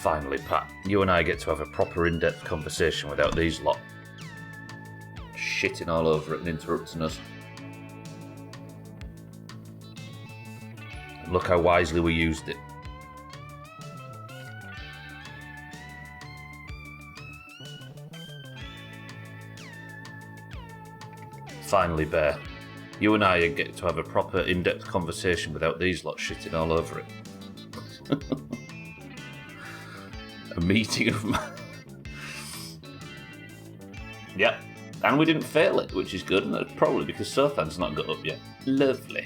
Finally, Pat, you and I get to have a proper in-depth conversation without these lot shitting all over it and interrupting us. And look how wisely we used it. Finally, Bear, you and I get to have a proper in-depth conversation without these lot shitting all over it. A meeting of... Yep. And we didn't fail it, which is good, and that's probably because Sothan's not got up yet. Lovely.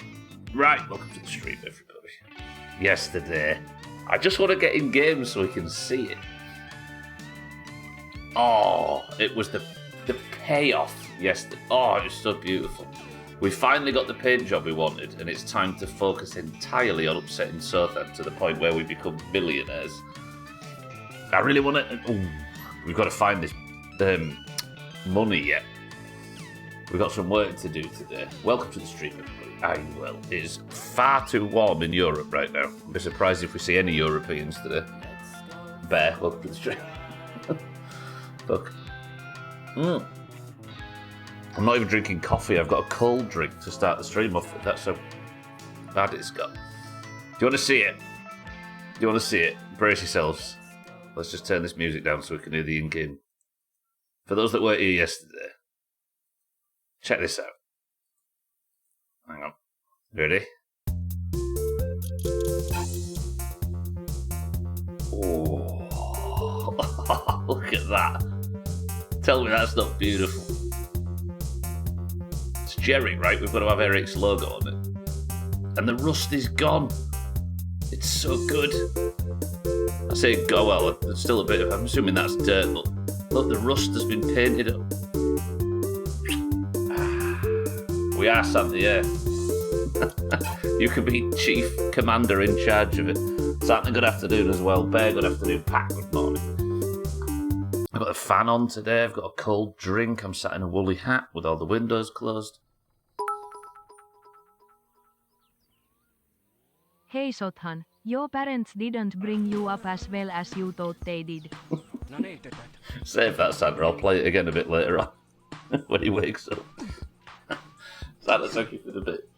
Right, welcome to the stream, everybody. Yesterday, I just want to get in game so we can see it. Oh, it was the payoff yesterday. Oh, it was so beautiful. We finally got the paint job we wanted, and it's time to focus entirely on upsetting Sothan to the point where we become millionaires. I really want to... Oh, we've got to find this money yet. We've got some work to do today. Welcome to the stream, everybody. Well, it is far too warm in Europe right now. I'd be surprised if we see any Europeans today. Bear, welcome to the stream. Look. I'm not even drinking coffee. I've got a cold drink to start the stream off with. That's how bad it's got. Do you want to see it? Do you want to see it? Brace yourselves. Let's just turn this music down so we can hear the in-game. For those that weren't here yesterday, check this out. Hang on. Ready? Oh, look at that. Tell me that's not beautiful. It's Jerry, right? We've got to have Eric's logo on it. And the rust is gone. It's so good. I say go well, there's still a bit of... I'm assuming that's dirt, but look, the rust has been painted up. We are Santa, yeah. You can be chief commander in charge of it. Santa, good afternoon as well. Bear, good afternoon. Pat, good morning. I've got a fan on today. I've got a cold drink. I'm sat in a woolly hat with all the windows closed. Hey Sothan, your parents didn't bring you up as well as you thought they did. Save that, Santa. I'll play it again a bit later on when he wakes up. Santa, thank you for the bit.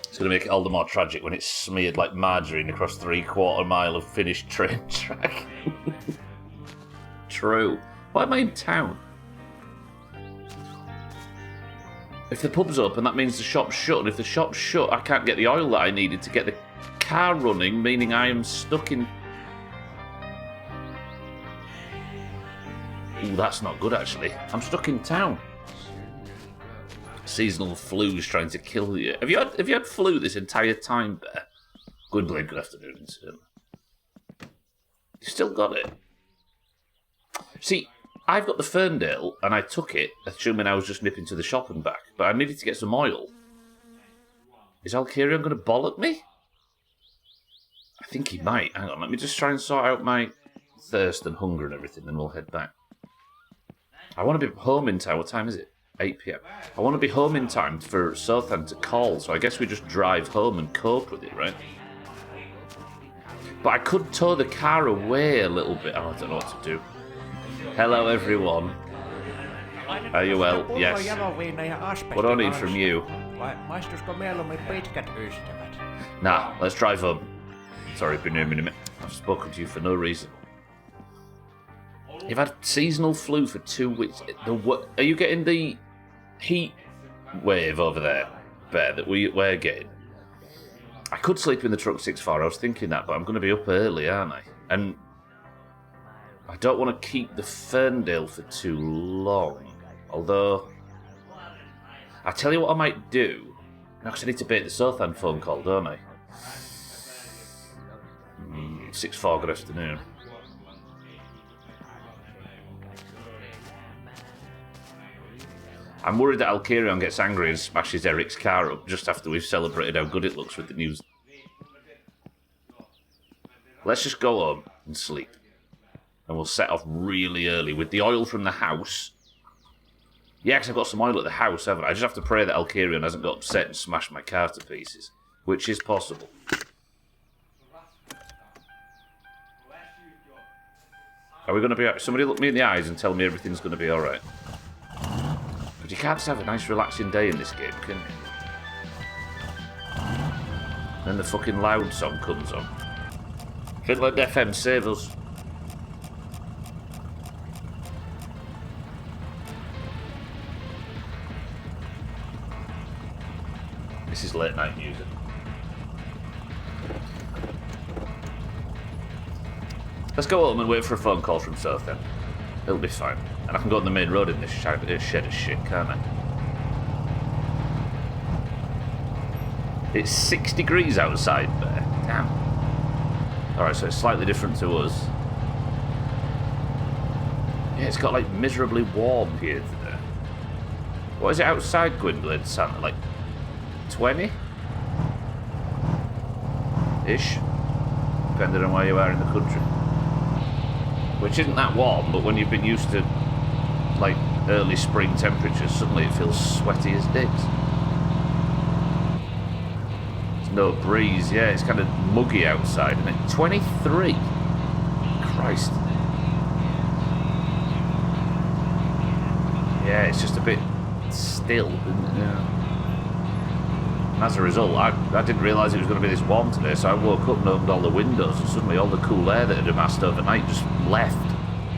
It's going to make it all the more tragic when it's smeared like margarine across 3/4 mile of finished train track. True. Why am I in town? If the pub's open, that means the shop's shut. And if the shop's shut, I can't get the oil that I needed to get the car running, meaning I am stuck in... Ooh, that's not good, actually. I'm stuck in town. Seasonal flu's trying to kill you. Have you had flu this entire time, Bear? Good afternoon, incident. You still got it? See, I've got the Ferndale, and I took it, assuming I was just nipping to the shop and back, but I needed to get some oil. Is Alkirion going to bollock me? I think he might. Hang on, let me just try and sort out my thirst and hunger and everything, then we'll head back. I want to be home in time. What time is it? 8 PM. I want to be home in time for Sothan to call, so I guess we just drive home and cope with it, right? But I could tow the car away a little bit. Oh, I don't know what to do. Hello, everyone. Are you well? Yes. What do I need from you? Nah, let's drive home. Sorry, been here a minute. I've spoken to you for no reason. You've had seasonal flu for 2 weeks. Are you getting the heat wave over there, Bear, that we're getting? I could sleep in the truck 6-4. I was thinking that, but I'm going to be up early, aren't I? And I don't want to keep the Ferndale for too long. Although, I tell you what I might do. Because I need to bait the Sothan phone call, don't I? 6-4, good afternoon. I'm worried that Alkirion gets angry and smashes Eric's car up just after we've celebrated how good it looks with the news. Let's just go home and sleep. And we'll set off really early with the oil from the house. Yeah, because I've got some oil at the house, haven't I? I just have to pray that Alkirion hasn't got upset and smashed my car to pieces. Which is possible. Are we going to be... Somebody look me in the eyes and tell me everything's going to be alright. But you can't just have a nice relaxing day in this game, can you? Then the fucking loud song comes on. Finland FM, save us. This is late night music. Let's go home and wait for a phone call from Southend. It'll be fine. And I can go on the main road in this shed of shit, can't I? It's 6 degrees outside there. Damn. Alright, so it's slightly different to us. Yeah, it's got like miserably warm here today. What is it outside Gwynbleidd, Santa? Like 20-ish? Depending on where you are in the country. Which isn't that warm, but when you've been used to like early spring temperatures, suddenly it feels sweaty as dicks. There's no breeze, yeah, it's kind of muggy outside, isn't it? 23? Christ. Yeah, it's just a bit still, isn't it? Yeah. And as a result, I didn't realise it was going to be this warm today, so I woke up and opened all the windows, and suddenly all the cool air that had amassed overnight just left,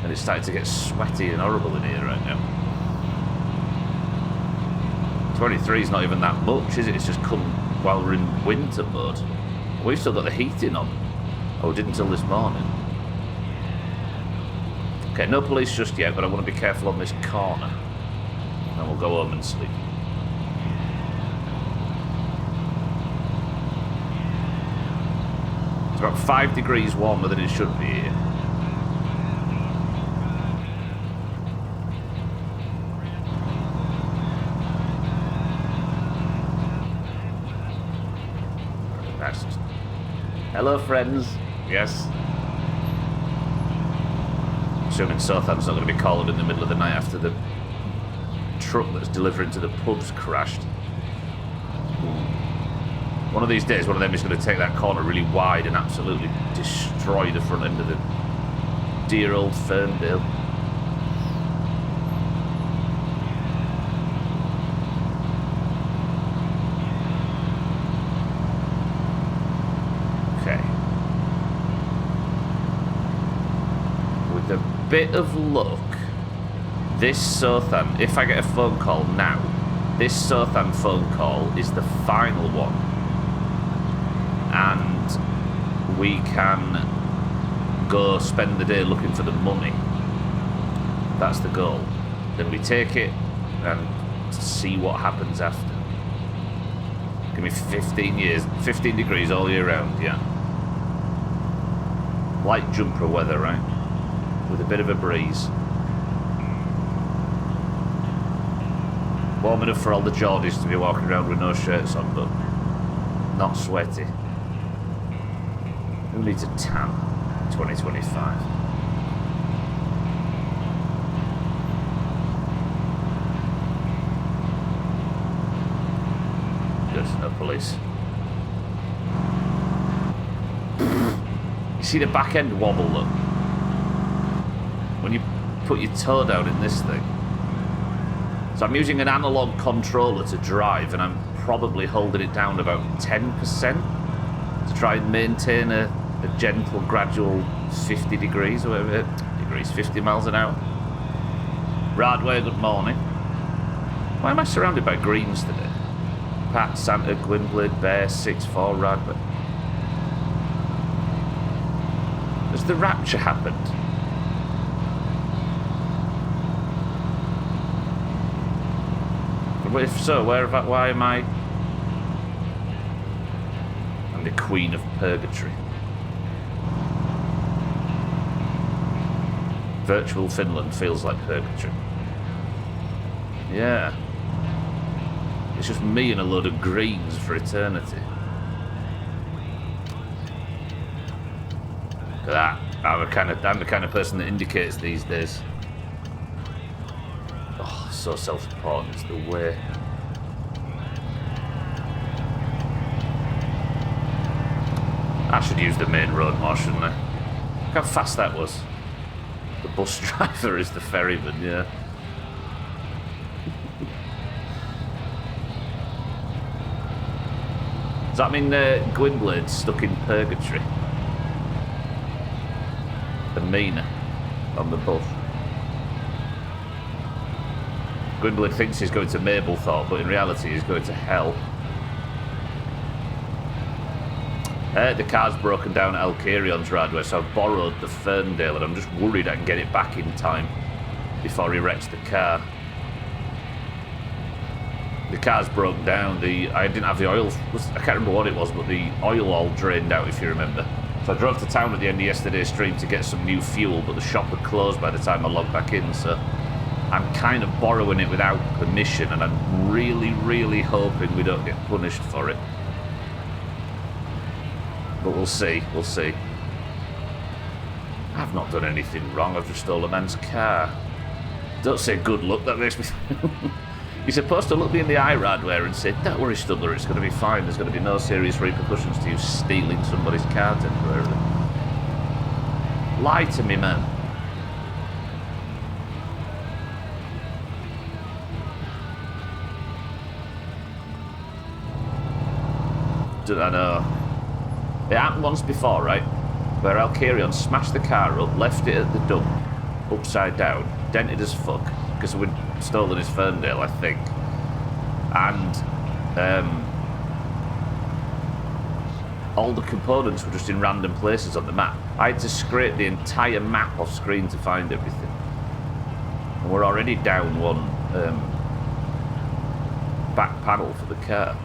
and it started to get sweaty and horrible in here right now. 23 is not even that much, is it? It's just come while we're in winter mode. We've still got the heating on. Oh, we didn't until this morning. Okay, no police just yet, but I want to be careful on this corner. And we'll go home and sleep. It's about 5 degrees warmer than it should be here. That's just... Hello, friends. Yes. Assuming Southam's not going to be calling in the middle of the night after the truck that's delivering to the pub's crashed. One of these days, one of them is going to take that corner really wide and absolutely destroy the front end of the dear old Ferndale. Okay. With a bit of luck, this Southam, if I get a phone call now, this Southam phone call is the final one. And we can go spend the day looking for the money. That's the goal. Then we take it and see what happens after. Give me 15 years, 15 degrees all year round, yeah. Light jumper weather, right? With a bit of a breeze. Warm enough for all the Geordies to be walking around with no shirts on, but not sweaty. Who needs a tan in 2025? Good, no police. You see the back end wobble, look? When you put your toe down in this thing. So I'm using an analog controller to drive, and I'm probably holding it down about 10% to try and maintain a gentle, gradual 50 degrees, or whatever, 50 miles an hour. Radway, good morning. Why am I surrounded by greens today? Pat, Santa, Gwynbleidd, Bear, 6-4, Radway. Has the rapture happened? If so, why am I? I'm the Queen of Purgatory. Virtual Finland feels like purgatory. Yeah. It's just me and a load of greens for eternity. Look at that. I'm the kind of person that indicates these days. Oh, so self-important, it's the way. I should use the main road more, shouldn't I? Look how fast that was. The bus driver is the ferryman, yeah. Does that mean Gwynblade's stuck in purgatory? And Mina on the bus. Gwynblade thinks he's going to Mablethorpe, but in reality he's going to hell. The car's broken down at Alcarion's Radway, so I've borrowed the Ferndale, and I'm just worried I can get it back in time before he wrecks the car. The car's broken down. I didn't have the oil. I can't remember what it was, but the oil all drained out, if you remember. So I drove to town at the end of yesterday's stream to get some new fuel, but the shop had closed by the time I logged back in, so I'm kind of borrowing it without permission, and I'm really, really hoping we don't get punished for it. But we'll see, we'll see. I've not done anything wrong, I've just stole a man's car. Don't say good luck, that makes me... You're supposed to look me in the eye, Radware, and say, don't worry, Studler, it's going to be fine. There's going to be no serious repercussions to you stealing somebody's car temporarily. Lie to me, man. I know. It happened once before, right? Where Alcarion smashed the car up, left it at the dump, upside down, dented as fuck, because we'd stolen his Ferndale, I think. And all the components were just in random places on the map. I had to scrape the entire map off screen to find everything. And we're already down one back panel for the car.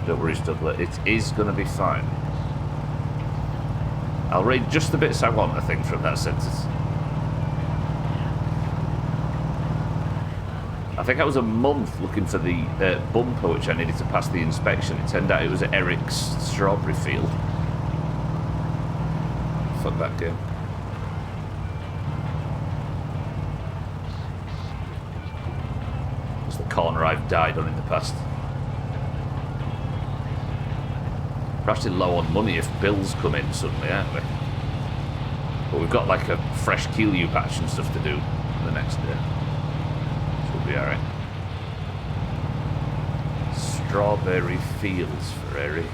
Don't worry, Studler, it is going to be fine. I'll read just the bits I want, I think, from that sentence. I think I was a month looking for the bumper which I needed to pass the inspection. It turned out it was at Eric's strawberry field. Fuck that game. It's the corner I've died on in the past. We're actually low on money if bills come in suddenly, aren't we? But we've got like a fresh Keelue patch and stuff to do the next day. So we'll be alright. Strawberry fields for Eric.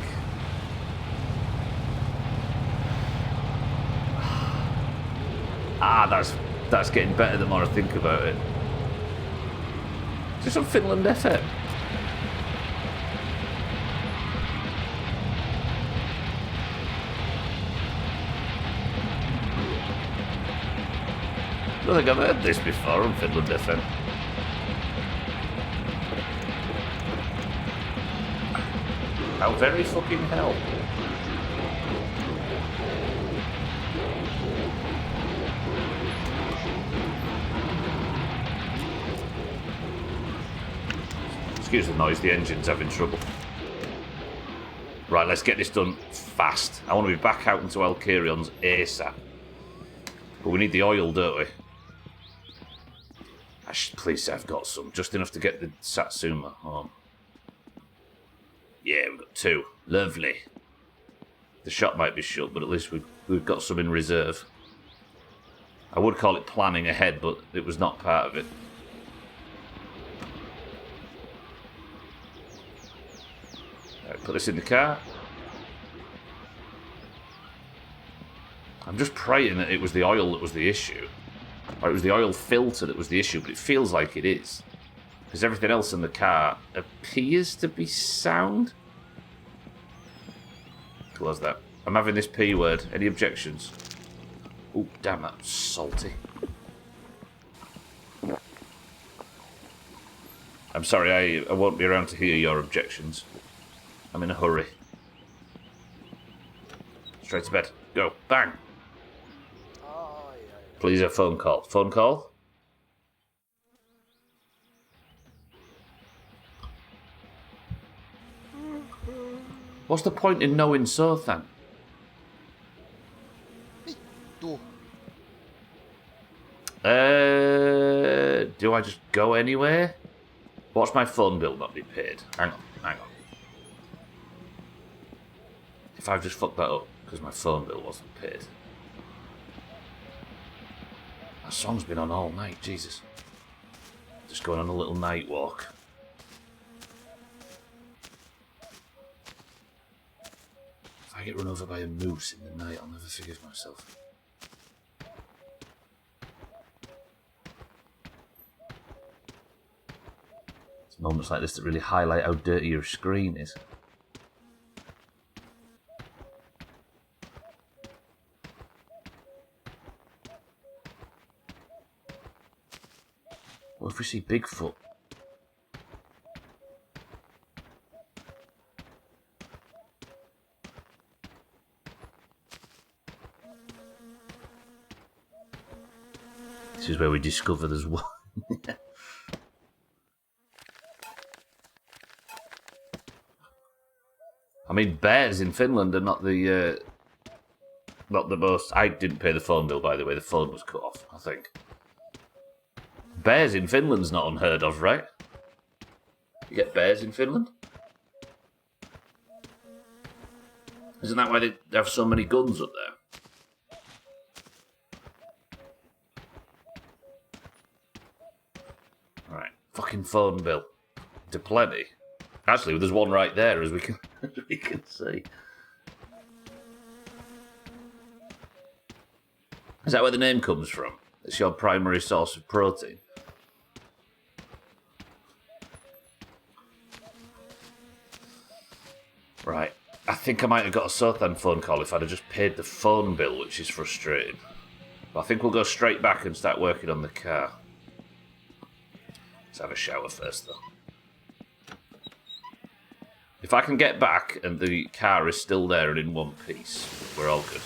Ah, that's getting better the more I think about it. Is this on Finland FM? I don't think I've heard this before on Finland FM. How very fucking hell. Excuse the noise, the engine's having trouble. Right, let's get this done fast. I want to be back out into Alcarion's ASAP. But we need the oil, don't we? Please say I've got some. Just enough to get the Satsuma home. Yeah, we've got 2. Lovely. The shop might be shut, but at least we've got some in reserve. I would call it planning ahead, but it was not part of it. Right, put this in the car. I'm just praying that it was the oil that was the issue. Or it was the oil filter that was the issue, but it feels like it is. Because everything else in the car appears to be sound. Close that. I'm having this P word. Any objections? Oh, damn, that's salty. I'm sorry, I won't be around to hear your objections. I'm in a hurry. Straight to bed. Go. Bang. Please, a phone call. Phone call? What's the point in knowing Sothan? Do I just go anywhere? Watch my phone bill not be paid. Hang on. If I've just fucked that up because my phone bill wasn't paid. That song's been on all night, Jesus. Just going on a little night walk. If I get run over by a moose in the night, I'll never forgive myself. It's moments like this that really highlight how dirty your screen is. What if we see Bigfoot? This is where we discover there's one. I mean, bears in Finland are not the most. I didn't pay the phone bill, by the way. The phone was cut off, I think. Bears in Finland's not unheard of, right? You get bears in Finland? Isn't that why they have so many guns up there? Right, fucking phone bill. To plenty. Actually, there's one right there, as we can see. Is that where the name comes from? It's your primary source of protein. Right. I think I might have got a Sothan phone call if I'd have just paid the phone bill, which is frustrating. But I think we'll go straight back and start working on the car. Let's have a shower first, though. If I can get back and the car is still there and in one piece, we're all good.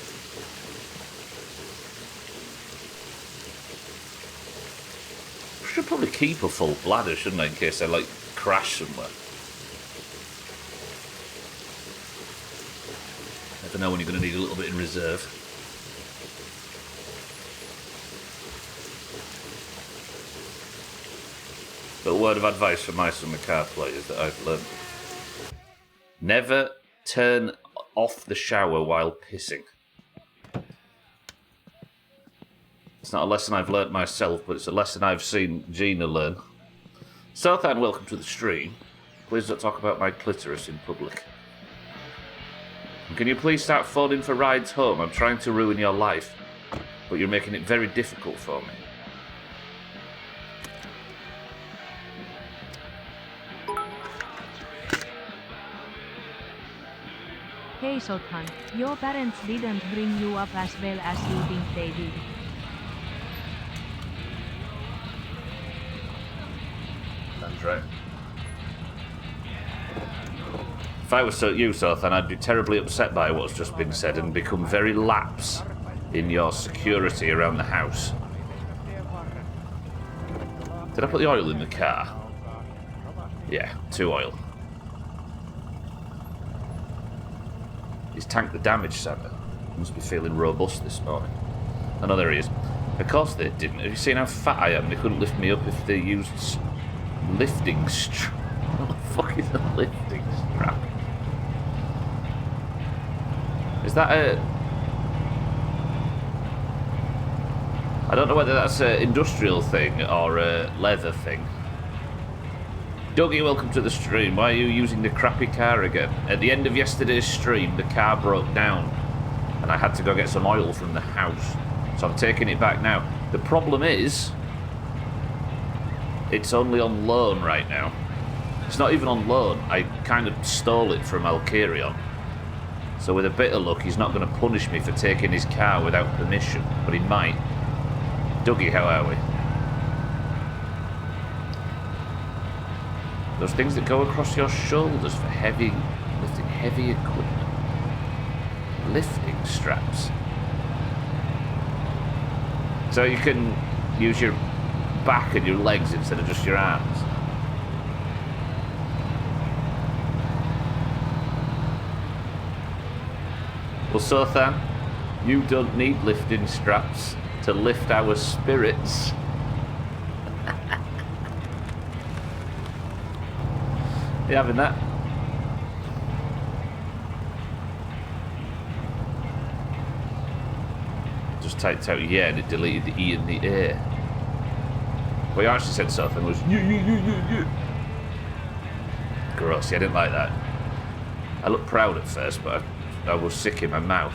I should probably keep a full bladder, shouldn't I, in case I, like, crash somewhere. Never know when you're going to need a little bit in reserve. But a word of advice from my summer car players that I've learned. Never turn off the shower while pissing. It's not a lesson I've learnt myself, but it's a lesson I've seen Gina learn. Sothan, welcome to the stream. Please don't talk about my clitoris in public. And can you please start phoning for rides home? I'm trying to ruin your life, but you're making it very difficult for me. Hey Sothan, your parents didn't bring you up as well as you think they did. That's right. If I was you, Sothan, I'd be terribly upset by what's just been said and become very lax in your security around the house. Did I put the oil in the car? Yeah, 2 oil. He's tanked the damage, Santa. Must be feeling robust this morning. Oh no, there he is. Of course they didn't. Have you seen how fat I am? They couldn't lift me up if they used lifting strap. What the fuck is a lifting strap? Is that a... I don't know whether that's an industrial thing or a leather thing. Dougie, welcome to the stream. Why are you using the crappy car again? At the end of yesterday's stream, the car broke down and I had to go get some oil from the house. So I'm taking it back now. The problem is, it's only on loan right now. It's not even on loan. I kind of stole it from Alkirion. So with a bit of luck, he's not going to punish me for taking his car without permission. But he might. Dougie, how are we? Those things that go across your shoulders for lifting heavy equipment. Lifting straps. So you can use your back and your legs instead of just your arms. Well, Sothan, you don't need lifting straps to lift our spirits. You having that? Just typed out yeah and it deleted the E and the A. What you actually said something was yeah. Gross, yeah, I didn't like that. I looked proud at first, but I was sick in my mouth.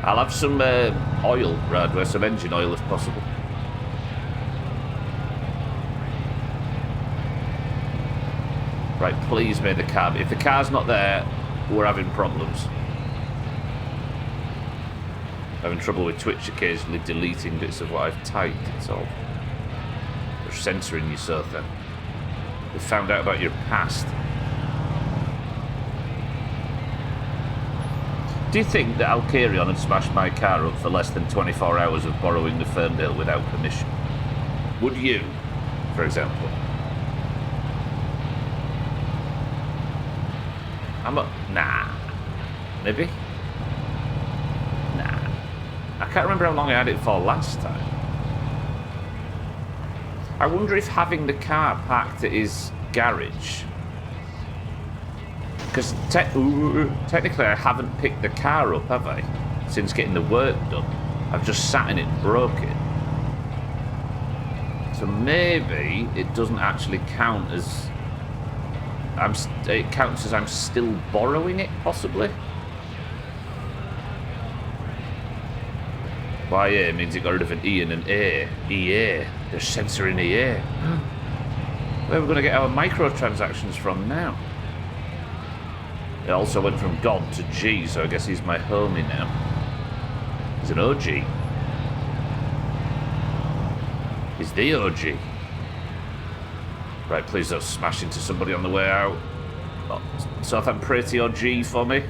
I'll have some oil, Radware, some engine oil if possible. Right, please make the car. If the car's not there, we're having problems. Having trouble with Twitch occasionally deleting bits of what I've typed, it's all. They're censoring you, so then. They found out about your past. Do you think that Alcarion had smashed my car up for less than 24 hours of borrowing the Ferndale without permission? Would you, for example? Nah. Maybe? Nah. I can't remember how long I had it for last time. I wonder if having the car parked at his garage... Because technically I haven't picked the car up, have I? Since getting the work done. I've just sat in it and broke it. So maybe it doesn't actually count as... it counts as I'm still borrowing it, possibly? YA means it got rid of an E and an A. EA. They're censoring EA. Where are we going to get our microtransactions from now? It also went from God to G, so I guess he's my homie now. He's an OG. He's the OG. Right, please don't smash into somebody on the way out. Oh, Southampton pretty OG for me.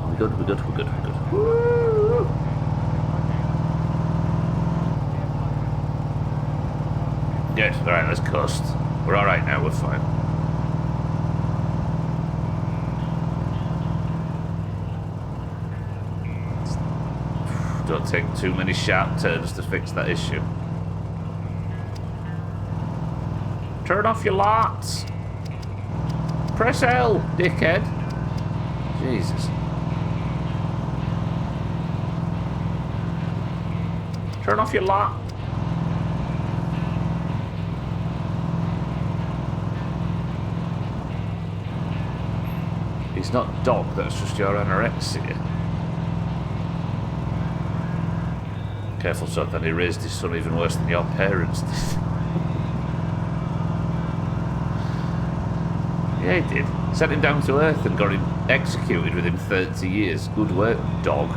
We're good. Woo! Good, alright, let's coast. We're alright now, we're fine. Don't take too many sharp turns to fix that issue. Turn off your lights. Press L, dickhead. Jesus. Turn off your light. He's not dog, that's just your anorexia. Careful, son, then he raised his son even worse than your parents did. Yeah, he did. Sent him down to earth and got him executed within 30 years. Good work, dog.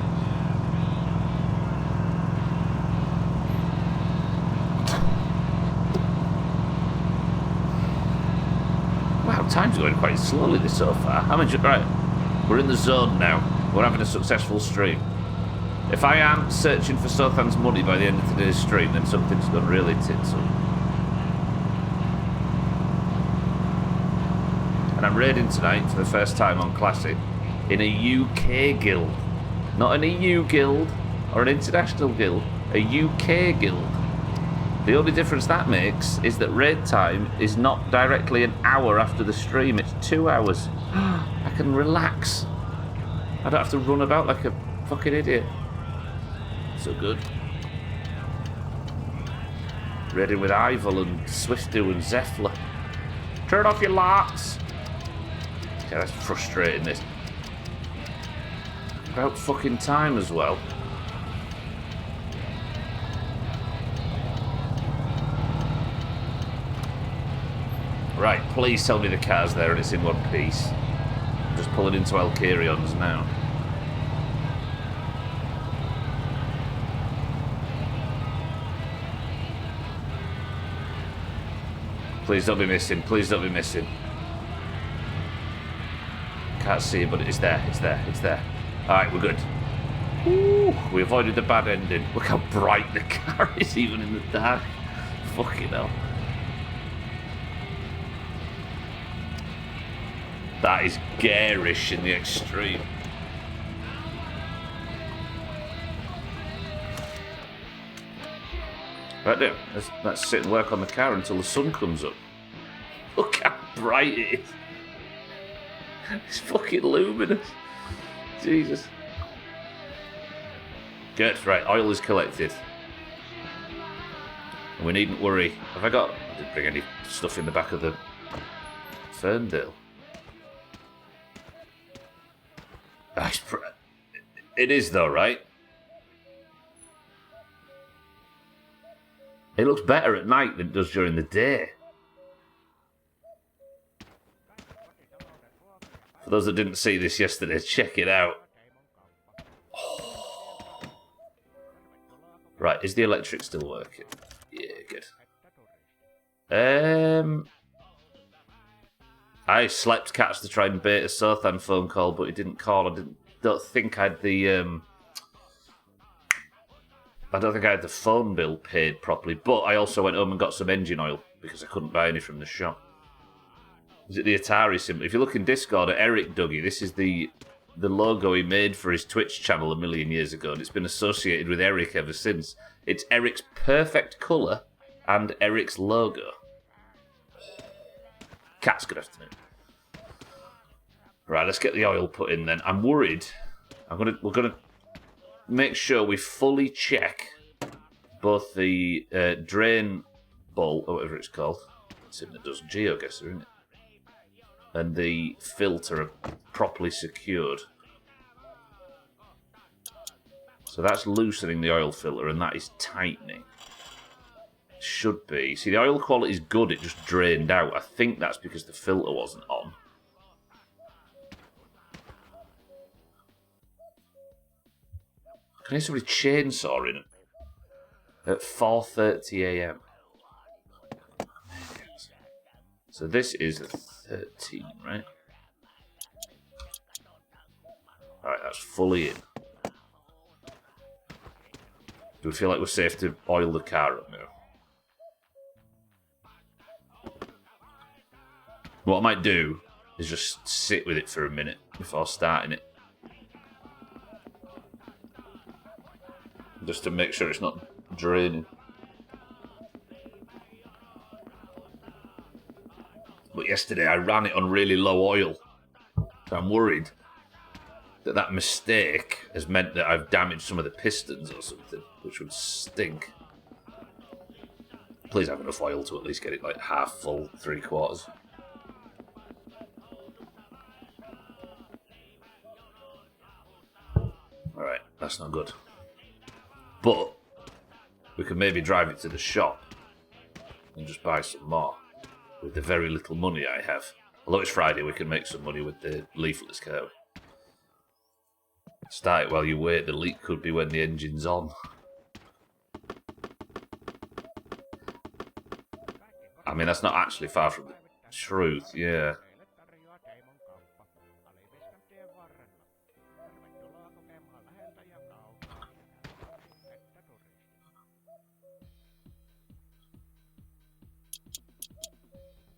Wow, time's going quite slowly this so far. Right, we're in the zone now. We're having a successful stream. If I am searching for Southam's money by the end of today's stream, then something's gone really tinsel. And I'm raiding tonight for the first time on Classic in a UK guild. Not an EU guild or an international guild, a UK guild. The only difference that makes is that raid time is not directly an hour after the stream, it's 2 hours. I can relax. I don't have to run about like a fucking idiot. So good. Raiding with Ival and Swiftu and Zephyr. Turn off your lights. Yeah, that's frustrating, this. About fucking time as well. Right, please tell me the car's there and it's in one piece. I'm just pulling into Alcarion's now. Please don't be missing, please don't be missing. Can't see it, but it's there, it's there, it's there. Alright, we're good. Ooh, we avoided the bad ending. Look how bright the car is, even in the dark. Fucking hell. That is garish in the extreme. Right there. Let's sit and work on the car until the sun comes up. Look how bright it is. It's fucking luminous. Jesus. Good, right, oil is collected. And we needn't worry. Have I didn't bring any stuff in the back of the Ferndale. It is though, right? It looks better at night than it does during the day. For those that didn't see this yesterday, check it out. Oh. Right, is the electric still working? Yeah, good. I slept catch to try and bait a Sothan phone call, but he didn't call. Don't think I had the phone bill paid properly. But I also went home and got some engine oil because I couldn't buy any from the shop. Is it the Atari symbol? If you look in Discord at Eric Dougie, this is the logo he made for his Twitch channel a million years ago, and it's been associated with Eric ever since. It's Eric's perfect colour and Eric's logo. Cat's good afternoon. Right, let's get the oil put in then. I'm worried. We're gonna make sure we fully check both the drain bolt, or whatever it's called. It's in the does geoguesser, isn't it? And the filter are properly secured. So that's loosening the oil filter, and that is tightening. Should be. See, the oil quality is good, it just drained out. I think that's because the filter wasn't on. Can I hear somebody chainsawing at 4:30 AM? So this is a 13, right? Alright, that's fully in. Do we feel like we're safe to oil the car up now? What I might do is just sit with it for a minute before starting it. Just to make sure it's not draining. But yesterday I ran it on really low oil. So I'm worried that mistake has meant that I've damaged some of the pistons or something, which would stink. Please have enough oil to at least get it like half full, 3/4. Alright, that's not good. But we could maybe drive it to the shop and just buy some more with the very little money I have. Although it's Friday, we can make some money with the leafless car. Start it while you wait. The leak could be when the engine's on. I mean, that's not actually far from the truth, yeah.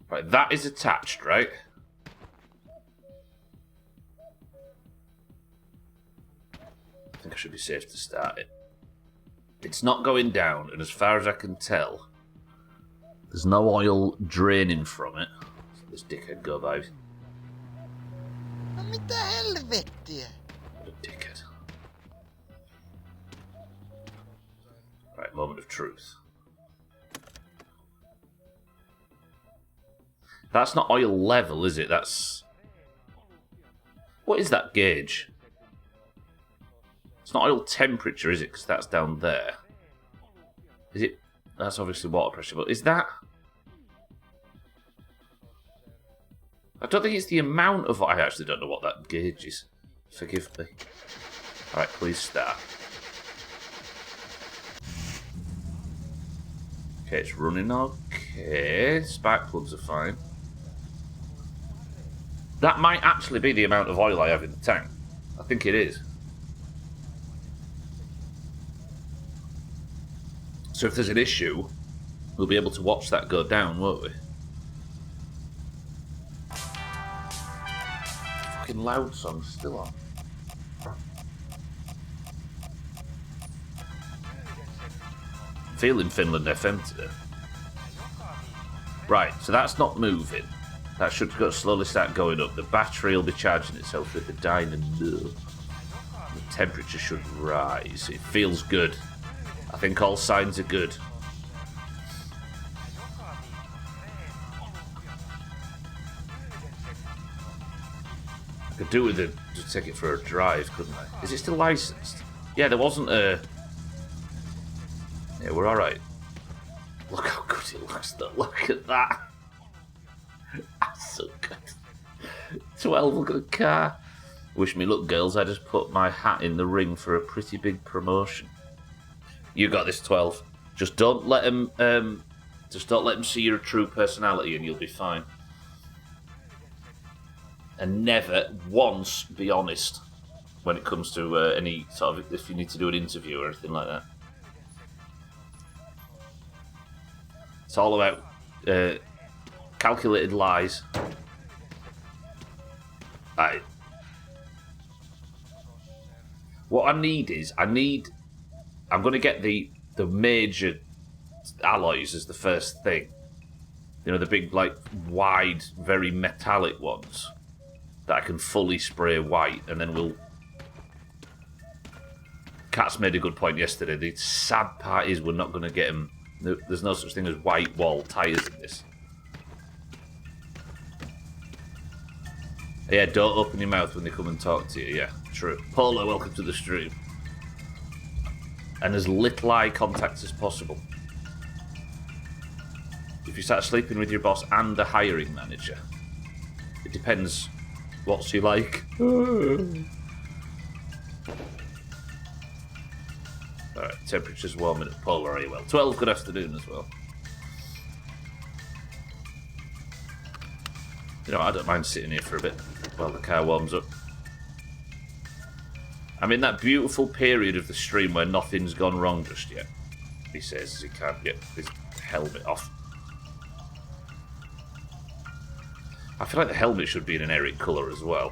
Right, that is attached, right? I think I should be safe to start it. It's not going down, and as far as I can tell, there's no oil draining from it. So this dickhead go by. Mitä helvettiä? What a dickhead. Right, moment of truth. That's not oil level, is it? That's... What is that gauge? It's not oil temperature, is it? Because that's down there. Is it? That's obviously water pressure, but is that... I don't think it's the amount of... I actually don't know what that gauge is. Forgive me. Alright, please start. Okay, it's running okay. Spark plugs are fine. That might actually be the amount of oil I have in the tank. I think it is. So if there's an issue, we'll be able to watch that go down, won't we? Fucking loud song's still on. Feeling Finland FM today. Right, so that's not moving. That should slowly start going up. The battery will be charging itself with the dynamo. The temperature should rise. It feels good. I think all signs are good. I could do with it, just take it for a drive, couldn't I? Is it still licensed? Yeah, there wasn't a... Yeah, we're alright. Look how good it looks though. Look at that. That's so good. 12, look at the car. Wish me luck, girls. I just put my hat in the ring for a pretty big promotion. You got this, 12. Just don't let them. Just don't let them see your true personality, and you'll be fine. And never once be honest when it comes to any sort of if you need to do an interview or anything like that. It's all about calculated lies. What I need is I'm going to get the major alloys as the first thing. You know, the big, like, wide, very metallic ones that I can fully spray white, and then we'll... Kat's made a good point yesterday. The sad part is we're not going to get them... There's no such thing as white wall tyres in this. Yeah, don't open your mouth when they come and talk to you. Yeah, true. Polo, welcome to the stream. And as little eye contact as possible. If you start sleeping with your boss and the hiring manager, it depends what's he like. Alright, temperature's warming at Polo very well. 12, good afternoon as well. You know, I don't mind sitting here for a bit while the car warms up. I'm in that beautiful period of the stream where nothing's gone wrong just yet. He says as he can't get his helmet off. I feel like the helmet should be in an Eric colour as well.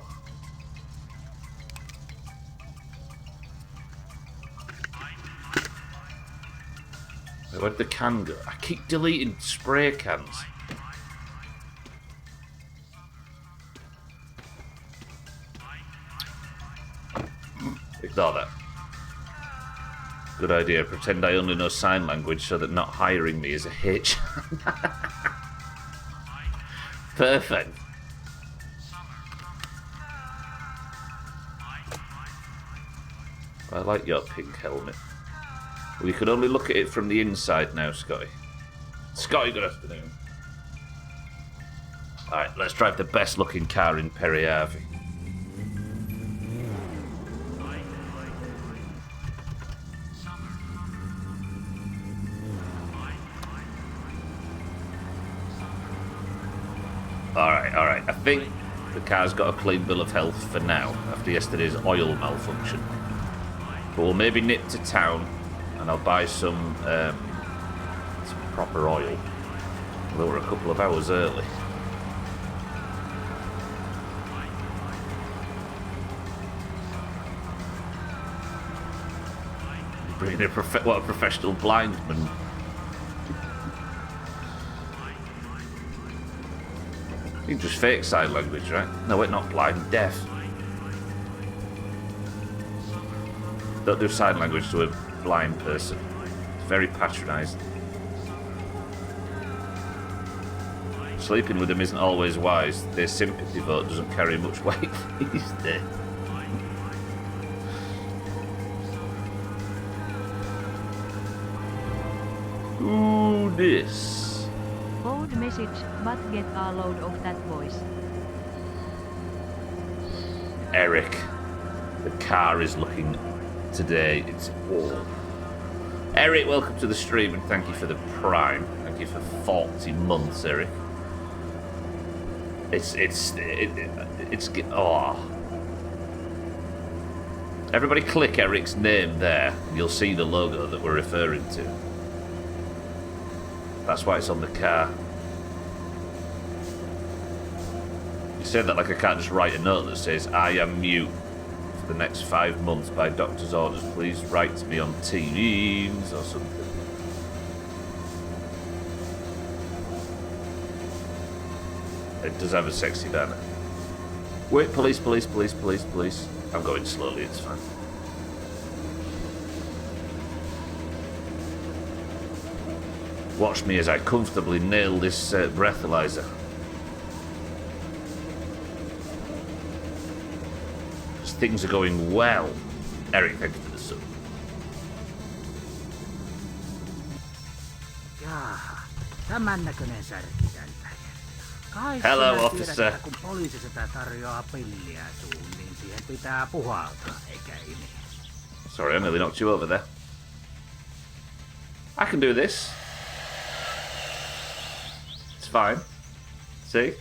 Where'd the can go? I keep deleting spray cans. Ignore that. Good idea. Pretend I only know sign language so that not hiring me is a hitch. Perfect. I like your pink helmet. We can only look at it from the inside now, Scotty. Scotty, good afternoon. Alright, let's drive the best looking car in Periarvi. Alright. I think the car's got a clean bill of health for now, after yesterday's oil malfunction. But we'll maybe nip to town, and I'll buy some proper oil. Although we're a couple of hours early. Bringing a professional blindman. You can just fake sign language, right? No, we're not blind, deaf. Don't do sign language to a blind person. It's very patronising. Sleeping with them isn't always wise. Their sympathy vote doesn't carry much weight these days. Ooh, this. Old message, but get a load of that voice. Eric, the car is looking today. It's all. Eric, welcome to the stream and thank you for the Prime. Thank you for 40 months, Eric. It's oh. Everybody click Eric's name there and you'll see the logo that we're referring to. That's why it's on the car. You said that like I can't just write a note that says, I am mute for the next 5 months by doctor's orders. Please write to me on Teams or something. It does have a sexy banner. Wait, police, police, police, police, police. I'm going slowly, it's fine. Watch me as I comfortably nail this breathalyzer. Because things are going well. Eric, thank you for the sub. Jaa, tämän näköinen särki tällä kertaa. Hello, Kai officer. tiedät, että kun poliisi sitä tarjoaa pilliä suun, niin siihen pitää puhaltaa, eikä imeä. Sorry, I nearly knocked you over there. I can do this. It's fine. See?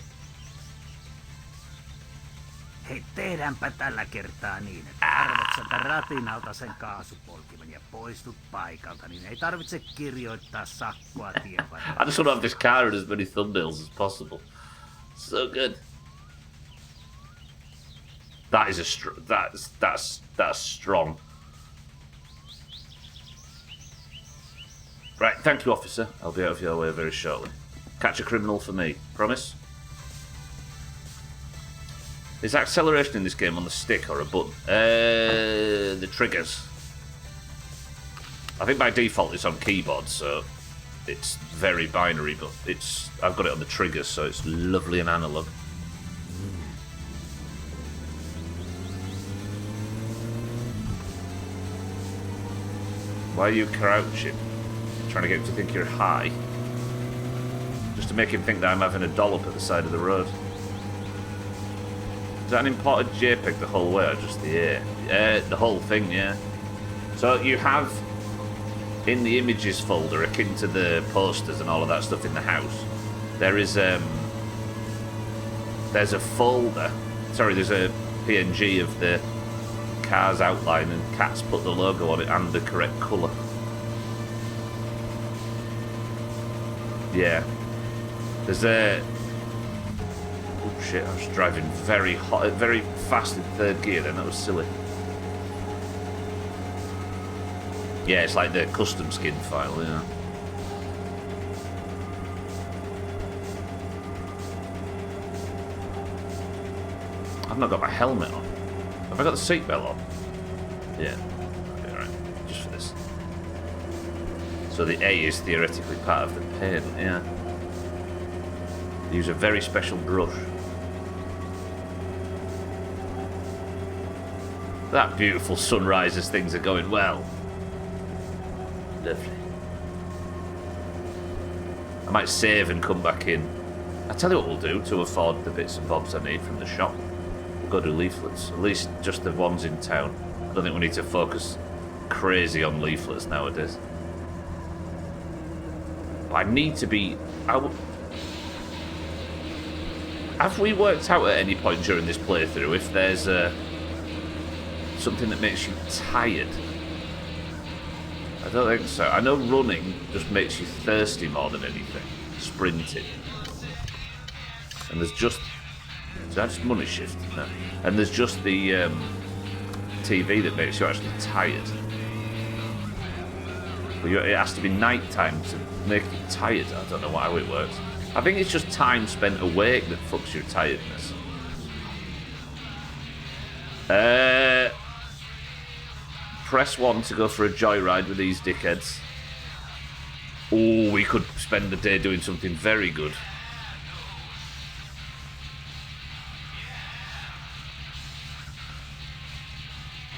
Hei, tehdäänpä tällä kertaa niin, että arvot ratinalta sen kaasupolkimen ja poistut paikalta, niin ei tarvitse kirjoittaa sakkoa tien varrella. I just want to have this car in as many thumbnails as possible. So good. That is that's strong. Right, thank you, officer. I'll be out of your way very shortly. Catch a criminal for me. Promise? Is acceleration in this game on the stick or a button? The triggers. I think by default it's on keyboard, so it's very binary, but I've got it on the triggers, so it's lovely and analog. Why are you crouching? Trying to get him to think you're high? Just to make him think that I'm having a dollop at the side of the road. Is that an imported JPEG the whole way, or just the air? The whole thing, yeah. So you have, in the images folder, akin to the posters and all of that stuff in the house, there's a folder, there's a PNG of the car's outline, and Cat's put the logo on it and the correct colour. Yeah. There's a... Oh shit, I was driving very fast in third gear then, that was silly. Yeah, it's like the custom skin file, yeah. I've not got my helmet on. Have I got the seatbelt on? Yeah. Okay, alright. Just for this. So the A is theoretically part of the paint, yeah. Use a very special brush. That beautiful sunrise as things are going well. Lovely. I might save and come back in. I'll tell you what we'll do to afford the bits and bobs I need from the shop. We'll go do leaflets. At least just the ones in town. I don't think we need to focus crazy on leaflets nowadays. But I need to be... Have we worked out at any point during this playthrough if there's something that makes you tired? I don't think so. I know running just makes you thirsty more than anything. Sprinting. And there's just... Is that just money shift? No. And there's just the TV that makes you actually tired. But it has to be night time to make you tired. I don't know how it works. I think it's just time spent awake that fucks your tiredness. Press 1 to go for a joyride with these dickheads. Oh, we could spend the day doing something very good.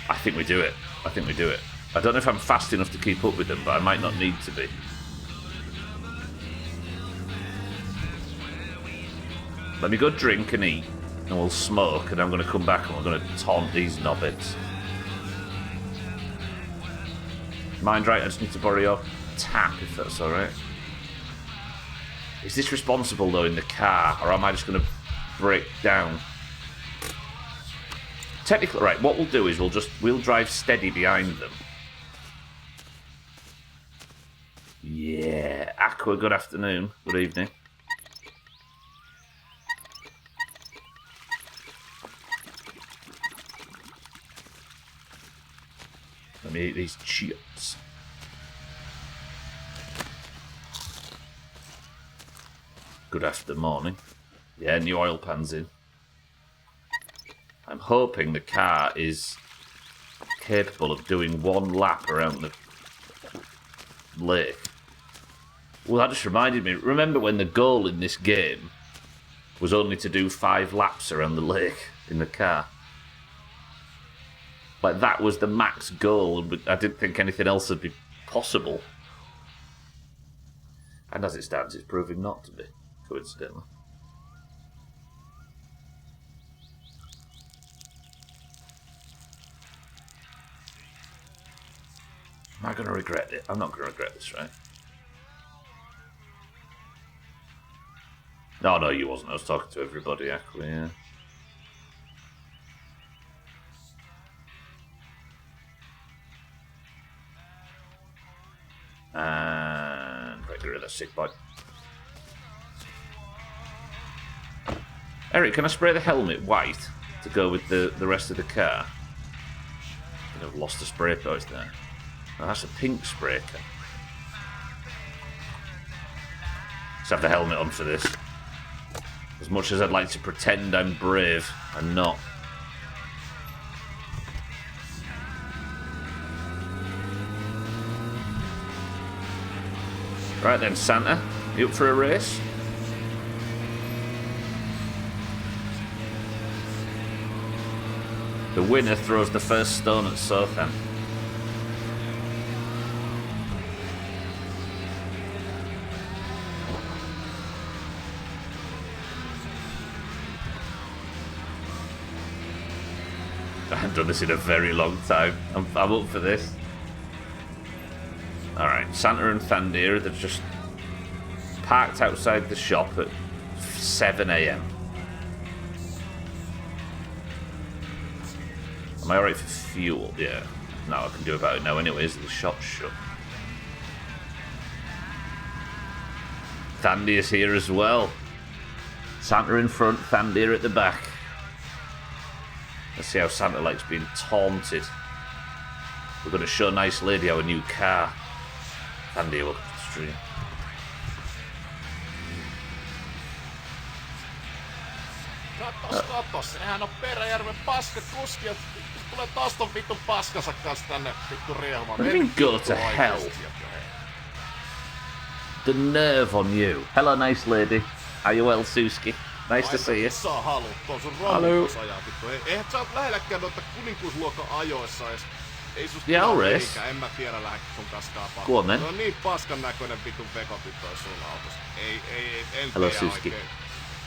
I think we do it. I think we do it. I don't know if I'm fast enough to keep up with them, but I might not need to be. Let me go drink and eat, and we'll smoke, and I'm going to come back and we're going to taunt these knobheads. Mind right, I just need to borrow your tap, if that's alright. Is this responsible, though, in the car, or am I just going to break down? Technically, right, what we'll do is we'll drive steady behind them. Yeah, Aqua, good afternoon, good evening. Let me eat these chips. Good after morning. Yeah, new oil pan's in. I'm hoping the car is capable of doing one lap around the lake. Well, that just reminded me. Remember when the goal in this game was only to do 5 laps around the lake in the car? Like, that was the max goal, but I didn't think anything else would be possible. And as it stands, it's proving not to be, coincidentally. Am I going to regret it? I'm not going to regret this, right? No, you wasn't. I was talking to everybody, actually, yeah. And get rid of that sick boy. Eric, can I spray the helmet white to go with the rest of the car? I think I've lost the spray boys there. Oh, that's a pink spray can. Let's have the helmet on for this. As much as I'd like to pretend I'm brave, I'm not. Right then, Santa, you up for a race? The winner throws the first stone at Southampton. I haven't done this in a very long time. I'm up for this. Alright, Santa and Thandir, they're just parked outside the shop at 7 AM. Am I alright for fuel? Yeah. No, I can do about it now anyways, the shop's shut. Thandir's here as well. Santa in front, Thandir at the back. Let's see how Santa likes being taunted. We're going to show Nice Lady our new car. Thandir, welcome to the stream. Katos, sehän on Peräjärven paskakuski, ja tulee taas ton vitun paskansa kanssa tänne vittu riehumaan. What do you mean go to hell? The nerve on you. Hello, Nice Lady. Are you well, Suski? Nice to see you. Saa haluut, tuon sun romutus ajaa vittu. Eihän sä oot lähelläkään noita kuninkuusluokan ajoissa edes. Ei susta race. En mä tiedä lähdekö sun kanssa kaapaan. Go on then. Se on niin paskan näköinen vitun vekotin toi sun autossa. En Hello, tiedä Suski. oikein.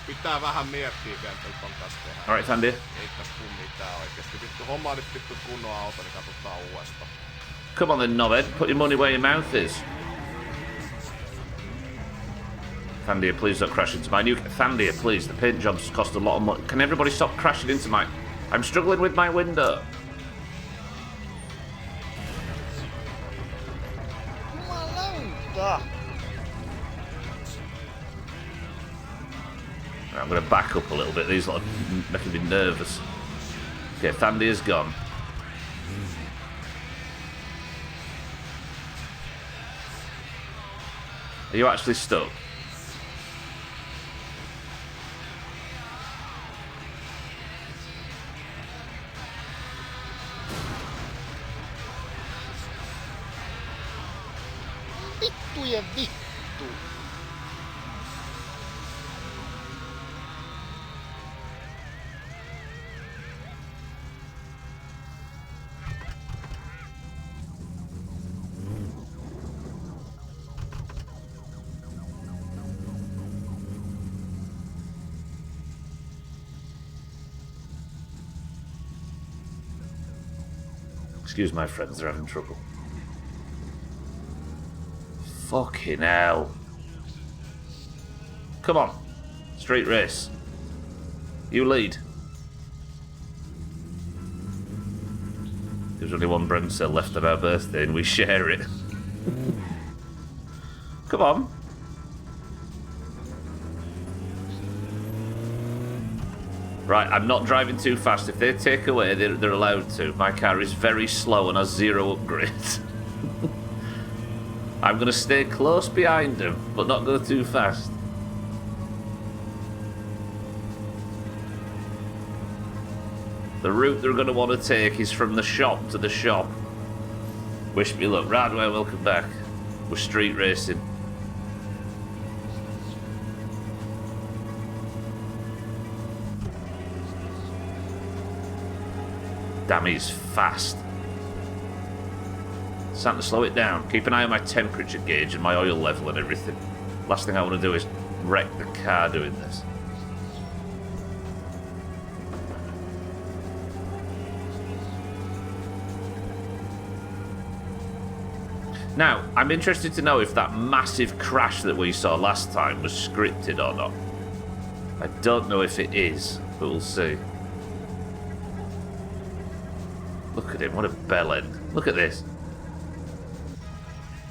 Pitää vähän miettiä vielä, että ton kanssa tehdään. Alright, Thandir. Ei tästä tuu mitään oikeesti. Vittu, hommaa nyt vittu kunnon auto, niin katsotaan uudestaan. Come on then, knobhead. Put your money where your mouth is. Thandir, please don't crash into my new... Thandir, please. The paint jobs cost a lot of money. Can everybody stop crashing into my... I'm struggling with my window. Jumalauta! Right, I'm going to back up a little bit. These lot are making me nervous. Okay, Thandir's gone. Are you actually stuck? Vittujen vittu! Excuse my friends, they're having trouble. Fucking hell. Come on. Straight race. You lead. There's only one brain cell left of our birthday and we share it. Come on. Right, I'm not driving too fast. If they take away, they're allowed to. My car is very slow and has 0 upgrades. I'm going to stay close behind them, but not go too fast. The route they're going to want to take is from the shop to the shop. Wish me luck. Radway, welcome back. We're street racing. Damn, he's fast. Santa, slow it down. Keep an eye on my temperature gauge and my oil level and everything. Last thing I want to do is wreck the car doing this. Now, I'm interested to know if that massive crash that we saw last time was scripted or not. I don't know if it is, but we'll see. Look at him, what a bell end. Look at this.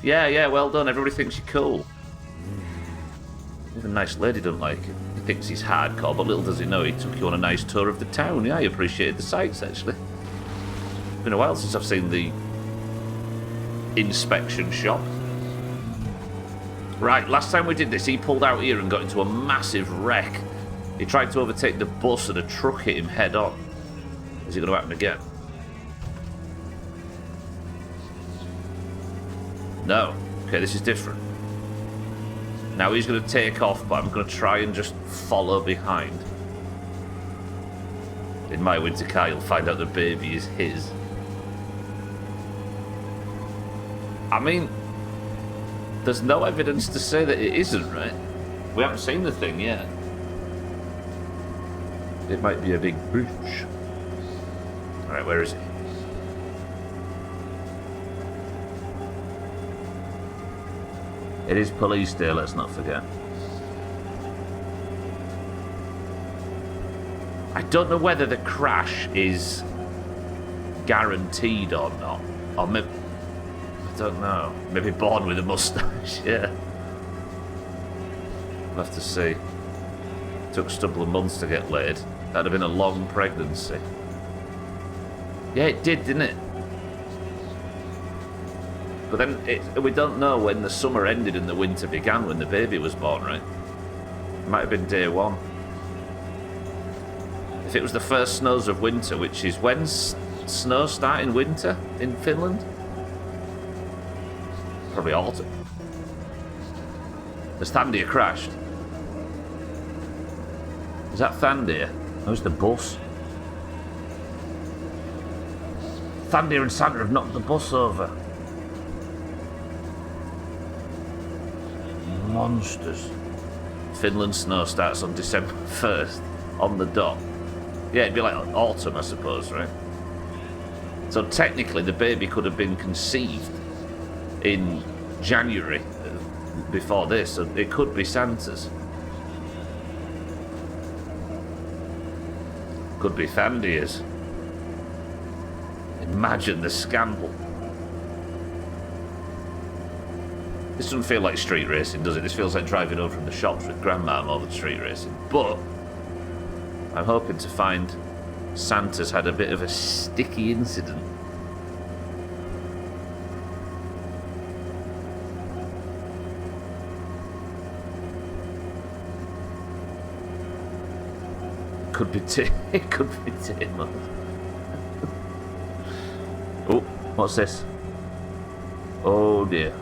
Yeah, well done. Everybody thinks you're cool. Even a nice lady doesn't like it. He thinks he's hardcore, but little does he know he took you on a nice tour of the town. Yeah, I appreciated the sights, actually. It's been a while since I've seen the inspection shop. Right, last time we did this, he pulled out here and got into a massive wreck. He tried to overtake the bus and a truck hit him head on. Is it going to happen again? No. Okay, this is different. Now he's going to take off, but I'm going to try and just follow behind. In my winter car, you'll find out the baby is his. I mean, there's no evidence to say that it isn't, right? We haven't seen the thing yet. It might be a big bitch. Alright, where is it? It is police day, let's not forget. I don't know whether the crash is guaranteed or not. Or maybe... I don't know. Maybe born with a mustache, yeah. We'll have to see. Took a couple of months to get laid. That'd have been a long pregnancy. Yeah, it did, didn't it? But then we don't know when the summer ended and the winter began, when the baby was born, right? It might have been day one. If it was the first snows of winter, which is when snow start in winter in Finland? Probably autumn. Has Thandir crashed? Is that Thandir? Who's the bus? Thandir and Santa have knocked the bus over. Monsters. Finland snow starts on December 1st, on the dot. Yeah, it'd be like autumn, I suppose, right? So technically the baby could have been conceived in January before this, so it could be Santa's. Could be Thandir's. Imagine the scandal. This doesn't feel like street racing, does it? This feels like driving home from the shops with Grandma more than street racing. But I'm hoping to find Santa's had a bit of a sticky incident. Could be it could be Tim. Oh, what's this? Oh dear.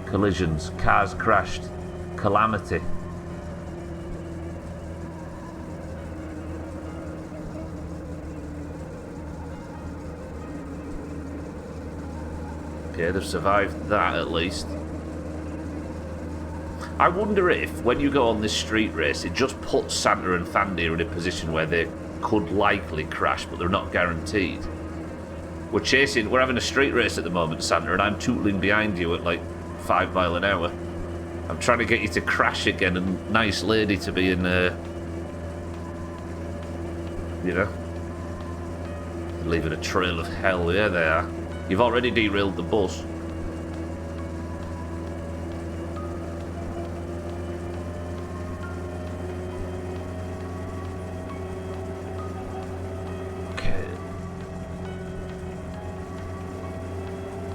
Collisions, cars crashed, calamity. Okay, they've survived that at least. I wonder if, when you go on this street race, it just puts Santa and Thandir in a position where they could likely crash, but they're not guaranteed. We're having a street race at the moment, Santa, and I'm tootling behind you at like 5 miles an hour. I'm trying to get you to crash again, and nice lady to be in, you know, leaving a trail of hell. Yeah, they are. You've already derailed the bus.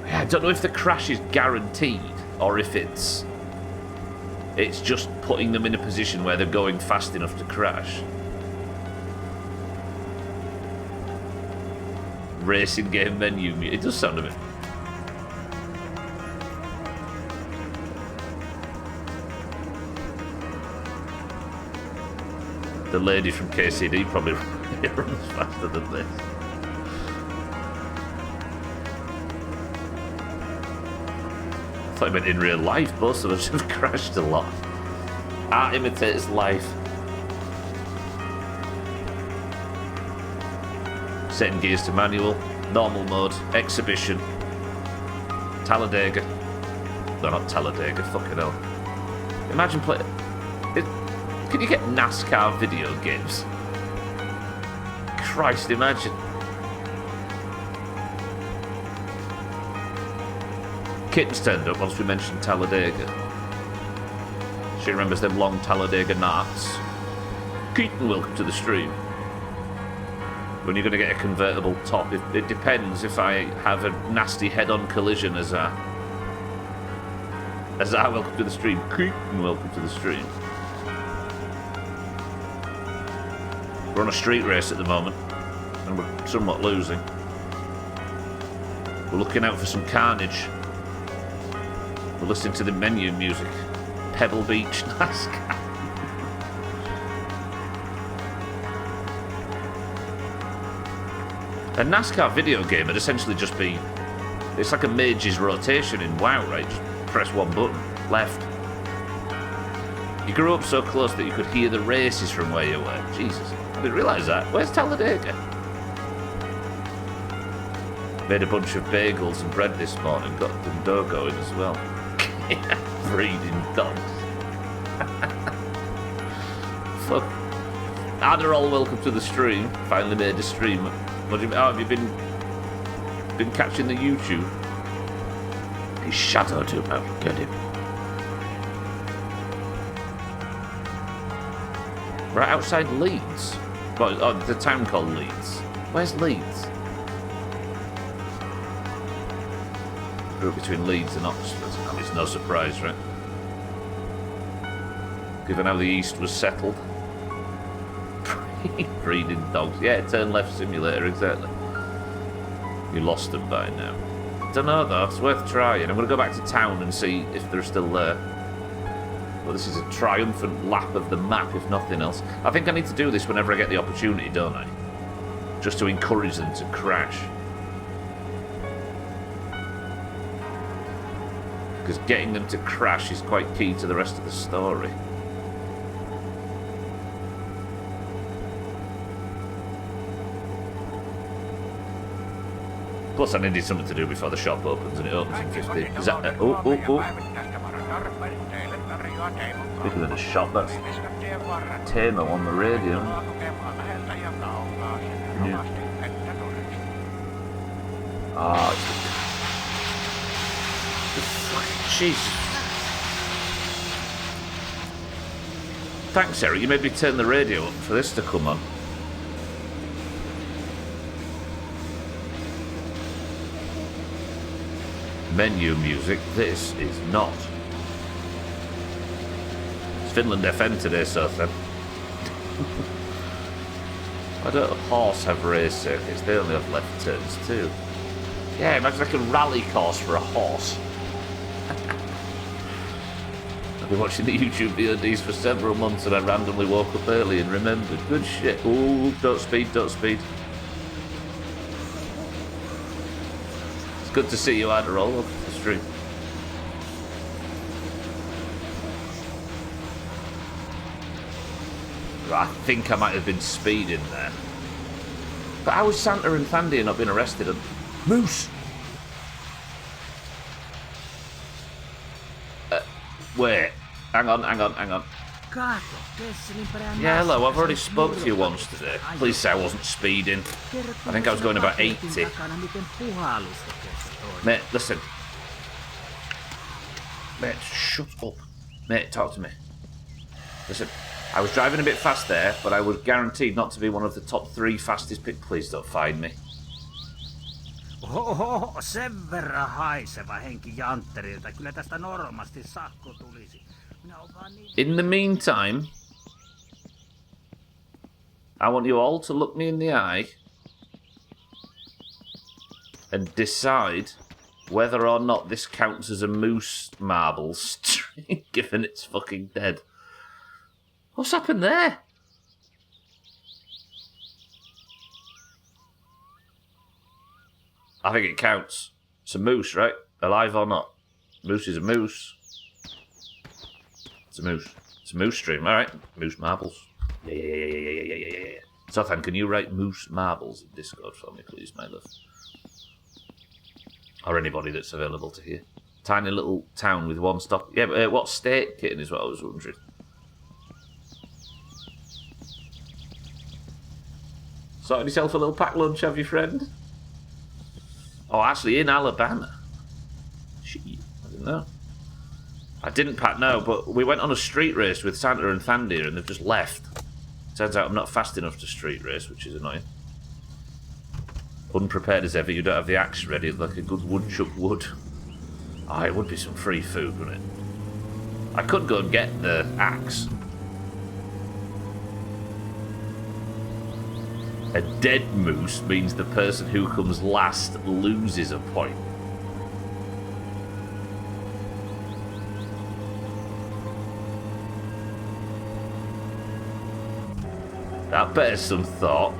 I don't know if the crash is guaranteed or if it's just putting them in a position where they're going fast enough to crash. racing game menu. It does sound a bit. The lady from KCD probably runs faster than this. I thought I meant in real life. Both of us have crashed a lot. Art imitates life. Setting gears to manual, normal mode, exhibition, Talladega. No, not Talladega, fucking hell. Imagine playing. Can you get NASCAR video games? Christ, imagine. Kitten's turned up once we mentioned Talladega. She remembers them long Talladega nights. Keaton, welcome to the stream. When you're going to get a convertible top, it depends if I have a nasty head-on collision as I welcome to the stream. Keaton, welcome to the stream. We're on a street race at the moment, and we're somewhat losing. We're looking out for some carnage. We're listening to the menu music. Pebble Beach, NASCAR. A NASCAR video game would essentially just be... It's like a mage's rotation in WoW, right? Just press one button. Left. You grew up so close that you could hear the races from where you were. Jesus. I didn't realise that. Where's Talladega? Made a bunch of bagels and bread this morning. Got the dough going as well. Breeding dogs. Fuck. Adderall, welcome to the stream. Finally made a stream. What do you mean? Oh, have you been catching the YouTube? He's shadow too much. Get him. Right outside Leeds. Well, oh, the town called Leeds. Where's Leeds? Grew up between Leeds and Oxford. And it's no surprise, right? Given how the East was settled. Breeding dogs. Yeah, turn left simulator, exactly. You lost them by now. Don't know though, it's worth trying. I'm going to go back to town and see if they're still there. Well, this is a triumphant lap of the map, if nothing else. I think I need to do this whenever I get the opportunity, don't I? Just to encourage them to crash. Because getting them to crash is quite key to the rest of the story. Plus, I needed something to do before the shop opens, and it opens in 15. Is that... oh. Speaking of the shop, that's Tamo on the radio. Yeah. Ah, Jesus. Thanks, Eric. You made me turn the radio up for this to come on. Menu music. This is not. It's Finland FM today, so then. Why don't a horse have race circuits? They only have left turns too. Yeah, imagine like a rally course for a horse. I've been watching the YouTube VODs for several months and I randomly woke up early and remembered. Good shit. Ooh, don't speed, don't speed. It's good to see you, Adderall, off the stream. I think I might have been speeding there. But how was Santa and Thandy not been arrested? Moose! Wait. Hang on. Yeah, hello, I've already spoke to you once today. Please say I wasn't speeding. I think I was going about 80. Mate, listen. Mate, shut up. Mate, talk to me. Listen, I was driving a bit fast there, but I was guaranteed not to be one of the top 3 fastest pick. Please don't find me. Oho, sen verran haiseva henki jantterilta. Kyllä tästä normaasti sakko tulisi. In the meantime, I want you all to look me in the eye and decide whether or not this counts as a moose marble string, given it's fucking dead. What's happened there? I think it counts. It's a moose, right? Alive or not. Moose is a moose. It's a moose. It's a moose stream, alright. Moose marbles. Yeah. Sothan, can you write moose marbles in Discord for me, please, my love? Or anybody that's available to hear. Tiny little town with one stop. Yeah, but what state, Kitten, is what I was wondering. Sorted yourself a little packed lunch, have you, friend? Oh, actually, in Alabama. Shit, I didn't know. I didn't pack, no, but we went on a street race with Santa and Thandir and they've just left. Turns out I'm not fast enough to street race, which is annoying. Unprepared as ever, you don't have the axe ready like a good woodchuck would. Oh, it would be some free food, wouldn't it? I could go and get the axe. A dead moose means the person who comes last loses a point. That bears some thought.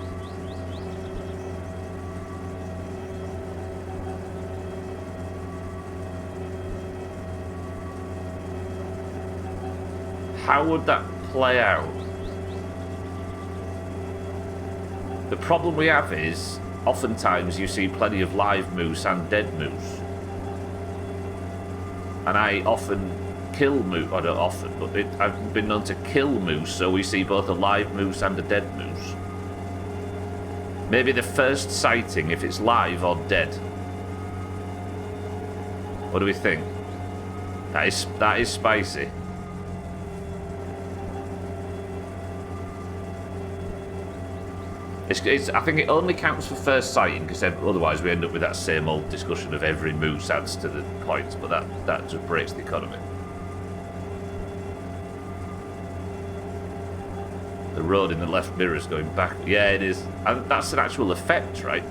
How would that play out? The problem we have is, oftentimes you see plenty of live moose and dead moose. And I often kill moose, I don't often, but I've been known to kill moose, so we see both a live moose and a dead moose. Maybe the first sighting, if it's live or dead. What do we think? That is spicy. I think it only counts for first sighting, because otherwise we end up with that same old discussion of every moose adds to the points, but that just breaks the economy. The road in the left mirror is going back. Yeah, it is. And that's an actual effect, right?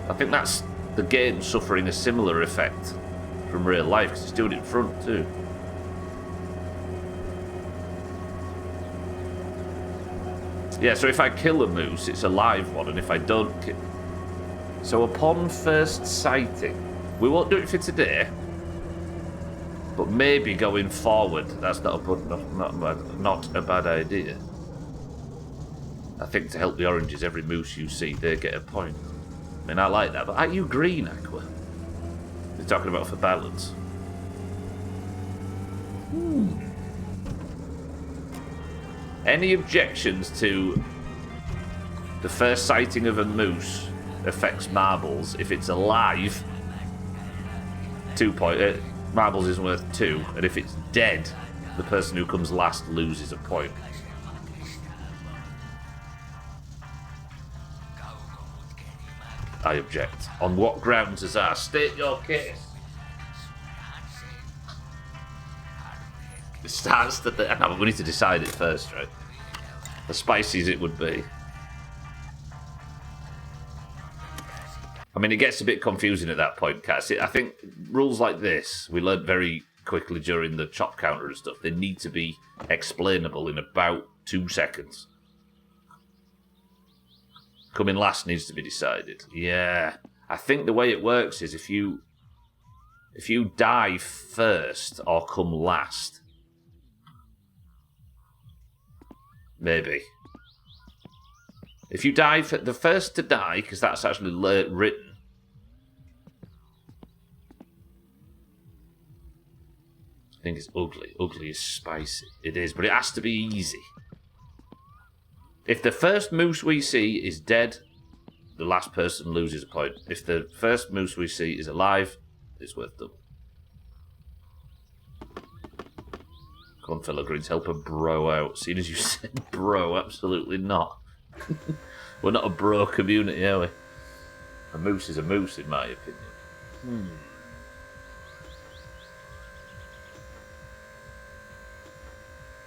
I think that's the game suffering a similar effect from real life, because it's doing it in front too. Yeah, so if I kill a moose, it's a live one, and if I don't kill... So upon first sighting, we won't do it for today, but maybe going forward, that's not a bad idea. I think to help the oranges, every moose you see, they get a point. I mean, I like that, but are you green, Aqua? They're talking about for balance. Any objections to the first sighting of a moose affects marbles? If it's alive, 2 point. Marbles is worth 2, and if it's dead, the person who comes last loses a point. I object. On what grounds, Azar? State your case. It starts to... No, but we need to decide it first, right? As spicy as it would be. I mean, it gets a bit confusing at that point, Cass. I think rules like this, we learned very quickly during the chop counter and stuff, they need to be explainable in about 2 seconds. Coming last needs to be decided. Yeah. I think the way it works is if you die first or come last... Maybe. If you die, the first to die, because that's actually written. I think it's ugly. Ugly is spicy. It is, but it has to be easy. If the first moose we see is dead, the last person loses a point. If the first moose we see is alive, it's worth double. Come on, fellow Greens, help a bro out. Seeing as you said bro, absolutely not. We're not a bro community, are we? A moose is a moose, in my opinion.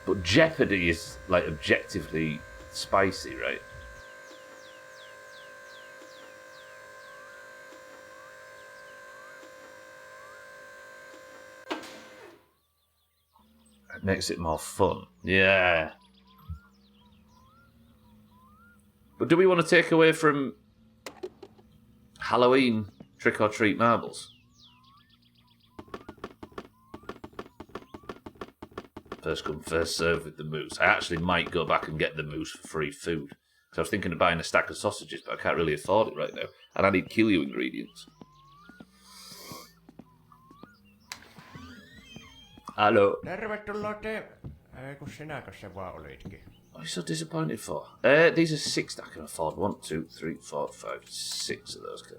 But Jeopardy is, like, objectively spicy, right? It makes it more fun. Yeah. But do we want to take away from Halloween trick-or-treat marbles? First come, first serve with the moose. I actually might go back and get the moose for free food. Because I was thinking of buying a stack of sausages, but I can't really afford it right now. And I need Kilju ingredients. Hello. Tervetuloa kun sinäkö se vaan olitkin? What are you so disappointed for? These are 6 that I can afford. 1, 2, 3, 4, 5, 6 of those.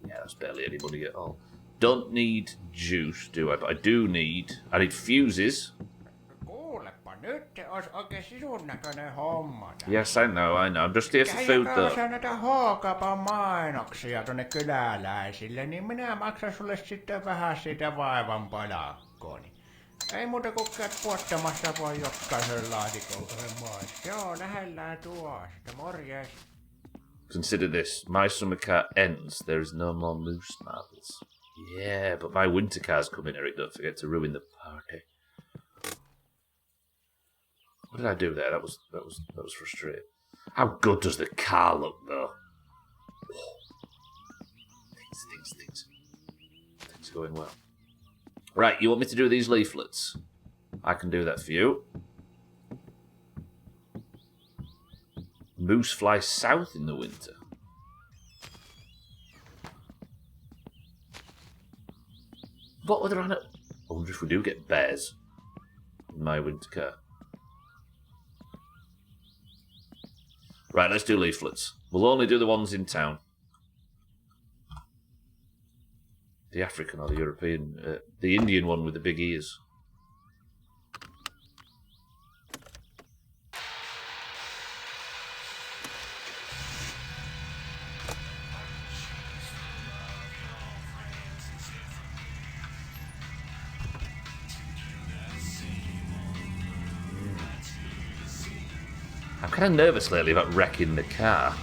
Yeah, that's barely any money at all. Don't need juice, do I? But I do need... I need fuses. Kuulepa, nyt olisi oikein sisun näköinen homma. Yes, I know. I'm just here for food, though. Käy näitä H-kaupan mainoksia tonne kyläläisille, niin minä maksan sulle sitten vähän siitä vaivan palakkooni. Ei muuta kuin käyt puottamassa voi jokaisen laatikon mais. Joo, lähellään tuosta. Morjes. Consider this. My summer car ends. There is no more moose marbles. Yeah, but my winter car's coming, Eric. Don't forget to ruin the party. What did I do there? That was frustrating. How good does the car look, though? Things going well. Right, you want me to do these leaflets? I can do that for you. Moose fly south in the winter. What were there on it? I wonder if we do get bears in my winter car. Right, let's do leaflets. We'll only do the ones in town. The African or the European, the Indian one with the big ears. I'm kind of nervous lately about wrecking the car.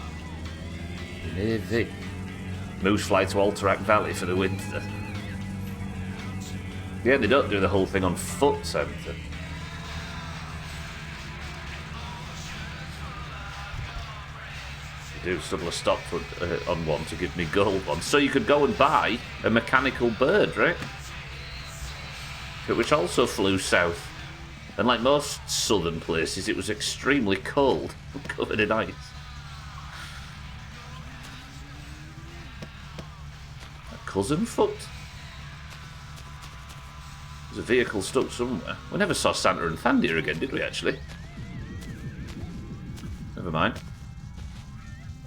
Maybe. Moose fly to Alterac Valley for the winter. Yeah, they don't do the whole thing on foot, Santa. They do suddenly stop on one to give me gold ones. So you could go and buy a mechanical bird, right? Which also flew south. And like most southern places, it was extremely cold, covered in ice. A cousin foot? There's a vehicle stuck somewhere. We never saw Santa and Thandia again, did we, actually? Never mind.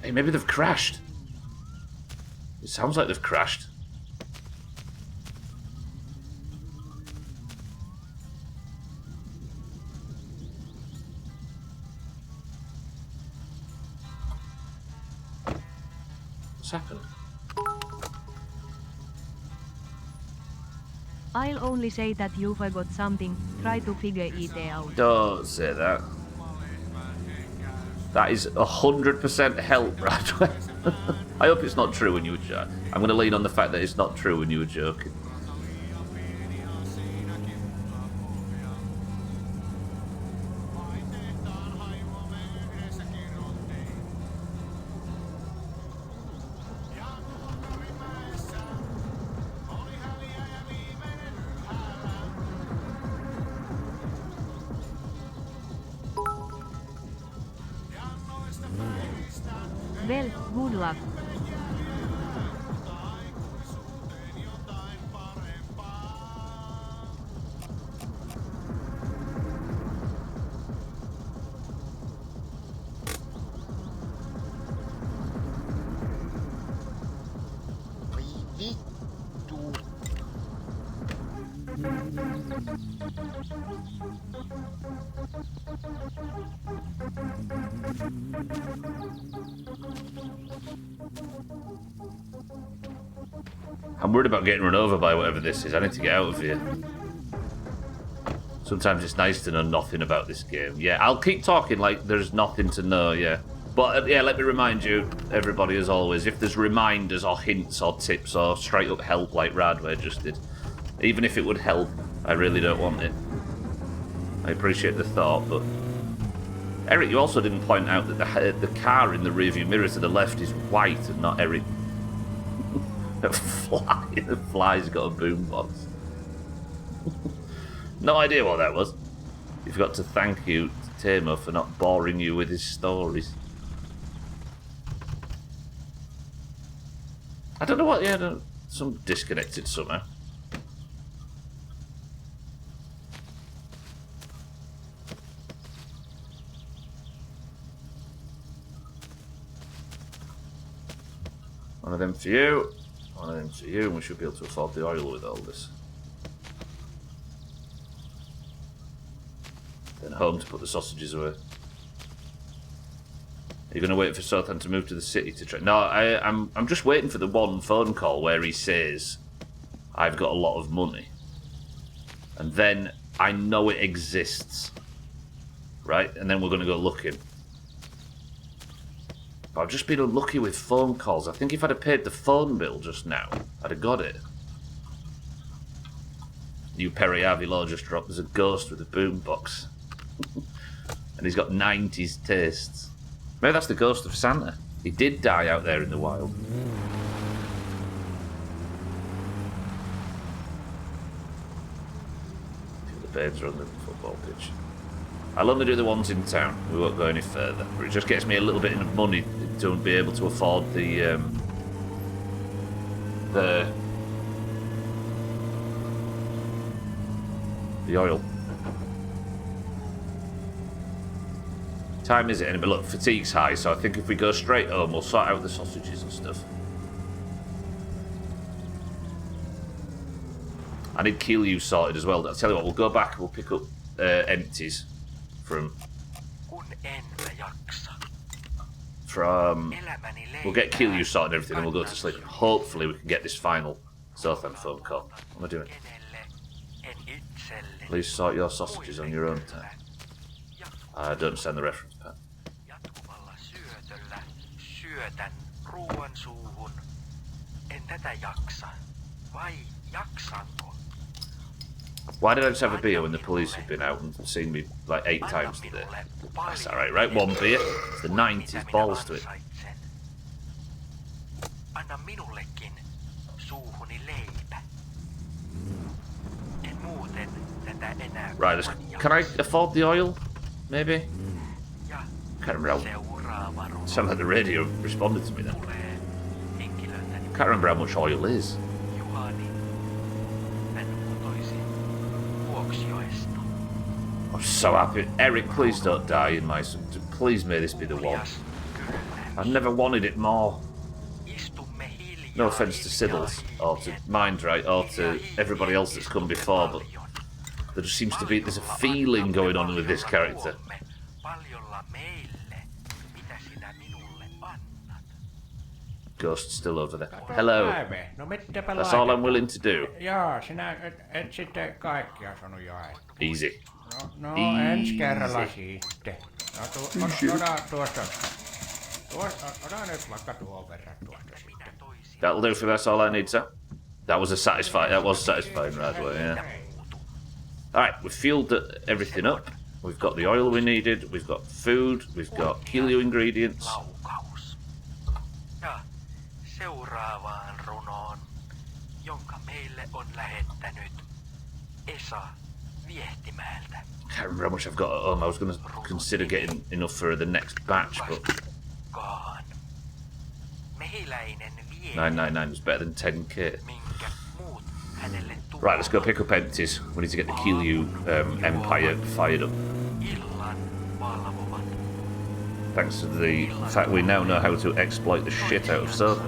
Hey, maybe they've crashed. It sounds like they've crashed. What's happened? I'll only say that you forgot something. Try to figure it out. Don't say that. That is 100% help, Bradway. I hope it's not true when you were joking. I'm going to lean on the fact that it's not true when you were joking. Well, good luck. Vittu. I'm worried about getting run over by whatever this is. I need to get out of here. Sometimes it's nice to know nothing about this game. Yeah, I'll keep talking like there's nothing to know, yeah. But yeah, let me remind you, everybody, as always, if there's reminders or hints or tips or straight up help like Radway just did, even if it would help, I really don't want it. I appreciate the thought, but... Eric, you also didn't point out that the car in the rearview mirror to the left is white and not Eric. The fly's got a boombox. No idea what that was. You forgot to thank you to Tamer for not boring you with his stories. I don't know what, yeah, some disconnected somehow. One of them for you, one of them for you, and we should be able to afford the oil with all this. Then home to put the sausages away. Are you going to wait for Southampton to move to the city to try? No, I'm just waiting for the one phone call where he says, I've got a lot of money. And then I know it exists. Right? And then we're going to go looking. But I've just been unlucky with phone calls. I think if I'd have paid the phone bill just now, I'd have got it. New Periavi law just dropped. There's a ghost with a boombox. And he's got 90s tastes. Maybe that's the ghost of Santa. He did die out there in the wild. The babes are on the football pitch. I'll only do the ones in town. We won't go any further. But it just gets me a little bit of money to be able to afford the oil. Time is it? But look, fatigue's high, so I think if we go straight home, we'll sort out the sausages and stuff. I need kill you sorted as well. I'll tell you what, we'll go back and we'll pick up empties from... We'll get kill you sorted and everything and we'll go to sleep. Hopefully we can get this final Southampton phone call. What am I doing? Please sort your sausages on your own time. I don't understand the reference, Pat. Jatkuvalla syötöllä syötän ruoan suuhun. En tätä jaksa. Vai jaksanko? Why did I just have a beer when the police have been out and seen me like 8 times today? That's alright, right? One beer. It's the 90s, balls to it. Anna minullekin suuhuni leipä. En muuten tätä enää. Right, can I afford the oil? Maybe? Can't remember how... Sounded like the radio responded to me then. Can't remember how much oil is. I'm so happy. Eric, please don't die in my... Please may this be the one. I've never wanted it more. No offence to Siddles, or to Mindright, or to everybody else that's come before, but there just seems to be... There's a feeling going on with this character. Ghost still over there. Hello. That's all I'm willing to do. Joo, sinä et sitten kaikkia sanonut jaettu. Easy. No ensi kerralla sitten. Ota tuosta. Ota nyt vaikka tuon verran tuosta sitten. That'll do for me, that's all I need, sir. That was satisfying right away, yeah. Alright, we've fueled everything up. We've got the oil we needed, we've got food, we've got helio ingredients. Ja seuraavaan runoon, jonka meille on lähettänyt Esa Viehtimäeltä. I can't remember how much I've got at home. I was going to consider getting enough for the next batch, but... Mehiläinen 999 is better than 10k. minkä muut hänelle Right, let's go pick up empties. We need to get the Kilyu Empire fired up. illan valvovat. Thanks to the fact we now know how to exploit the shit out of Soda.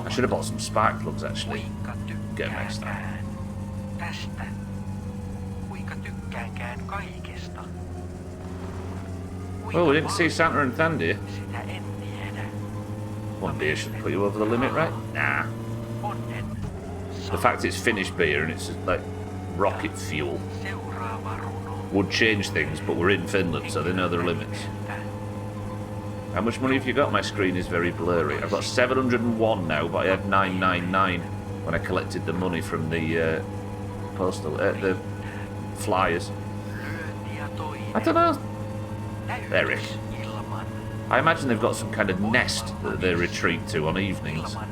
I should have bought some spark plugs actually. Get them next time. Tästä. Kuinka tykkäänkään kaikesta. Well, we didn't see Santa and Thandi. Sitä en tiedä. One beer should put you over the limit, right? Nah. Onnen. The fact it's Finnish beer and it's like rocket fuel Seuraava runo. would change things, but we're in Finland, so they know their limits. How much money have you got? My screen is very blurry. I've got 701 now, but I had 999 when I collected the money from the the flyers. I don't know. Eric. I imagine they've got some kind of nest that they retreat to on evenings. I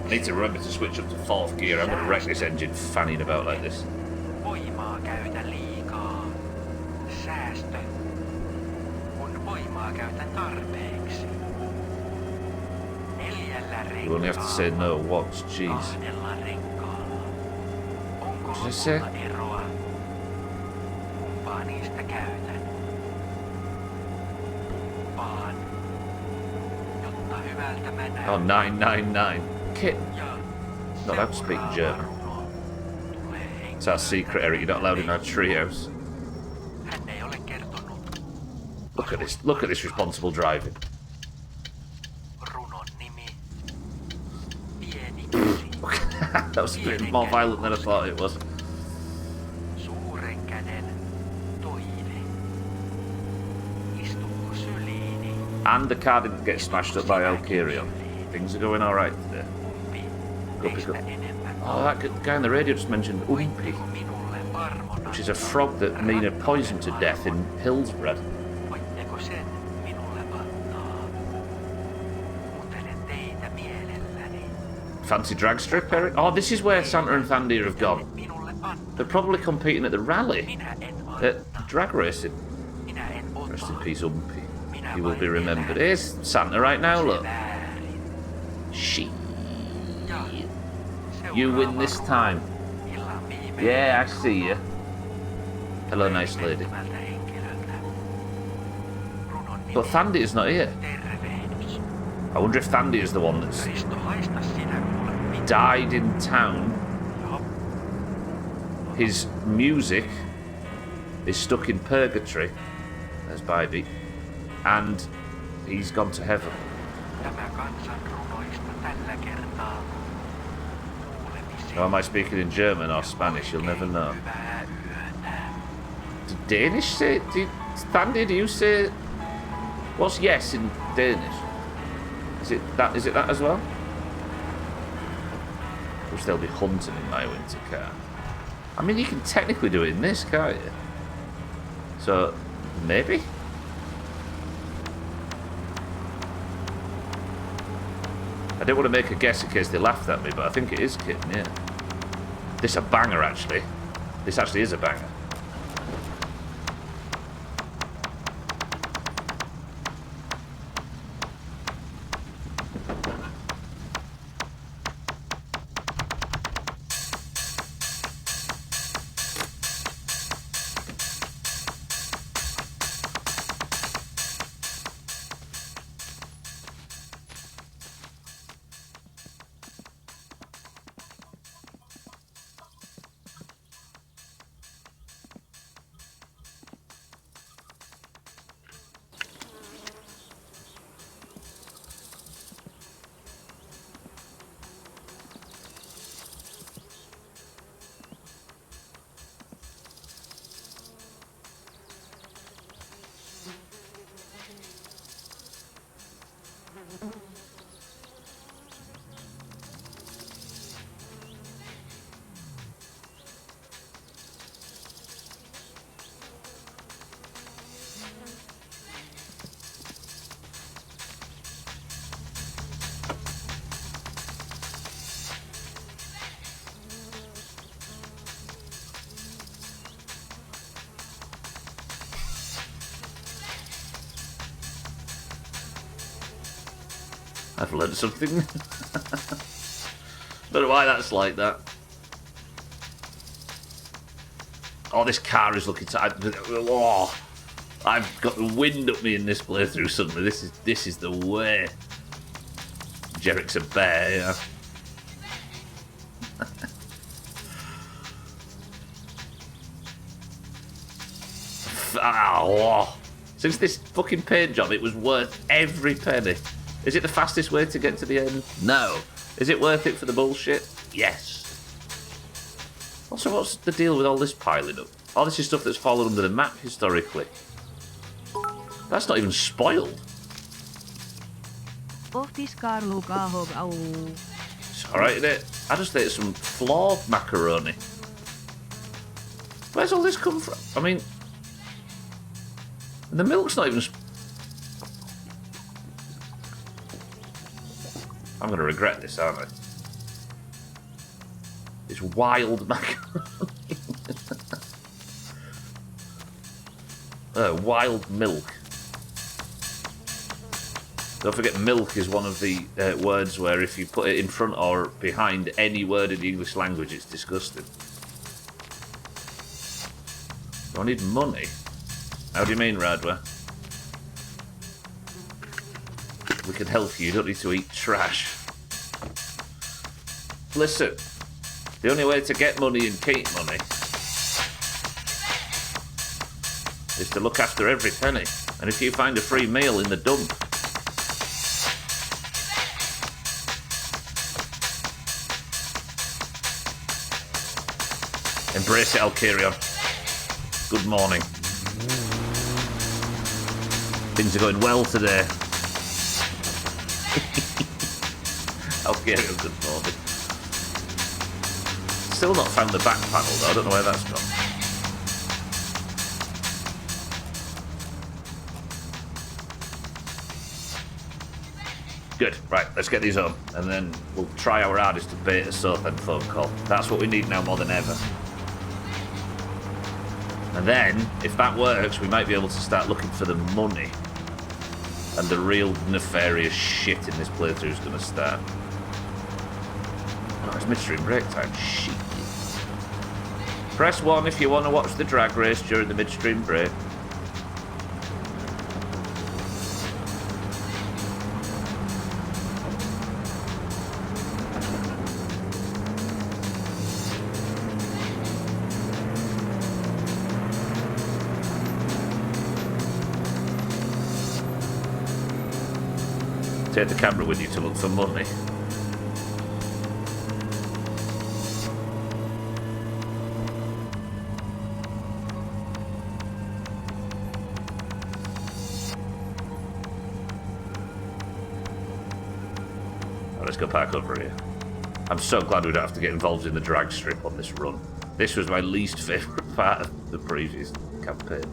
need to remember to switch up to 4th gear. I'm going to wreck this engine fanning about like this. Voimaa käytä liikaa. Säästö. Kun voimaa käytän tarpeeksi. 4 You only have to say renkaalla. no once, jeez. 2 renkaalla. Onko What does it say? lopulla eroa? Kumpaa niistä käytän? Kumpaan? Jotta hyvältä mä näytän. Oh, 999. Kit. Ja Not allowed to speak German. runo tulee It's our secret, Eric. You're not allowed in our treehouse. Hän ei ole kertonut Look at this. Look at this responsible driving. runon nimi. Pieni käsi. That was a bit more violent than I thought it was. Suuren käden toive. Istuuko syliini? And the car didn't get smashed up by Alkirio. Things are going alright today. Kumpi Go pick teistä up. enemmän? Oh, that guy on the radio just mentioned Umpy, Voitteko minulle armona? which is a frog that Nina poisoned to death in Hillsbred. Voitteko sen minulle antaa? Kuuntelen teitä mielelläni. Fancy drag strip, Eric? Oh, this is where Santa and Thandia have gone. Minulle antaa. They're probably competing at the rally. Minä en At anna. drag racing. Minä en Rest in ota. peace, Umpy. Minä He will be vain remembered. elän. Here's Santa right now, look. Väärin. Shit. Ja You win seuraava this runo. time. Illan viimeinen Yeah, I see you. Hello, nice lady. nimettömältä henkilöltä. Runon nimi But Thandia's not here. tervehdys. I wonder if Thandia's the one that's Risto, haista sinä kuule mitä. died in town. Joo. His music is stuck in purgatory. There's Bybee. And he's gone to heaven. Tämä kansan runoista tällä kertaa. Kuulemisiin. Now, am I speaking in German or Spanish? You'll never know. Hyvää yötä. Did Danish say? Thandia, do you say? What's yes in Danish? Is it that? Is it that as well? Which they'll be hunting in my winter car. I mean, you can technically do it in this, can't you? So maybe. I didn't want to make a guess in case they laughed at me, but I think it is Kitten, yeah. This a banger, actually. This actually is a banger. I've learned something. Don't know why that's like that. Oh, this car is looking oh, I've got the wind up me in this playthrough suddenly. This is the way. Jerrick's a bear, yeah. Oh. Since this fucking paint job, it was worth every penny. Is it the fastest way to get to the end? No. Is it worth it for the bullshit? Yes. Also, what's the deal with all this piling up? All this is stuff that's fallen under the map historically. That's not even spoiled. Of this car look It's alright, isn't it? I just ate some flawed macaroni. Where's all this come from? I mean, the milk's not even... I'm going to regret this, aren't I? It's wild macaroni. Wild milk. Don't forget, milk is one of the words where if you put it in front or behind any word in the English language, it's disgusting. Do I need money? How do you mean, Radwa? We can help you. You don't need to eat trash. Listen, the only way to get money and keep money is to look after every penny. And if you find a free meal in the dump, embrace it, Alkirion. Good morning. Things are going well today. Alkirion, good morning. Still not found the back panel though, I don't know where that's gone. Good, right, let's get these home, and then we'll try our hardest to bait a Southend phone call. That's what we need now more than ever. And then, if that works, we might be able to start looking for the money. And the real nefarious shit in this playthrough is going to start. Oh, it's midstream break time. Shit. Press 1 if you want to watch the drag race during the midstream break. Take the camera with you to look for money. Oh, let's go park over here. I'm so glad we don't have to get involved in the drag strip on this run. This was my least favourite part of the previous campaign.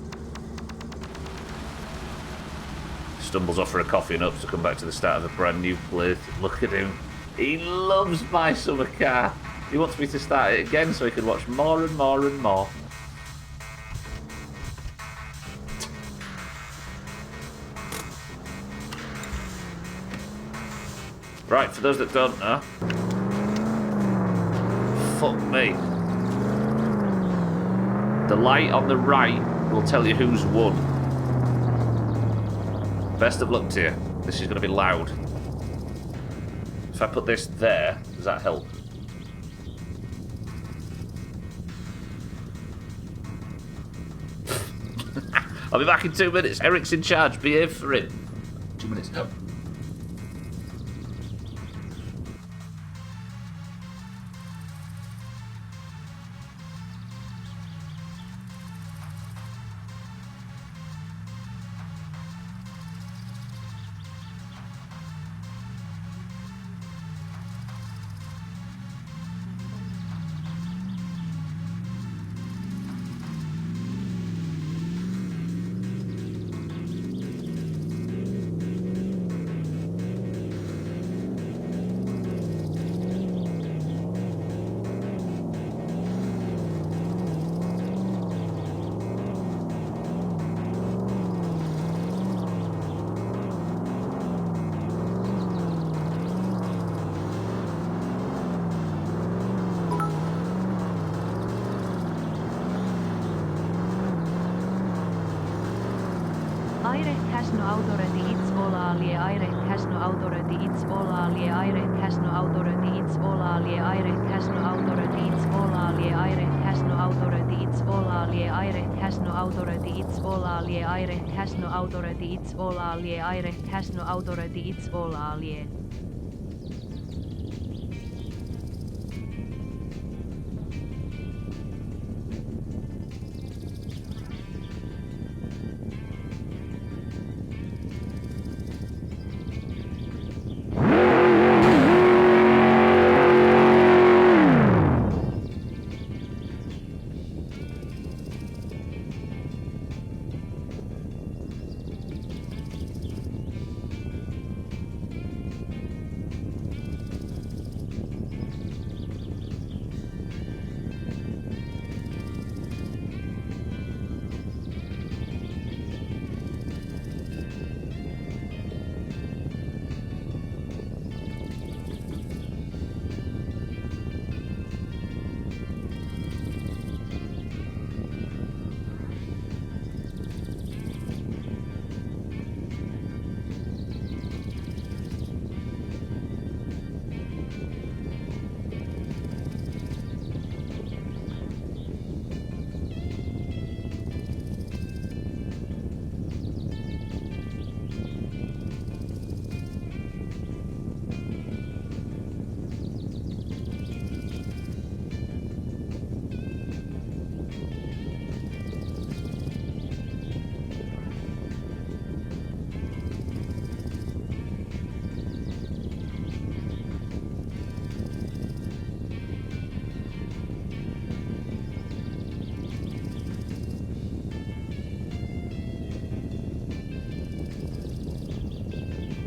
Stumbles off for a coffee and hopes to come back to the start of a brand new playthrough. Look at him. He loves my summer car. He wants me to start it again so he can watch more and more and more. Right, for those that don't know. Fuck me. The light on the right will tell you who's won. Best of luck to you. This is going to be loud. If I put this there, does that help? I'll be back in 2 minutes. Eric's in charge. Behave for him. 2 minutes, go. Irect has no authority, it's all alien. Irect has no authority, it's all alien. Irect has no authority, it's all alien. Irect has no authority, it's all alien. Irect has no authority, it's all alien. Irect has no authority, it's all alien. Irect has no authority, it's all alien. Irect has no authority, it's all alien.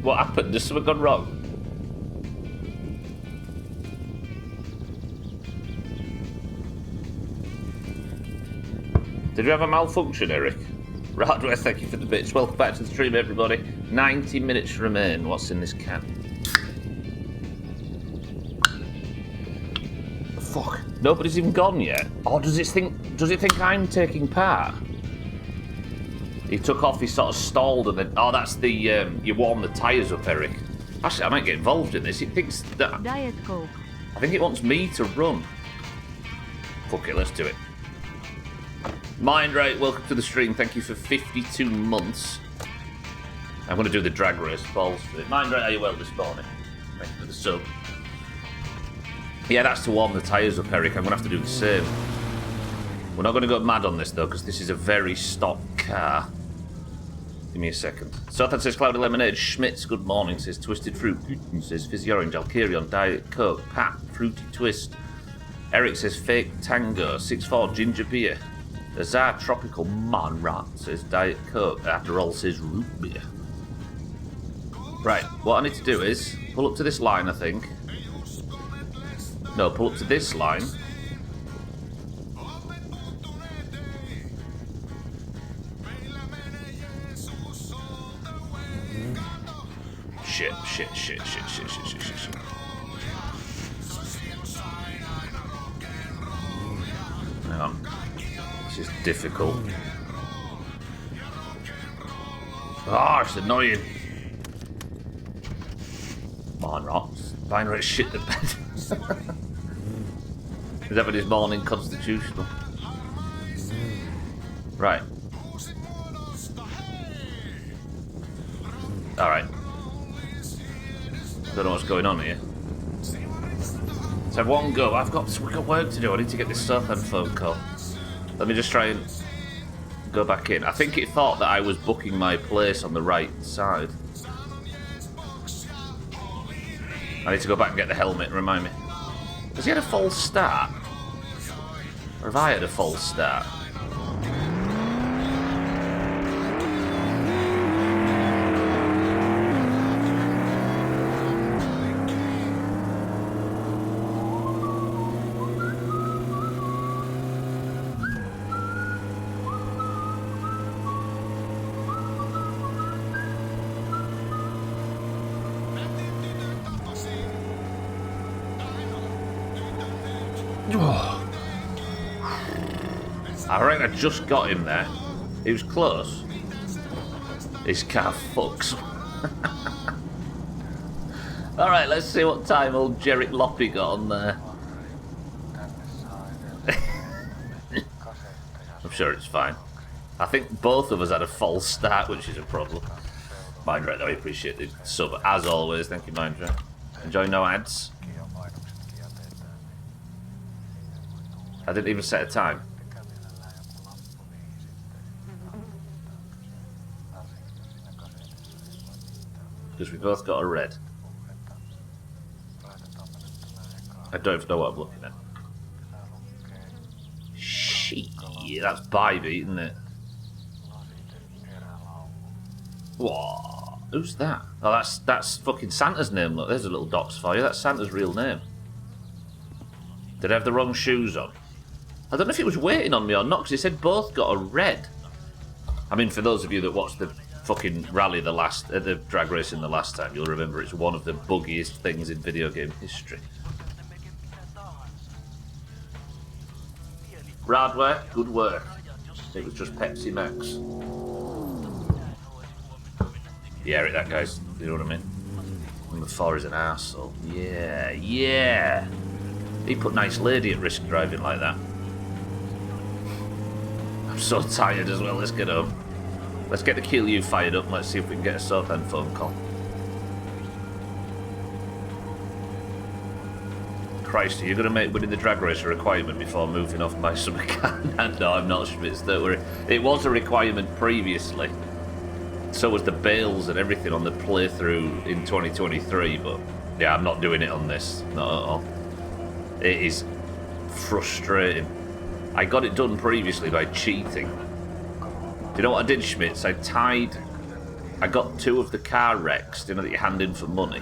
What happened? Has something gone wrong? Did you have a malfunction, Eric? Radware, thank you for the bits. Welcome back to the stream, everybody. 90 minutes remain. What's in this can? Fuck. Nobody's even gone yet. Or does it think I'm taking part? He took off, he sort of stalled, and then... Oh, that's the... you warm the tyres up, Eric. Actually, I might get involved in this. It thinks that... Diet Coke. I think it wants me to run. Fuck it, let's do it. Mindrate, welcome to the stream. Thank you for 52 months. I'm going to do the drag race. Balls to it. Mindrate, are you well this morning? Thank you for the sub. Yeah, that's to warm the tyres up, Eric. I'm going to have to do the same. We're not going to go mad on this, though, because this is a very stock car. Give me a second. Sothan says Cloudy Lemonade. Schmitz, good morning, says Twisted Fruit. Putin says Fizzy Orange. Alkirion, Diet Coke. Pat, Fruity Twist. Eric says Fake Tango. 6-4, Ginger Beer. Azar Tropical Monrat says Diet Coke. After all says Root Beer. Right, what I need to do is pull up to this line, I think. No, pull up to this line. Shit. Hang on. This is difficult. Ah, it's annoying. Come on, Rots. Binary shit the bed. Is that his morning constitutional? Right. Alright. Don't know what's going on here. Let's have one go. We've got work to do. I need to get this Southend phone call. Let me just try and go back in. I think it thought that I was booking my place on the right side. I need to go back and get the helmet, remind me. Has he had a false start? Or have I had a false start? I reckon I just got him there. He was close. His car fucks. Alright, let's see what time old Jerick Loppy got on there. I'm sure it's fine. I think both of us had a false start, which is a problem. Mindray, though, I appreciate the sub. As always, thank you, Mindray. Enjoy no ads. I didn't even set a time. Because we both got a red. I don't even know what I'm looking at. Shit, that's Bybee, isn't it? Whoa, who's that? Oh, that's fucking Santa's name. Look, there's a little docs for you. That's Santa's real name. Did I have the wrong shoes on? I don't know if he was waiting on me or not, because he said both got a red. I mean, for those of you that watched the fucking rally the drag racing the last time, you'll remember it's one of the buggiest things in video game history. Radware, good work. It was just Pepsi Max. Yeah, that guy's, you know what I mean? Number 4 is an arsehole. Yeah. He put nice lady at risk driving like that. I'm so tired as well, let's get home. Let's get the QU fired up and let's see if we can get a Southend phone call. Christ, are you going to make winning the drag race a requirement before moving off my summer car? No, I'm not Schmitz, don't worry. It was a requirement previously. So was the bails and everything on the playthrough in 2023, but yeah, I'm not doing it on this. Not at all. It is frustrating. I got it done previously by cheating. Do you know what I did, Schmitz? I tied I got 2 of the car wrecks, you know, that you hand in for money,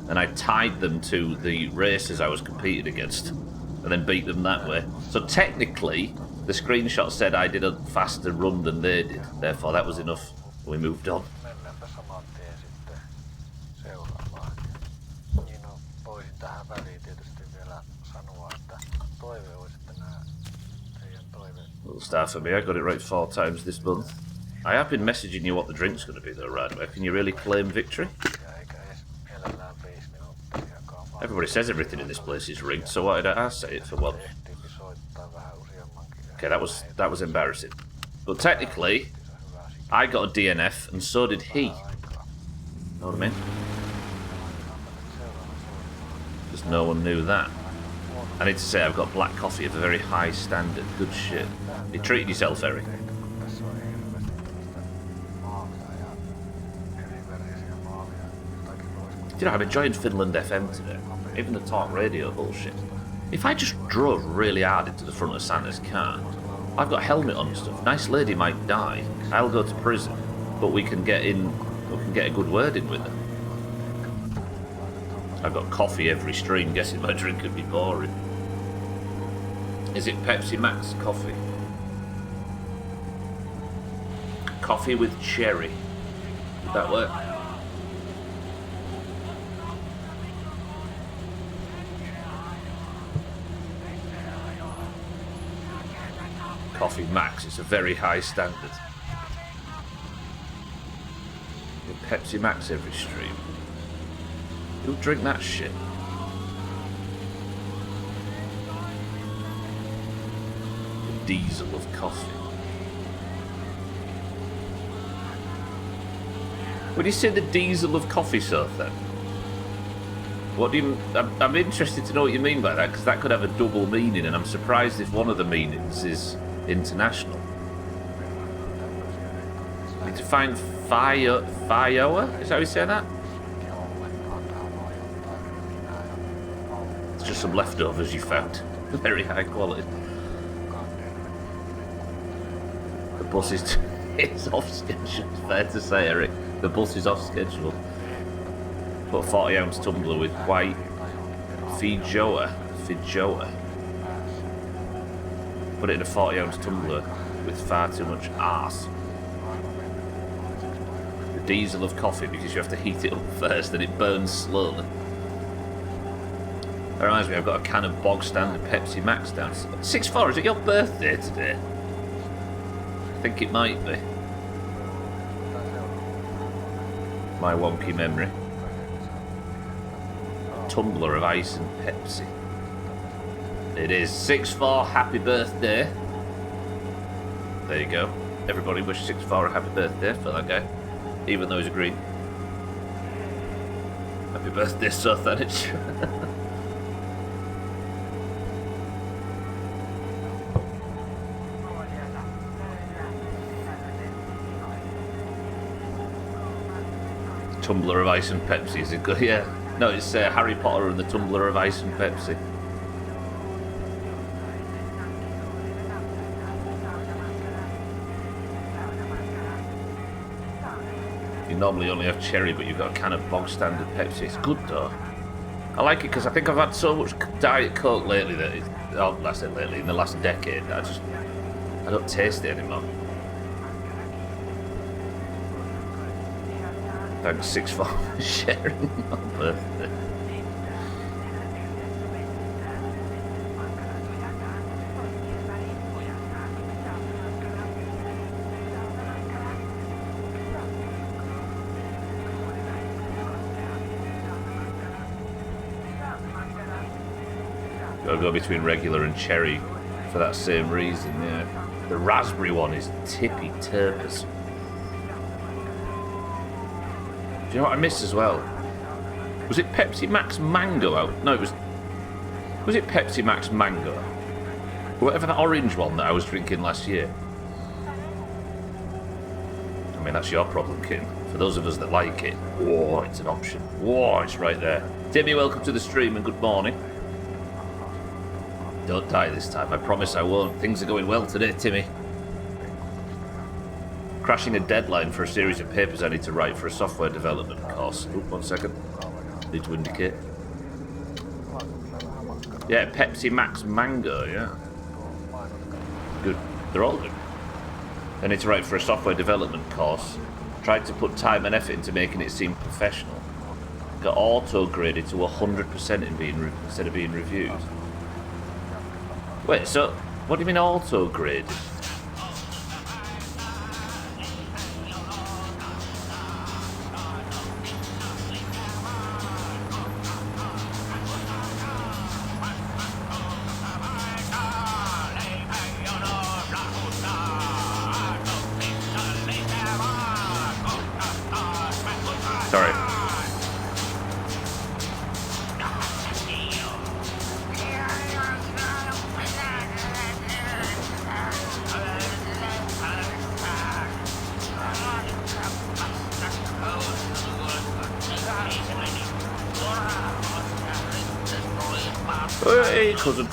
and I tied them to the racers I was competing against, and then beat them that way. So technically, the screenshot said I did a faster run than they did. Therefore, that was enough. We moved on. Mennäänpä saman tien sitten seuraavaan. Niin no, voisin tähän väliin tietysti vielä sanoa, että toive olisi, että nämä teidän toive... Little star for me. I got it right 4 times this month. I have been messaging you what the drink's going to be though, right away. Can you really claim victory? Ja eikä edes mielellään beisnioppeliakaan vaan... Everybody says everything in this place is rigged, so why did I say it for one? Ehtiipi soittaa vähän useammankin. Okay, that was embarrassing. But technically, I got a DNF, and so did he. Know what I mean? Because no one knew that. I need to say I've got black coffee of a very high standard. Good shit. You treated yourself, Eric. Tässä on hirveästi maalia ja erivärisiä maalia. Jotakin You know, I'm enjoying Finland FM today. Even the talk radio bullshit. If I just drove really hard into the front of Santa's car, I've got a helmet on and stuff. Nice lady might die. I'll go to prison, but we can get in. We can get a good word in with her. I've got coffee every stream. Guessing my drink could be boring. Is it Pepsi Max coffee? Coffee with cherry. Would that work? Coffee Max, it's a very high standard. Pepsi Max every stream. Who'll drink that shit? The diesel of coffee. When you say the diesel of coffee, so then, what do you? I'm interested to know what you mean by that, because that could have a double meaning, and I'm surprised if one of the meanings is international. Need to find Fioa? Is that how you say that? It's just some leftovers you found. Very high quality. The bus is it's off schedule. Fair to say, Eric. The bus is off schedule. Put a 40-ounce tumbler with white Feijoa. Put it in a 40-ounce tumbler with far too much arse. The diesel of coffee, because you have to heat it up first and it burns slowly. That reminds me, I've got a can of bog standard Pepsi Max downstairs. 6-4, is it your birthday today? I think it might be. My wonky memory. Tumbler of ice and Pepsi. It is 6-4, happy birthday. There you go. Everybody wish 6-4 a happy birthday for that guy, even though he's a green. Happy birthday, Sothanich. Tumbler of ice and Pepsi, is it good? Yeah. No, it's Harry Potter and the Tumbler of Ice and Pepsi. You normally only have cherry, but you've got a can of bog standard Pepsi. It's good though. I like it because I think I've had so much Diet Coke lately that it's, oh, I say lately, in the last decade, that I don't taste it anymore. Thanks 6 for sharing my birthday. Gotta go between regular and cherry for that same reason, yeah. The raspberry one is tippy turpers. Do you know what I missed as well? Was it Pepsi Max Mango out? No, it was... Was it Pepsi Max Mango? Whatever that orange one that I was drinking last year. I mean, that's your problem, Kim. For those of us that like it, whoa, it's an option. Whoa, it's right there. Timmy, welcome to the stream and good morning. Don't die this time, I promise I won't. Things are going well today, Timmy. crashing a deadline for a series of papers I need to write for a software development course. Oop, 1 second. Need to indicate. Yeah, Pepsi Max Mango, yeah. Good. They're all good. I need to write for a software development course. Tried to put time and effort into making it seem professional. Got auto-graded to 100% instead of being reviewed. Wait, so what do you mean auto-graded? Sorry. Hey, cousin.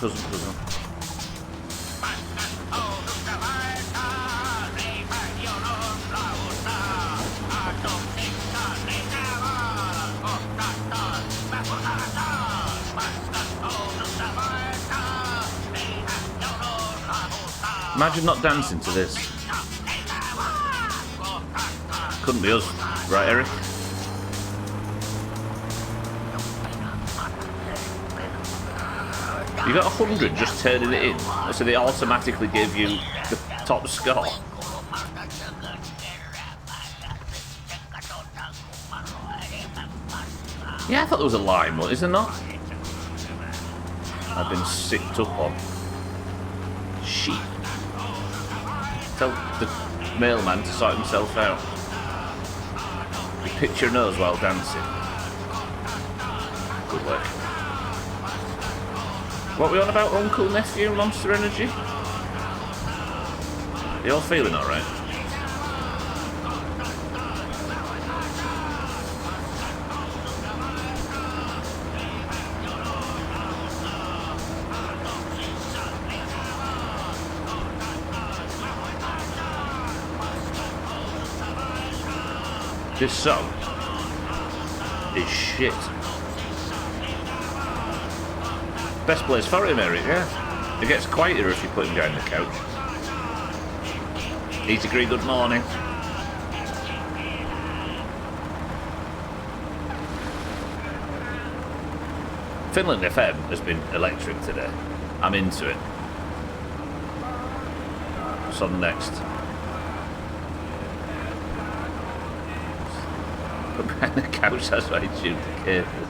Imagine not dancing to this. Couldn't be us, right, Eric? You got 100 just turning it in, so they automatically give you the top score. Yeah, I thought there was a line, is there not? I've been sicked up on. Sheep. Tell the mailman to sort himself out. You pitch your nose while dancing. Good work. What are we on about, Uncle, Nephew, Monster Energy? You all feeling alright? This song is shit. Best place for him, Eric, yeah. It gets quieter if you put him behind the couch. Eat agree, good morning. Finland FM has been electric today. I'm into it. What's on next? Put behind the couch, that's why he tuned the cables.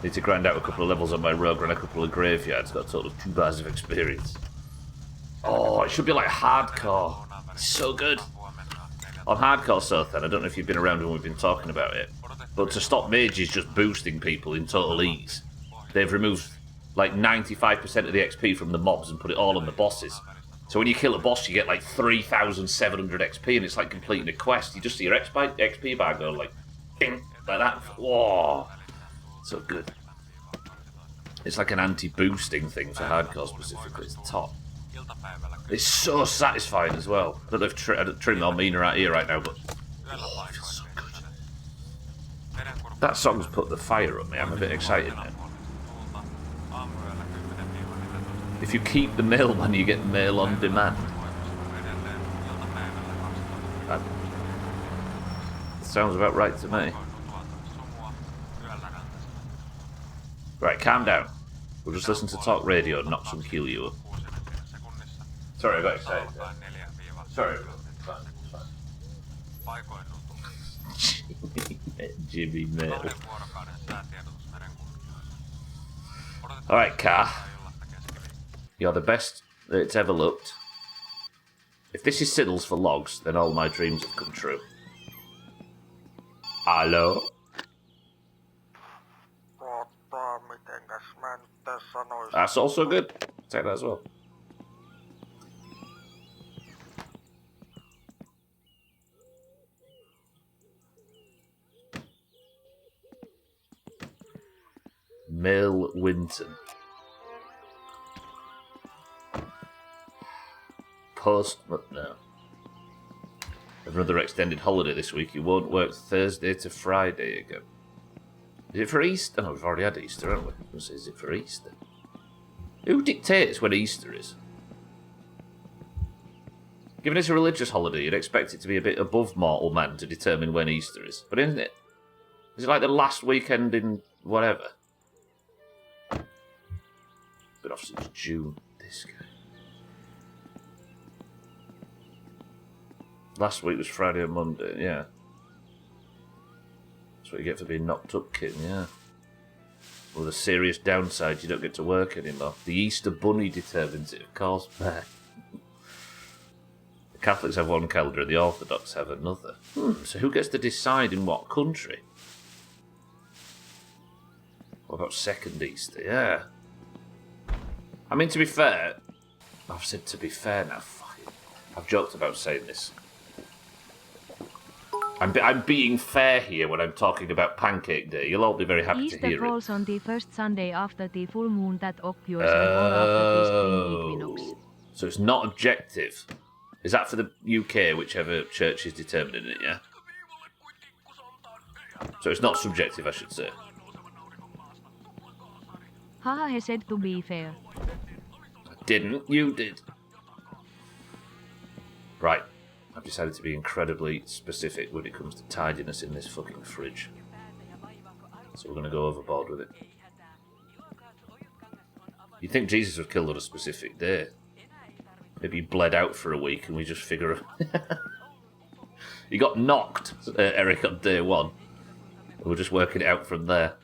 Need to grind out a couple of levels on my rogue, run a couple of graveyards. Got a total of 2 bars of experience. Oh, it should be like hardcore. It's so good. On hardcore South, then, I don't know if you've been around when we've been talking about it, but to stop mages just boosting people in total ease, they've removed like 95% of the XP from the mobs and put it all on the bosses. So when you kill a boss, you get like 3,700 XP, and it's like completing a quest. You just see your XP bar go like, ding, like that. Whoa. So good. It's like an anti-boosting thing for hardcore specifically. It's top. It's so satisfying as well. I don't know if Trim or Mina out here right now, but oh, it feels so good. That song's put the fire up me. I'm a bit excited now. If you keep the mailman, you get mail on demand. That sounds about right to me. Right, calm down. We'll just listen to talk radio and knock some you up. Sorry, I got excited there. Sorry. Jimmy Mail. Alright, car. You're the best that it's ever looked. If this is Siddles for logs, then all my dreams have come true. Hello? That's also good. Take that as well. Mill Winton. No. Another extended holiday this week. You won't work Thursday to Friday again. Is it for Easter? No, we've already had Easter, haven't we? Is it for Easter? Who dictates when Easter is? Given it's a religious holiday, you'd expect it to be a bit above mortal man to determine when Easter is. But isn't it? Is it like the last weekend in whatever? Been off since June. This guy. Last week was Friday and Monday, yeah. That's what you get for being knocked up, kid, yeah. Well, the serious downside, you don't get to work anymore. The Easter Bunny determines it, of course, man. The Catholics have one calendar, the Orthodox have another. So who gets to decide in what country? What about second Easter? Yeah. I mean, to be fair... I've said to be fair now, fuck it. I've joked about saying this. I'm being fair here when I'm talking about Pancake Day. You'll all be very happy to hear Easter it. falls on the first Sunday after the full moon that occurs on or after the spring equinox. So it's not objective. Is that for the UK, whichever church is determining it, yeah? So it's not subjective, I should say. Haha, he said to be fair. I didn't, you did. Right. I've decided to be incredibly specific when it comes to tidiness in this fucking fridge. So we're going to go overboard with it. You'd think Jesus was killed on a specific day. Maybe he bled out for a week and we just figure it. He got knocked, Eric, on day one. We're just working it out from there.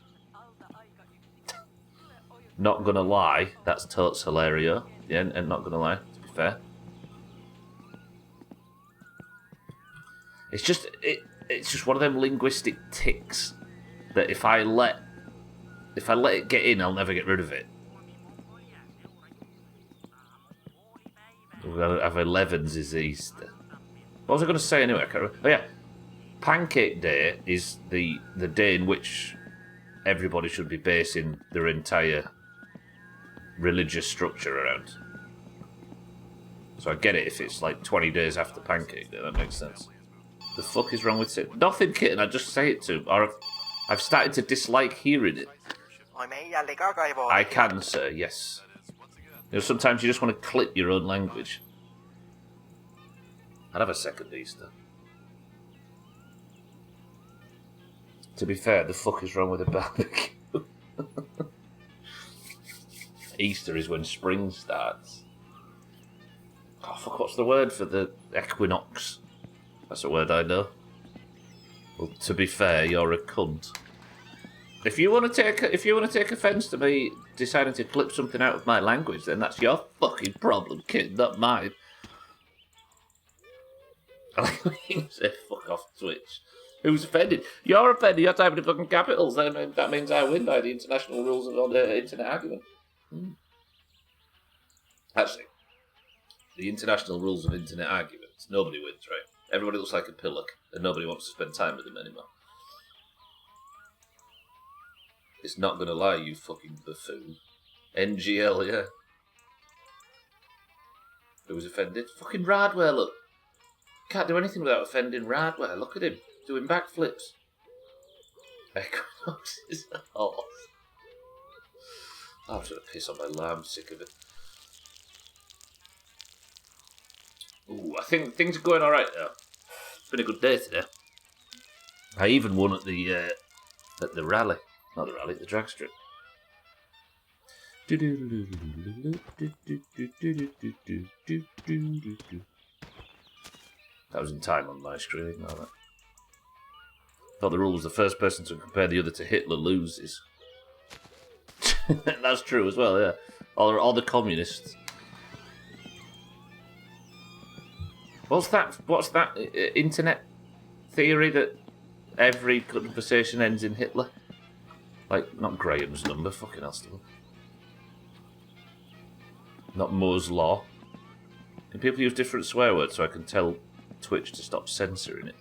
Not gonna lie, that's totes hilarious. Yeah, and not gonna lie, to be fair. It's just one of them linguistic tics that if I let it get in, I'll never get rid of it. We've got to have 11s is Easter. What was I going to say anyway? Oh yeah, Pancake Day is the day in which everybody should be basing their entire religious structure around. So I get it if it's like 20 days after Pancake Day, that makes sense. The fuck is wrong with it? Nothing, kitten, I just say it to him. Or I've started to dislike hearing it. I can, sir, yes. You know, sometimes you just want to clip your own language. I'd have a second Easter. To be fair, the fuck is wrong with a barbecue? Easter is when spring starts. Oh, fuck, what's the word for the equinox? That's a word I know. Well, to be fair, you're a cunt. If you want to take offence to me deciding to clip something out of my language, then that's your fucking problem, kid, not mine. I like when you say fuck off Twitch. Who's offended? You're offended. You're typing in fucking capitals. That means I win by the international rules of the internet argument. Actually, the international rules of internet arguments. Nobody wins, right? Everybody looks like a pillock, and nobody wants to spend time with them anymore. It's not gonna lie, you fucking buffoon. NGL, yeah. Who was offended? Fucking Radware, look. Can't do anything without offending Radware. Look at him, doing backflips. Equinox is a horse. Oh, I'm just gonna piss on my lamb, I'm sick of it. Ooh, I think things are going alright now. It's been a good day today. I even won at the rally. Not the rally, the drag strip. That was in time on my screen. No, that. Thought the rule was the first person to compare the other to Hitler loses. That's true as well, yeah. Or the communists. What's that internet theory that every conversation ends in Hitler? Like, not Graham's number, fucking hell still. Not Moore's Law. Can people use different swear words so I can tell Twitch to stop censoring it?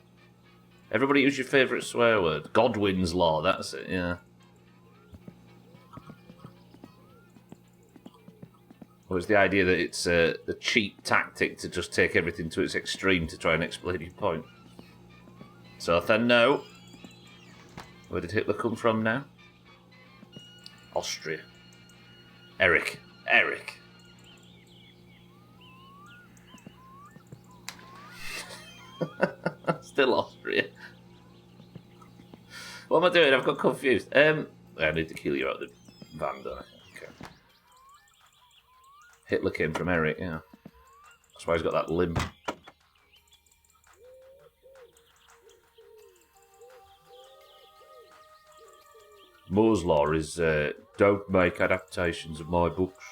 Everybody use your favourite swear word. Godwin's Law, that's it, yeah. Or is the idea that it's a cheap tactic to just take everything to its extreme to try and explain your point? So then, no. Where did Hitler come from now? Austria. Eric. Still Austria. What am I doing? I've got confused. I need to kill you out of the van, don't I? Okay. Hitler came from Eric, yeah. That's why he's got that limp. Moore's Law is don't make adaptations of my books.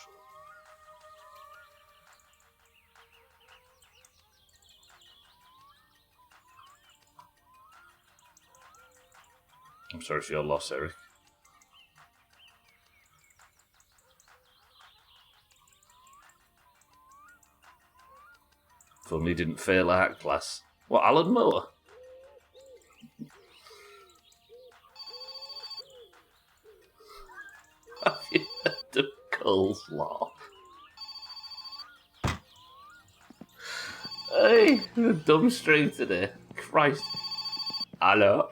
I'm sorry for your loss, Eric. If only he didn't fail art class. What, Alan Moore? Have you heard of coleslaw? Hey, a dumb stream today. Christ. Hello?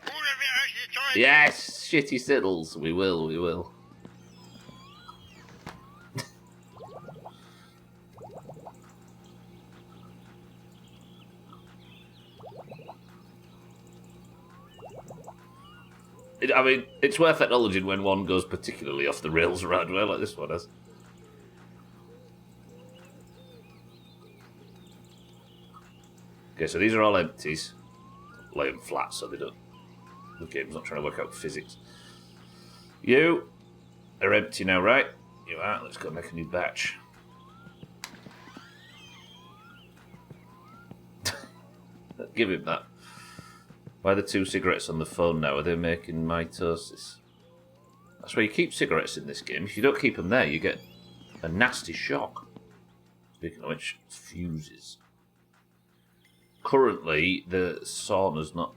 Yes, shitty siddles. We will. I mean, it's worth acknowledging when one goes particularly off the rails around where like this one has. Okay, so these are all empties. Lay them flat so they don't... The game's not trying to work out physics. You are empty now, right? You are. Let's go make a new batch. Give him that. Why are the 2 cigarettes on the phone now? Are they making mitosis? That's why you keep cigarettes in this game. If you don't keep them there, you get a nasty shock. Speaking of which, fuses. Currently, the sauna's not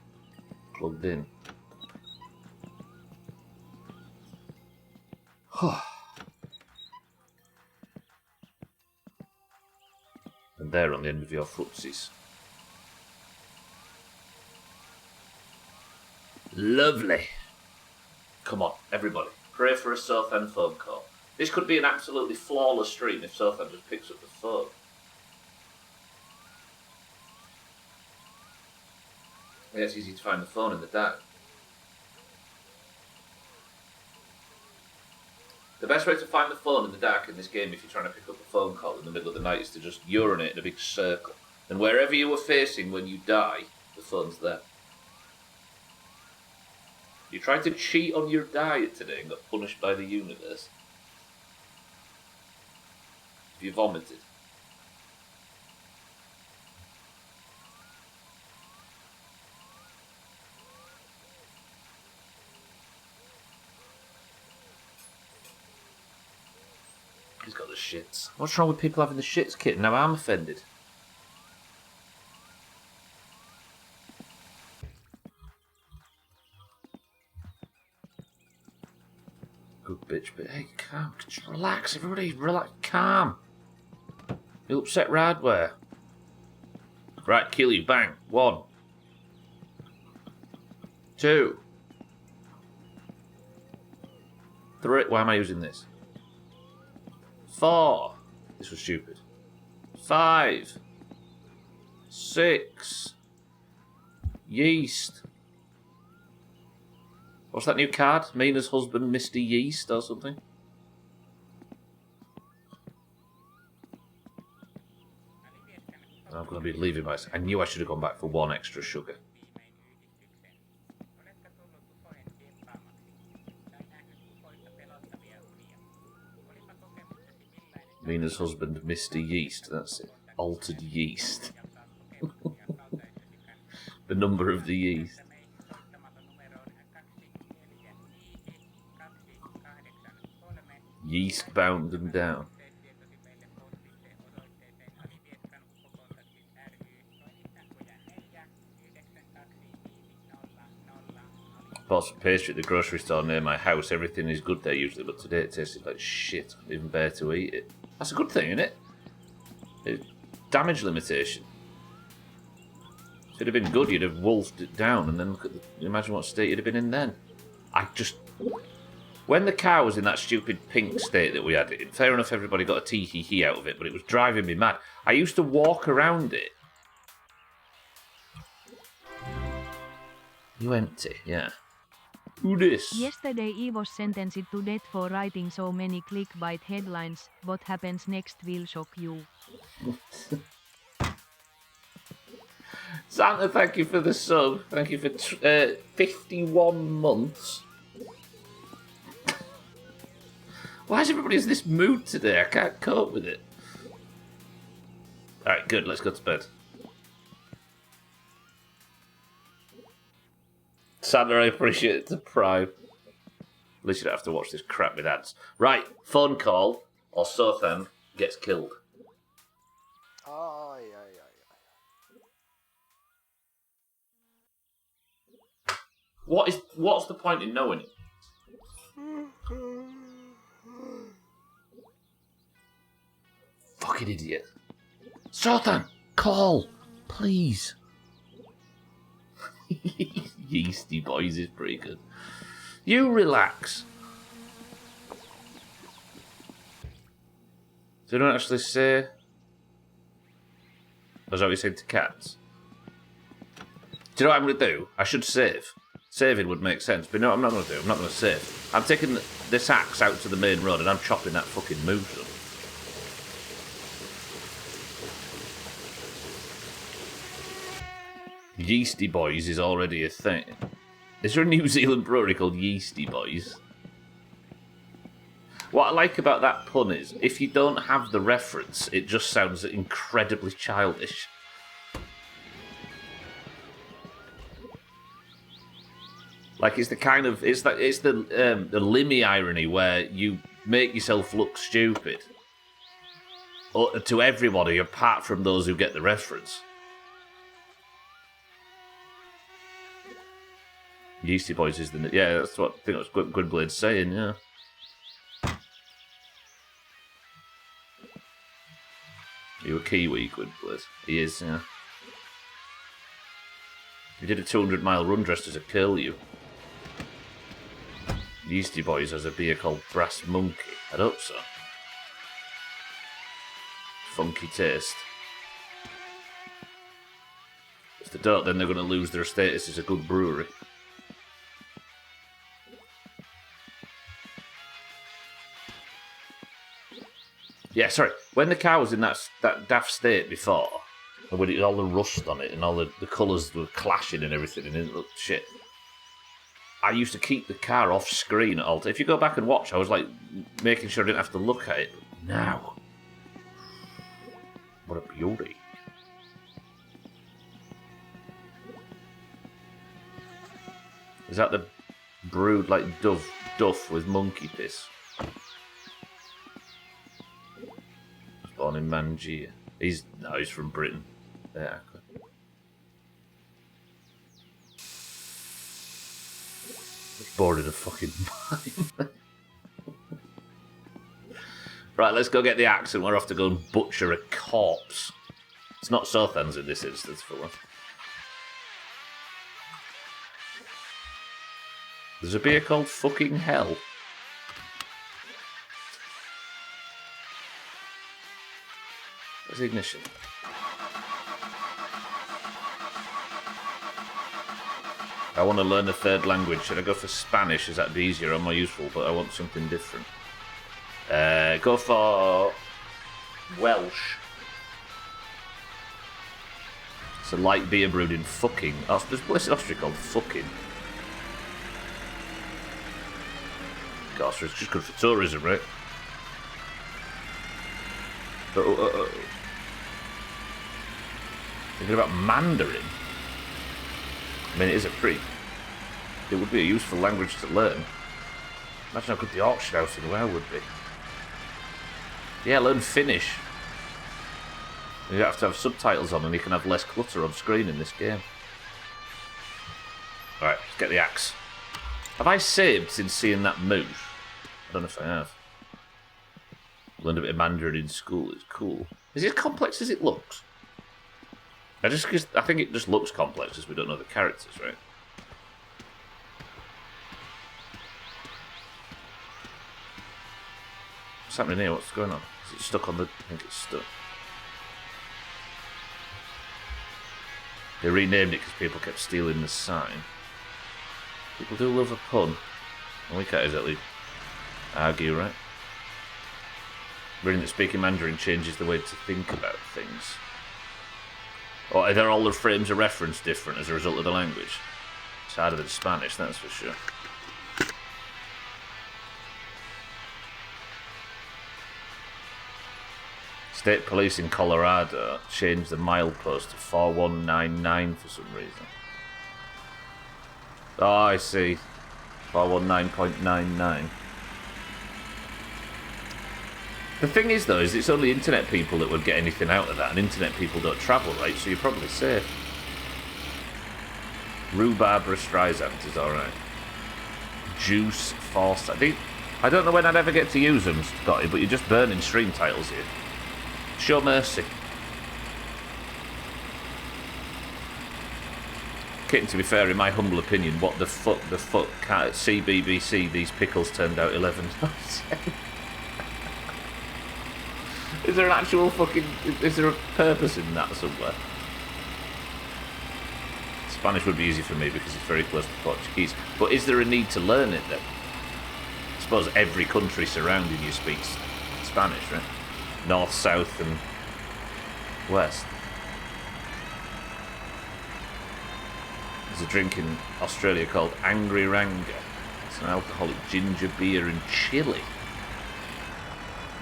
plugged in. And there on the end of your footsies. Lovely. Come on, everybody. Pray for a Southend phone call. This could be an absolutely flawless stream if Southend just picks up the phone. Yeah, it's easy to find the phone in the dark. The best way to find the phone in the dark in this game if you're trying to pick up a phone call in the middle of the night is to just urinate in a big circle. And wherever you were facing when you die, the phone's there. You tried to cheat on your diet today and got punished by the universe. You vomited. He's got the shits. What's wrong with people having the shits, kid? Now I'm offended. Good bitch, but hey, calm. Just relax, everybody. Relax, calm. You upset Radware. Right, kill you. Bang. 1. 2. 3. Why am I using this? 4. This was stupid. 5. 6. Yeast. What's that new card? Mina's husband, Mr. Yeast, or something? I'm going to be leaving myself. I knew I should have gone back for 1 extra sugar. Mina's husband, Mr. Yeast. That's it. Altered yeast. The number of the yeast. Yeast bound them down. Bought some pastry at the grocery store near my house. Everything is good there usually, but today it tasted like shit. I couldn't even bear to eat it. That's a good thing, isn't it? Damage limitation. If it'd have been good, you'd have wolfed it down, and then look at imagine what state you'd have been in then. When the car was in that stupid pink state that we had it in, fair enough, everybody got a tee-hee-hee out of it, but it was driving me mad. I used to walk around it. You empty, yeah. Who this? Yesterday he was sentenced to death for writing so many clickbait headlines. What happens next will shock you. Santa, thank you for the sub. Thank you for 51 months. Why is everybody in this mood today? I can't cope with it. Alright, good. Let's go to bed. Santa, I appreciate the prime. At least you don't have to watch this crap with ads. Right, phone call, or Sothan gets killed. Ai. What's the point in knowing it? Fucking idiot. Sothan, call, please. Yeasty Boys is pretty good. You relax. So you don't actually say... Or is that what you said to cats? Do you know what I'm going to do? I should save. Saving would make sense, but no, I'm not going to do. I'm not going to save. I'm taking this axe out to the main road and I'm chopping that fucking moose up. Yeasty Boys is already a thing. Is there a New Zealand brewery called Yeasty Boys? What I like about that pun is, if you don't have the reference, it just sounds incredibly childish. Like it's the kind of it's the Limmy irony where you make yourself look stupid to everybody apart from those who get the reference. Yeasty Boys is the... Yeah, that's what I think it was Gwynblade's saying, yeah. You a Kiwi, Gwynblade? He is, yeah. He did a 200-mile run dressed as a curlew. Yeasty Boys has a beer called Brass Monkey. I'd hope so. Funky taste. If they don't, then they're going to lose their status as a good brewery. Yeah, sorry. When the car was in that daft state before, and when it had all the rust on it and all the colours were clashing and everything, and it looked shit, I used to keep the car off screen at all. If you go back and watch, I was like making sure I didn't have to look at it. But now, what a beauty! Is that the brewed like duff with monkey piss? Born in Mangia. He's from Britain. Yeah. Bored of the fucking mind. Right, let's go get the axe and we're off to go and butcher a corpse. It's not Sothan's in this instance for once. There's a beer called Fucking Hell. Where's ignition? I want to learn a third language. Should I go for Spanish? Is that be easier or more useful? But I want something different. Go for Welsh. It's a light beer brewed in fucking. Oh, there's a place in Austria called Fucking. Gosh, it's just good for tourism, right? Thinking about Mandarin. I mean, it would be a useful language to learn. Imagine how good the auction house in Wales would be. Yeah, learn Finnish. You don't have to have subtitles on and you can have less clutter on screen in this game. Alright, let's get the axe. Have I saved since seeing that moose? I don't know if I have. Learned a bit of Mandarin in school. It's cool. Is it as complex as it looks? I think it just looks complex because we don't know the characters, right? What's happening here? What's going on? Is it stuck on the... I think it's stuck. They renamed it because people kept stealing the sign. People do love a pun. And we can't exactly argue, right? Reading that speaking Mandarin changes the way to think about things. Or are all the frames of reference different as a result of the language? It's harder than Spanish, that's for sure. State police in Colorado changed the milepost to 4199 for some reason. Oh, I see. 419.99. The thing is, though, is it's only internet people that would get anything out of that, and internet people don't travel, right? So you're probably safe. Rue Barbara Streisand is alright. Juice Force. I don't know when I'd ever get to use them, Scotty, but you're just burning stream titles here. Show mercy. Kitten, to be fair, in my humble opinion, what the fuck can't CBBC these pickles turned out 11. Is there an actual fucking... Is there a purpose in that somewhere? Spanish would be easy for me because it's very close to Portuguese. But is there a need to learn it then? I suppose every country surrounding you speaks Spanish, right? North, south and west. There's a drink in Australia called Angry Ranga. It's an alcoholic ginger beer and chili.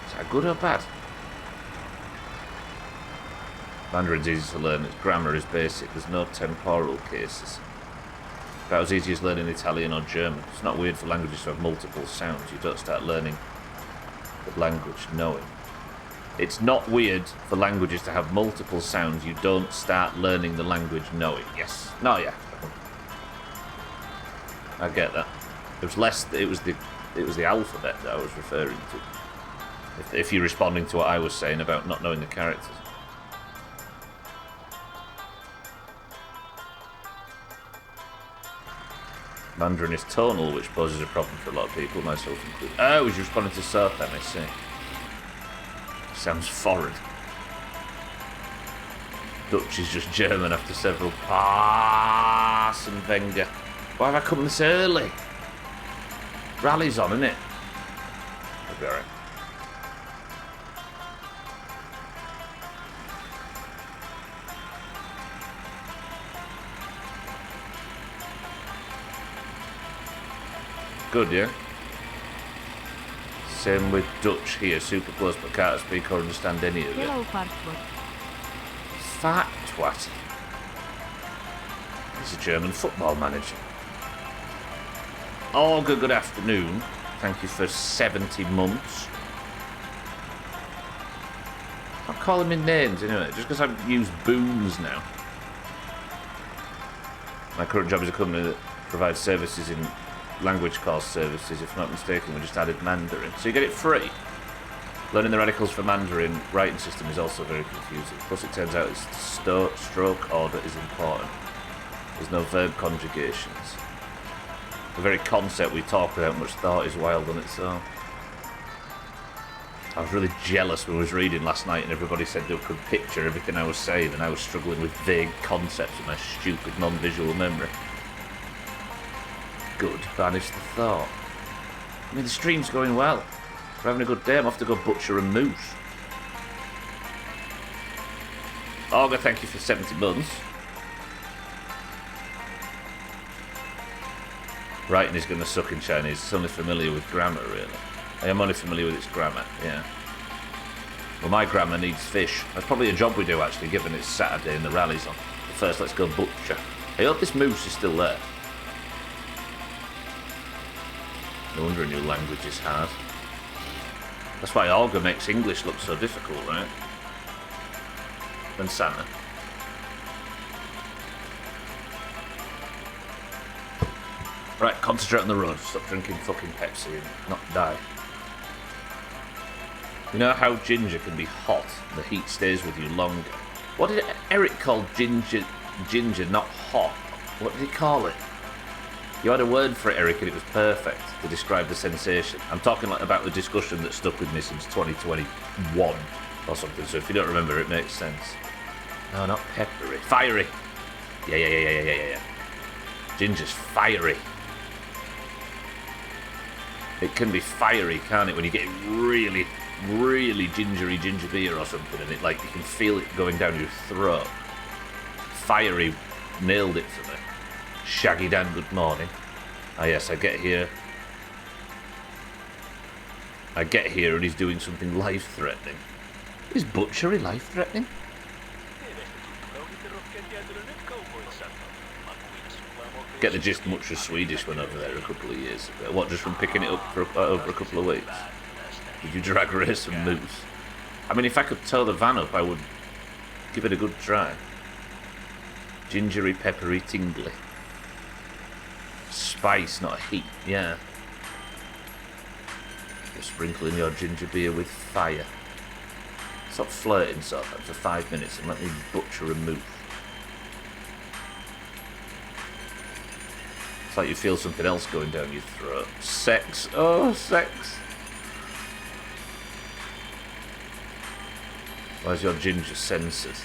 Is that good or bad? Mandarin's easy to learn, its grammar is basic, there's no temporal cases. About as easy as learning Italian or German. It's not weird for languages to have multiple sounds, you don't start learning the language knowing. It's not weird for languages to have multiple sounds, you don't start learning the language knowing. Yes. No, yeah. I get that. It was the alphabet that I was referring to. If you're responding to what I was saying about not knowing the characters. Mandarin is tonal, which poses a problem for a lot of people, myself included. Oh, he's responding to South MSC. Sounds foreign. Dutch is just German after several and Wenger. Why have I come this early? Rally's on, isn't it? I'll be alright. Good, yeah? Same with Dutch here, super close but can't speak or understand any of it. Hello, Fartwat. Fat twat. He's a German football manager. Oh, good afternoon. Thank you for 70 months. I'm calling me names anyway, just because I use booms now. My current job is a company that provides services in language course services, if not mistaken. We just added Mandarin, so you get it free. Learning the radicals for Mandarin writing system is also very confusing. Plus it turns out its stroke order is important. There's no verb conjugations. The very concept we talk without much thought is wild on its own. I was really jealous when I was reading last night and everybody said they could picture everything I was saying, and I was struggling with vague concepts in my stupid non-visual memory. Good, banish the thought. I mean, the stream's going well. We're having a good day. I'm off to go butcher a moose. Olga, thank you for 70 months. Writing is going to suck in Chinese. It's only familiar with grammar, really. I am only familiar with its grammar, yeah. Well, my grammar needs fish. That's probably a job we do, actually, given it's Saturday and the rally's on. But first, let's go butcher. I hope this moose is still there. No wonder a new language is hard. That's why Olga makes English look so difficult, right? And Santa. Right, concentrate on the road. Stop drinking fucking Pepsi and not die. You know how ginger can be hot and the heat stays with you longer? What did Eric call ginger, not hot? What did he call it? You had a word for it, Eric, and it was perfect to describe the sensation. I'm talking like about the discussion that stuck with me since 2021 or something, so if you don't remember, it makes sense. No, not peppery. Fiery. Yeah. Ginger's fiery. It can be fiery, can't it, when you get really, really gingery ginger beer or something, and it like you can feel it going down your throat. Fiery nailed it for me. Shaggy Dan, good morning. Ah yes, I get here and he's doing something life-threatening. Is butchery life-threatening? Get the gist, much as Swedish went over there a couple of years ago. What, just from picking it up for over a couple of weeks? Did you drag race some moose? I mean, if I could tow the van up, I would give it a good try. Gingery, peppery, tingly. Spice, not heat, yeah. You're sprinkling your ginger beer with fire. Stop flirting so for 5 minutes and let me butcher a moose. It's like you feel something else going down your throat. Sex. Oh, sex. Where's your ginger censored?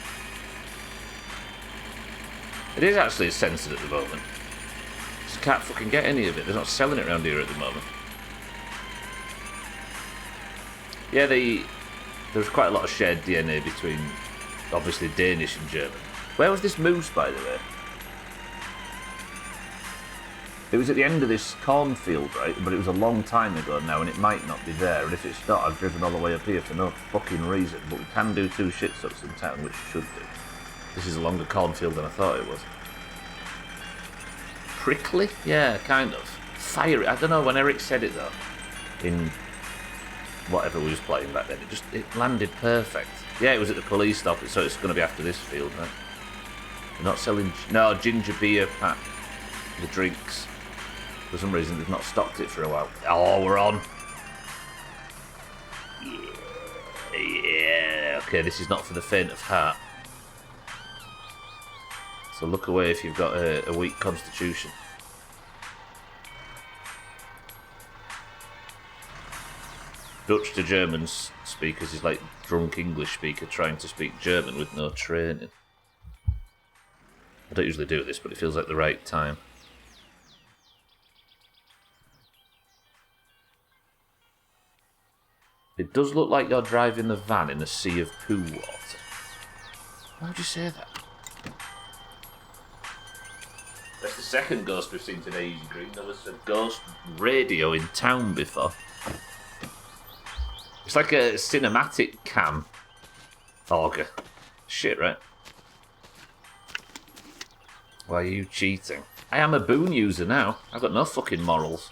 It is actually censored at the moment. Just can't fucking get any of it. They're not selling it around here at the moment. Yeah, there's quite a lot of shared DNA between, obviously, Danish and German. Where was this moose, by the way? It was at the end of this cornfield, right? But it was a long time ago now, and it might not be there. And if it's not, I've driven all the way up here for no fucking reason. But we can do 2 shit stops in town, which we should do. This is a longer cornfield than I thought it was. Prickly? Yeah, kind of. Fiery. I don't know, when Eric said it, though, in whatever we was playing back then, it landed perfect. Yeah, it was at the police stop, so it's going to be after this field, right? They're not selling... No, ginger beer pack. The drinks. For some reason, they've not stocked it for a while. Oh, we're on. Yeah. Okay, this is not for the faint of heart. So look away if you've got a weak constitution. Dutch to German speakers is like drunk English speaker trying to speak German with no training. I don't usually do this, but it feels like the right time. It does look like you're driving the van in a sea of poo water. Why would you say that? That's the second ghost we've seen today, Easy Green. There was a ghost radio in town before. It's like a cinematic cam auger. Shit, right? Why are you cheating? I am a boon user now. I've got no fucking morals.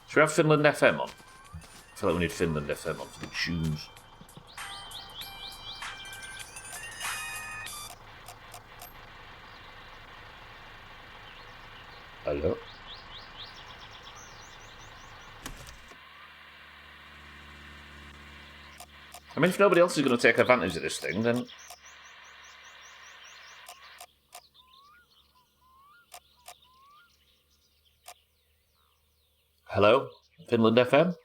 Should we have Finland FM on? I feel like we need Finland FM on for the tunes. Hello? I mean, if nobody else is going to take advantage of this thing, then... Hello? Finland FM?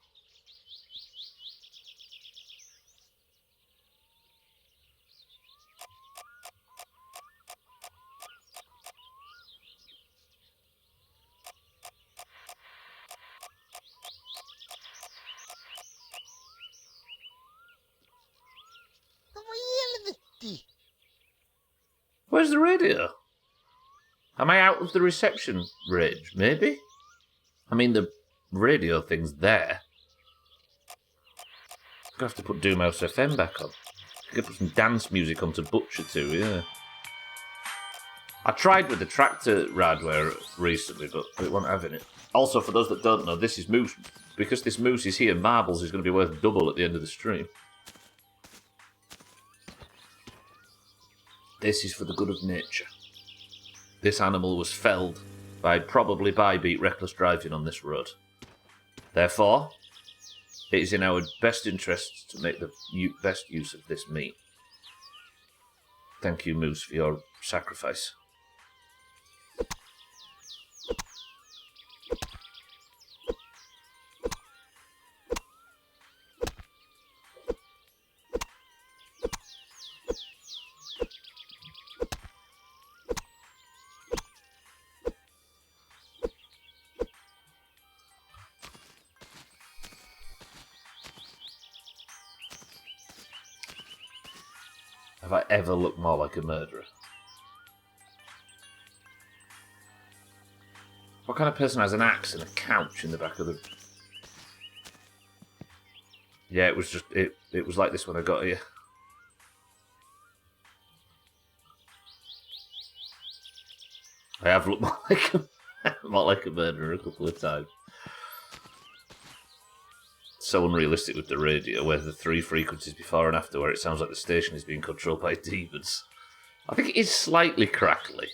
Where's the radio? Am I out of the reception range? Maybe? I mean, the radio thing's there. I'm going to have to put Doomhaus FM back on. I could put some dance music on to butcher to, yeah. I tried with the tractor radware recently, but it wasn't having it. Also, for those that don't know, this is Moose. Because this Moose is here, marbles is going to be worth double at the end of the stream. This is for the good of nature. This animal was felled by probably by beat reckless driving on this road. Therefore, it is in our best interests to make the best use of this meat. Thank you, Moose, for your sacrifice. Have I ever looked more like a murderer? What kind of person has an axe and a couch in the back of the... Yeah, it was just... It was like this when I got here. I have looked more like a murderer a couple of times. So unrealistic with the radio, where the 3 frequencies before and after, where it sounds like the station is being controlled by demons. I think it is slightly crackly.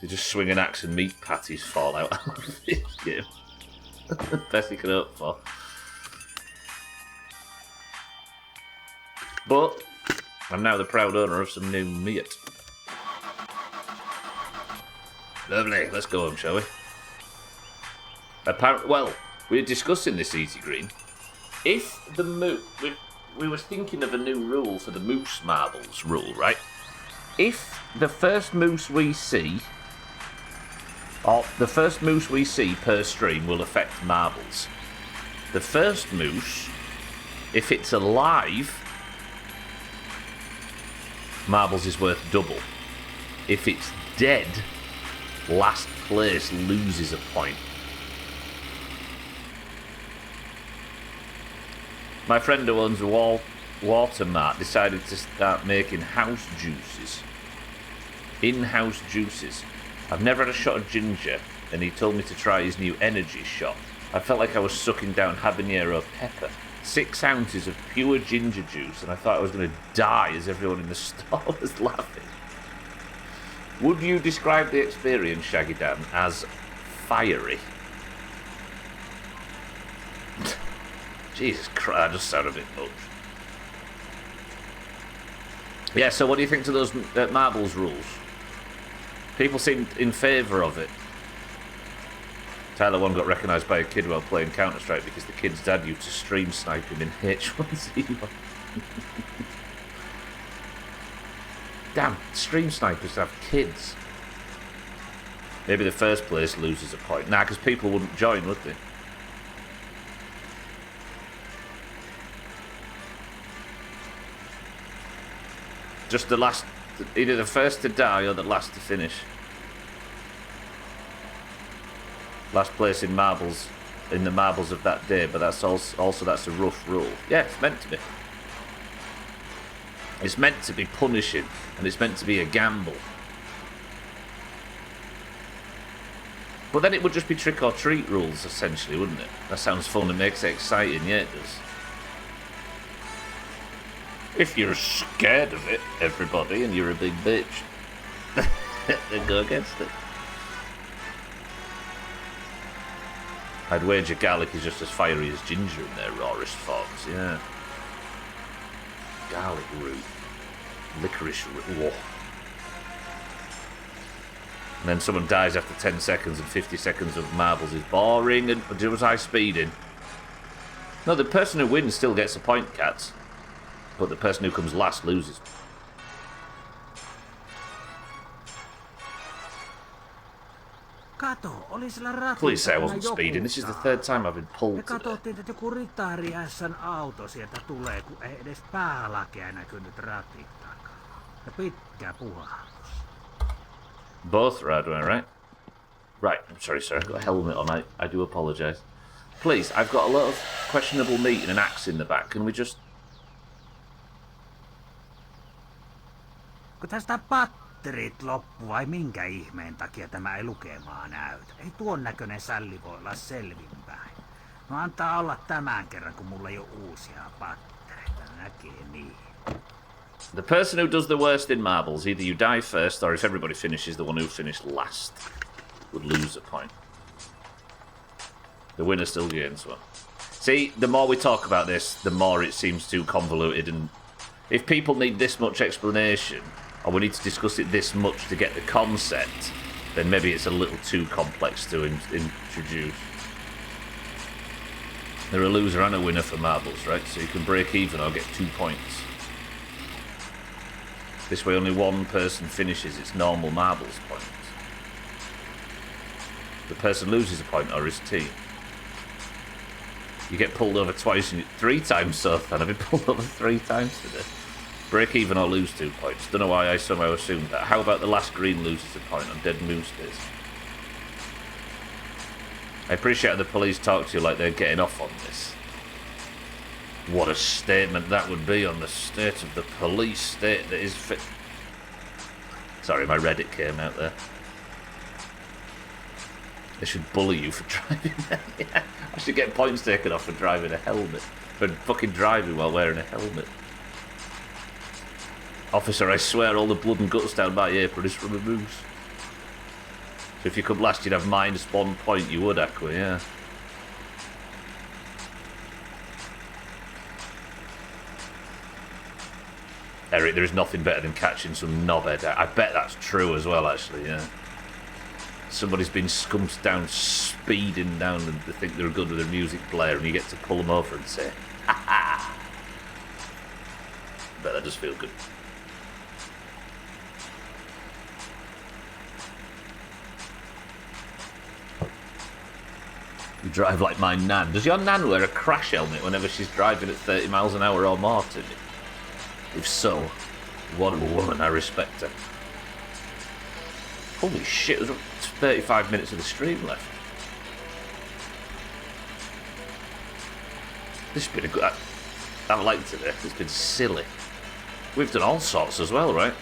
You just swing an axe and meat patties fall out of this game. Best you can hope for. But I'm now the proud owner of some new meat. Lovely, let's go home, shall we? Apparently, well, we were discussing this, Easy Green. If the we were thinking of a new rule for the moose marbles rule, right? If the first moose we see, or the first moose we see per stream will affect marbles. The first moose, if it's alive, marbles is worth double. If it's dead, last place loses a point. My friend who owns a Watermart decided to start making house juices. In-house juices. I've never had a shot of ginger, and he told me to try his new energy shot. I felt like I was sucking down habanero pepper. 6 ounces of pure ginger juice, and I thought I was going to die as everyone in the store was laughing. Would you describe the experience, Shaggy Dan, as fiery? Jesus Christ, I just sound a bit much. Yeah, so what do you think to those marbles rules? People seem in favour of it. Tyler 1 got recognised by a kid while playing Counter-Strike because the kid's dad used to stream snipe him in H1Z1. Damn, stream snipers have kids. Maybe the first place loses a point. Nah, because people wouldn't join, would they? Just the last, either the first to die or the last to finish. Last place in marbles, in the marbles of that day, but that's also that's a rough rule. Yeah, it's meant to be. It's meant to be punishing, and it's meant to be a gamble. But then it would just be trick or treat rules, essentially, wouldn't it? That sounds fun and makes it exciting, yeah it does. If you're scared of it, everybody, and you're a big bitch, then go against it. I'd wager garlic is just as fiery as ginger in their rawest forms, yeah. Garlic root. Licorice root. Whoa. And then someone dies after 10 seconds and 50 seconds of marbles is boring, and was I speeding? No, the person who wins still gets a point, cats. But the person who comes last loses. Kato, oli sillä ratilla. Please say I wasn't speeding. This is the third time I've been pulled Me today. katsottiin, että joku Ritari S:n auto sieltä tulee, kun ei edes päälakea näkynyt ratin takaa. Ja pitkä puhallus. Both are doing right. Right, I'm sorry, sir. I've got a helmet on. I do apologise. Please, I've got a lot of questionable meat and an axe in the back. Can we just... Kun tästä patterit loppu vai minkä ihmeen takia tämä ei lukemaa näytä? Ei tuon näköinen sälli voi olla selvinpäin. No antaa olla tämän kerran, kun mulla ei ole uusia pattereita. Näkee niin. The person who does the worst in marbles, either you die first, or if everybody finishes, the one who finished last would lose a point. The winner still gains one. See, the more we talk about this, the more it seems too convoluted, and if people need this much explanation, or we need to discuss it this much to get the concept, then maybe it's a little too complex to introduce. They're a loser and a winner for marbles, right? So you can break even or get 2 points. This way only one person finishes its normal marbles points. The person loses a point or his team. You get pulled over twice and 3 times so far. I've been pulled over 3 times today. Break even or lose 2 points. Don't know why I somehow assumed that. How about the last green loses a point on Dead Moose Days? I appreciate how the police talk to you like they're getting off on this. What a statement that would be on the state of the police state that is fit. Sorry, my Reddit came out there. They should bully you for driving. Yeah, I should get points taken off for driving a helmet. For fucking driving while wearing a helmet. Officer, I swear all the blood and guts down my apron is from a moose. So if you come last, you'd have -1 point. You would, Aqua, yeah. Eric, there is nothing better than catching some knobhead. I bet that's true as well, actually, yeah. Somebody's been scumped down, speeding down, and they think they're good with their music player, and you get to pull them over and say, ha ha. Bet that does feel good. You drive like my nan. Does your nan wear a crash helmet whenever she's driving at 30 miles an hour or more, Timmy? If so, what a woman, I respect her. Holy shit, there's 35 minutes of the stream left. This has been a good... I've liked it there. It's been silly. We've done all sorts as well, right?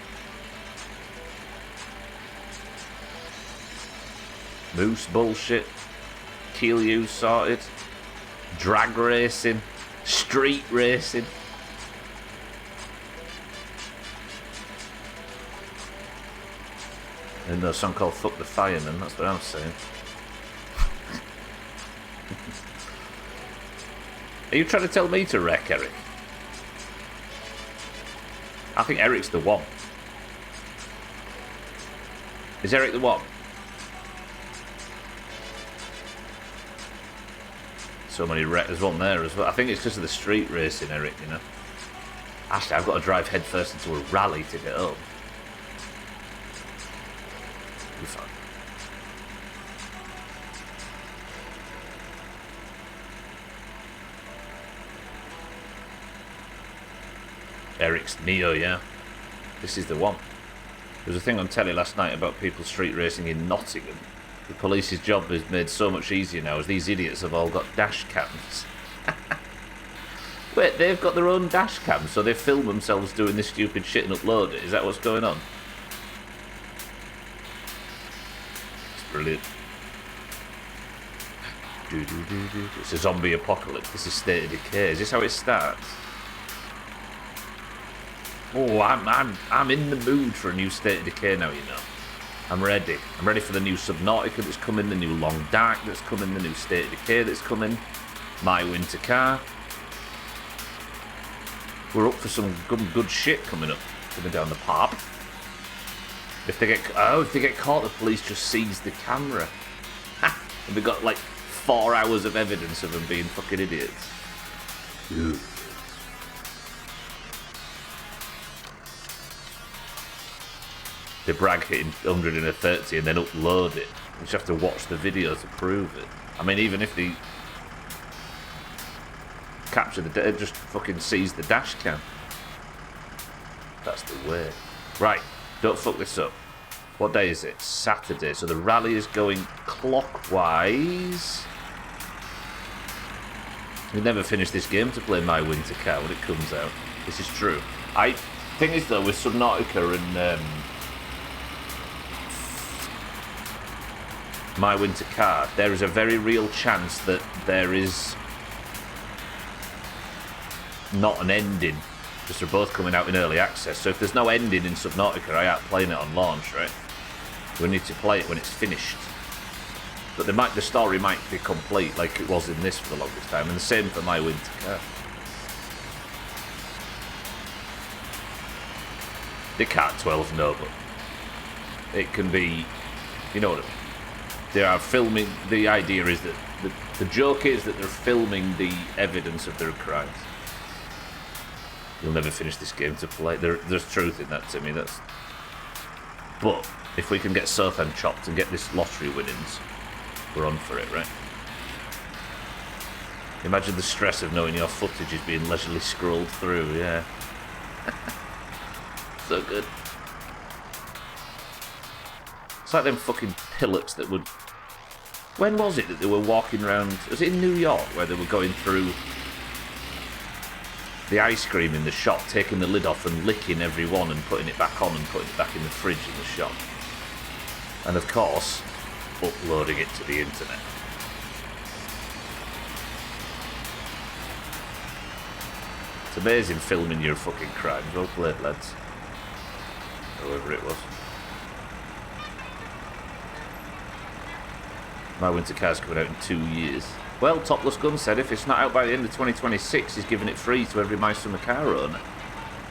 Moose bullshit. Keel use sorted. Drag racing. Street racing. And a song called Fuck the Fireman, that's what I'm saying. Are you trying to tell me to wreck, Eric? I think Eric's the one. Is Eric the one? So many wrecks. There's one there as well. I think it's because of the street racing, Eric, you know. Actually, I've got to drive headfirst into a rally to get home. Be fun. Eric's Neo, yeah. This is the one. There was a thing on telly last night about people street racing in Nottingham. The police's job is made so much easier now as these idiots have all got dash cams. Wait, they've got their own dash cam, so they film themselves doing this stupid shit and upload it. Is that what's going on? It's brilliant. It's a zombie apocalypse. This is State of Decay. Is this how it starts? Oh, I'm in the mood for a new State of Decay now, you know. I'm ready. I'm ready for the new Subnautica that's coming, the new Long Dark that's coming, the new State of Decay that's coming, My Winter Car. We're up for some good shit coming down the pipe. If they get caught, the police just seize the camera. And we got like 4 hours of evidence of them being fucking idiots. Ew. They brag hitting 130 and then upload it. You just have to watch the video to prove it. I mean, even if they capture the data, just fucking seize the dash cam. That's the way. Right, don't fuck this up. What day is it? Saturday. So the rally is going clockwise. We never finish this game to play My Winter Car when it comes out. This is true. Thing is though, with Subnautica and My Winter Car, there is a very real chance that there is not an ending because they're both coming out in early access. So if there's no ending in Subnautica, I ain't playing it on launch, right? We need to play it when it's finished. But the story might be complete, like it was in this for the longest time, and the same for My Winter Car. They can't 12 no, but it can be, you know what I mean? They are filming, the idea is that, the joke is that they're filming the evidence of their crimes. You'll never finish this game to play. There's truth in that, Timmy, but if we can get Sothan chopped and get this lottery winnings, we're on for it, right? Imagine the stress of knowing your footage is being leisurely scrolled through, yeah. So good. It's like them fucking pilots that would... When was it that they were walking around... Was it in New York where they were going through the ice cream in the shop, taking the lid off and licking every one and putting it back on and putting it back in the fridge in the shop? And of course, uploading it to the internet. It's amazing filming your fucking crimes. Well played, lads. Whoever it was. My Winter Car's coming out in 2 years. Well, Topless Gun said if it's not out by the end of 2026, he's giving it free to every My Summer Car owner.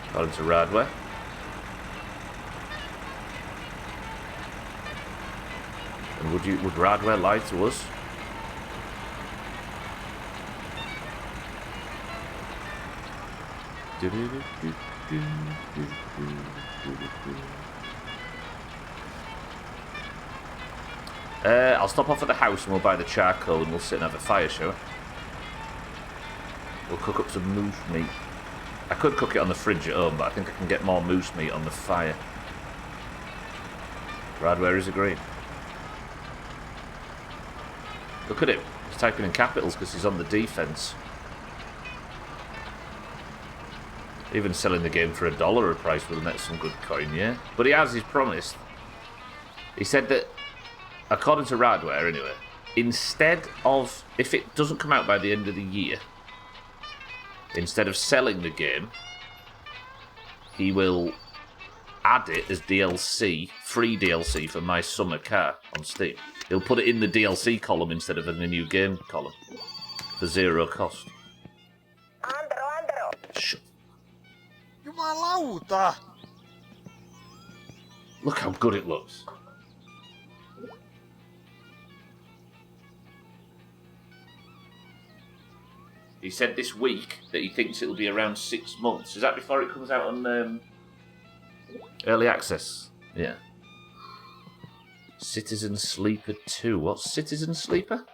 According to Radware. And would Radware lie to us? I'll stop off at the house and we'll buy the charcoal and we'll sit and have a fire show. We'll cook up some moose meat. I could cook it on the fridge at home, but I think I can get more moose meat on the fire. Radware is agreeing. Look at him. He's typing in capitals because he's on the defense. Even selling the game for $1 a price will net some good coin, yeah? But he has, he's promised. He said that, according to Radware anyway, instead of, if it doesn't come out by the end of the year, instead of selling the game, he will add it as DLC, free DLC for My Summer Car on Steam. He'll put it in the DLC column instead of in the new game column for 0 cost. Shut. Jumalauta! Look how good it looks. He said this week that he thinks it'll be around 6 months. Is that before it comes out on early access? Yeah. Citizen Sleeper 2. What's Citizen Sleeper?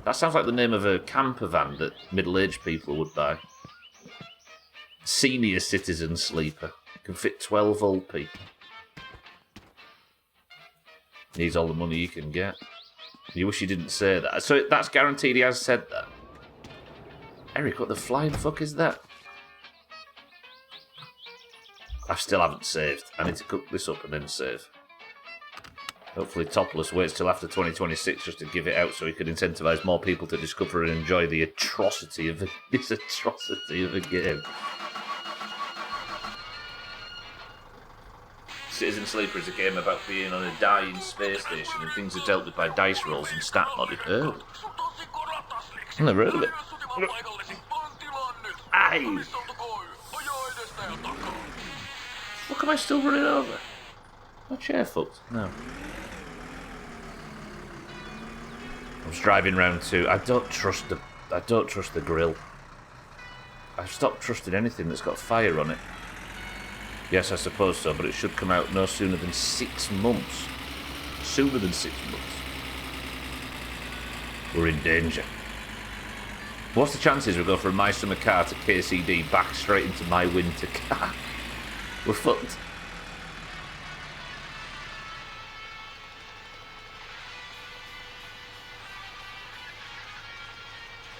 That sounds like the name of a camper van that middle-aged people would buy. Senior Citizen Sleeper. Can fit 12 old people. Needs all the money you can get. You wish you didn't say that. So that's guaranteed he has said that. Eric, what the flying fuck is that? I still haven't saved. I need to cook this up and then save. Hopefully Topless waits till after 2026 just to give it out so he can incentivise more people to discover and enjoy the atrocity of this atrocity of a game. Citizen Sleeper is a game about being on a dying space station and things are dealt with by dice rolls and stat modded. Oh. I've never heard of it. Aye! Fuck, am I still running over? My chair fucked. No. I was driving round to. I don't trust the grill. I've stopped trusting anything that's got fire on it. Yes, I suppose so, but it should come out no sooner than 6 months. Sooner than 6 months. We're in danger. What's the chances we go from My Summer Car to KCD back straight into My Winter Car? We're fucked.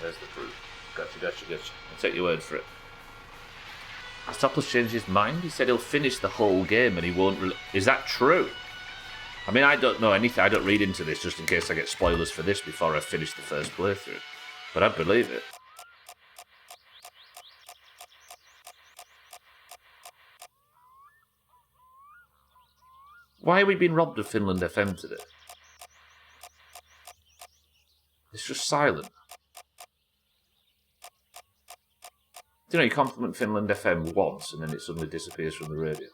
There's the proof. Gotcha. I'll take your word for it. Has Topless changed his mind? He said he'll finish the whole game and he won't... Is that true? I mean, I don't know anything. I don't read into this just in case I get spoilers for this before I finish the first playthrough. But I believe it. Why are we being robbed of Finland FM today? It's just silent. Do you know, you compliment Finland FM once and then it suddenly disappears from the radio.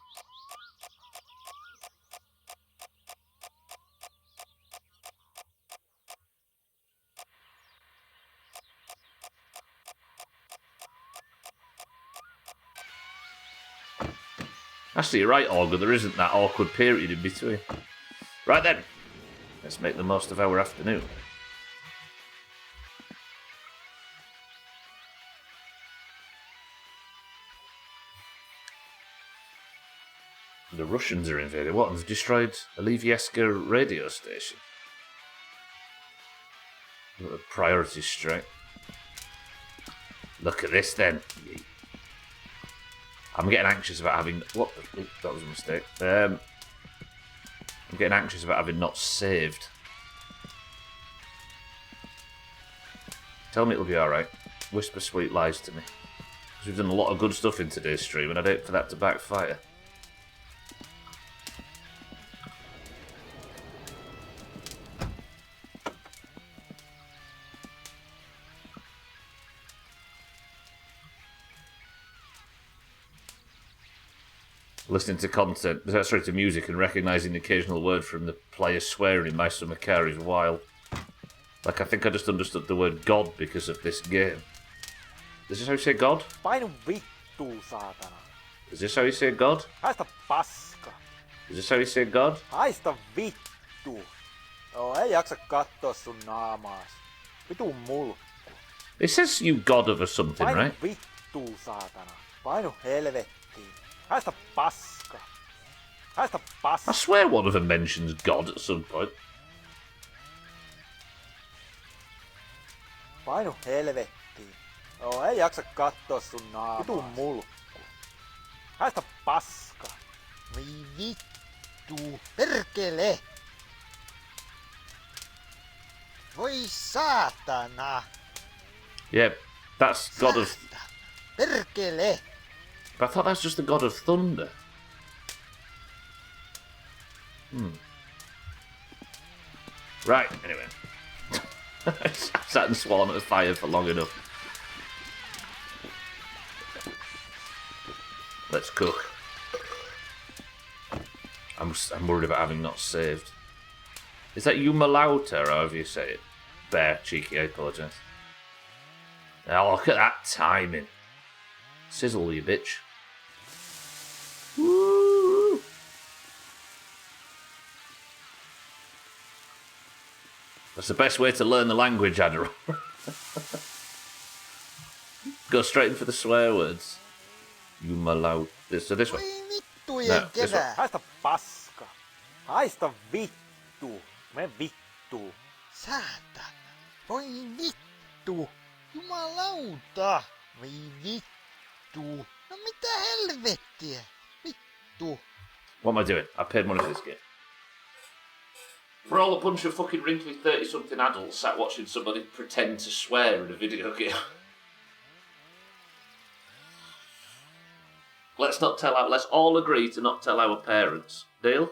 Actually, you're right, Olga, there isn't that awkward period in between. Right then, let's make the most of our afternoon. The Russians are invaded. What? They've destroyed a Lvivieska radio station. A priority strike. Look at this then. I'm getting anxious about having... What? Oh, that was a mistake. I'm getting anxious about having not saved. Tell me it'll be alright. Whisper sweet lies to me. Because we've done a lot of good stuff in today's stream and I'd hate for that to backfire. Listening to to music and recognising the occasional word from the player swearing in my summer car is wild. Like, I think I just understood the word God because of this game. Is this how you say God? Painu vittuu, saatana. Is this how you say God? Haista paska. Is this how you say God? Haista vittu. Joo, ei jaksa katsoa sun naamaas. Vitu mulkku. It says you God of or something, Painu right? vittuu, saatana. Painu helvettiin. Haista paska. Haista paska. I swear one of them mentions God at some point. Painu helvettiin. Joo, ei jaksa katsoa sun naamaas. Vitu mulkku. Haista paska. Voi vittu, perkele! Voi saatana! Yeah, that's God of... Perkele! But I thought that's just the God of Thunder. Right, anyway. I've sat and sworn at the fire for long enough. Let's cook. I'm worried about having not saved. Is that Jumalauta, or however you say it? Bear, cheeky, I apologise. Now look at that timing. Sizzle, you bitch. Woo! That's the best way to learn the language, Adderall. Go straight in for the swear words. Jumalauta. So this one. Voi vittujen kevää! Haista paska. Haista vittu. Me vittu. Saatana! Voi vittu! Jumalauta! Voi vittu! No mitä helvettiä? Vittu! What am I doing? I paid money for this game. We're all a bunch of fucking wrinkly 30-something adults sat watching somebody pretend to swear in a video game. Let's all agree to not tell our parents. Deal?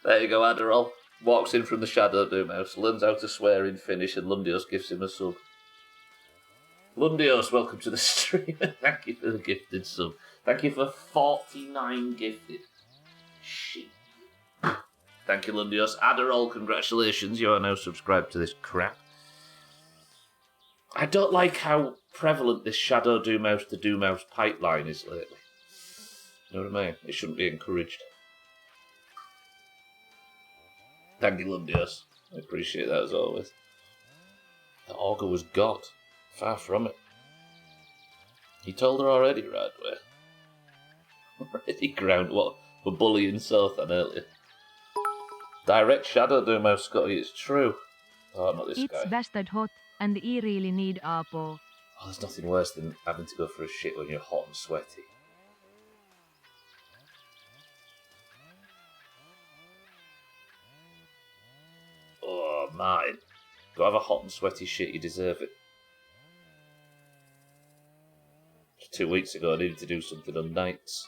There you go, Adderall. Walks in from the shadow Doomhaus, learns how to swear in Finnish, and Lundios gives him a sub. Lundios, welcome to the stream. Thank you for the gifted sub. Thank you for 49 gifted. Shit. Thank you, Lundios. Adderall, congratulations. You are now subscribed to this crap. I don't like how prevalent this Shadow Doomhaus to Doomhaus pipeline is lately. You know what I mean? It shouldn't be encouraged. Thank you, Lundios. I appreciate that as always. The Augur was God. Far from it. He told her already, Radway. Already ground what? For bullying Sothan earlier. Direct Shadow Doomhaus, Scotty, it's true. Oh, not this It's guy. bastard hot, and I really need Apo. Oh, there's nothing worse than having to go for a shit when you're hot and sweaty. Oh, mine. Go have a hot and sweaty shit, you deserve it. 2 weeks ago I needed to do something on nights.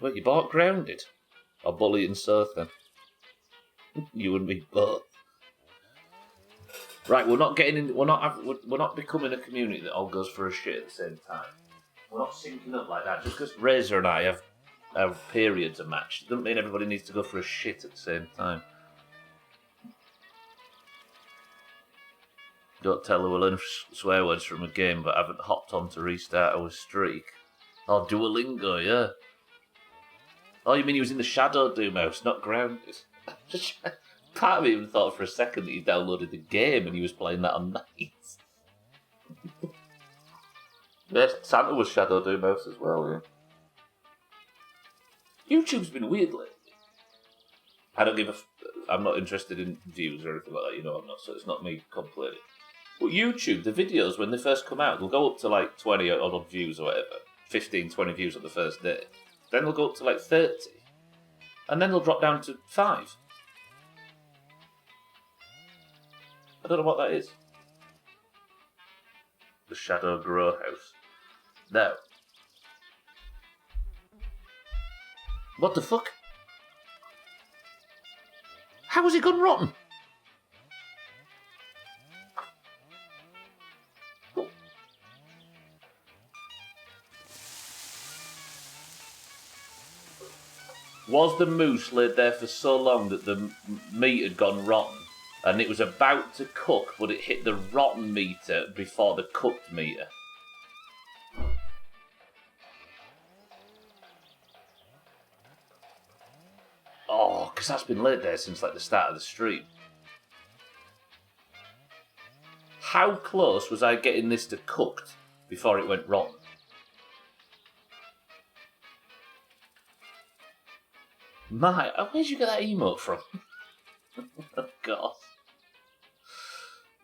Well, you bought Grounded? Or Bully and Soth then? You and me both. Right, we're not getting in. We're not becoming a community that all goes for a shit at the same time. We're not syncing up like that. Just because Razor and I have periods a match doesn't mean everybody needs to go for a shit at the same time. Don't tell her we'll learn swear words from a game, but haven't hopped on to restart our streak. Oh, Duolingo, yeah. Oh, you mean he was in the Shadow Doomhaus, not Grounded? Part of me even thought for a second that he downloaded the game and he was playing that on nights. Yes, Santa was Shadow Doomhaus as well, yeah. YouTube's been weird lately. I don't give a... I'm not interested in views or anything like that, you know I'm not, so it's not me complaining. But YouTube, the videos, when they first come out, they'll go up to like 20 odd views or whatever. 15, 20 views on the first day. Then they'll go up to like 30. And then they'll drop down to 5. I don't know what that is. The Shadow Grow House. No. What the fuck? How has it gone rotten? Was the moose laid there for so long that the meat had gone rotten and it was about to cook, but it hit the rotten meter before the cooked meter? Oh, because that's been laid there since like the start of the stream. How close was I getting this to cooked before it went rotten? Where'd you get that emote from? Oh, God.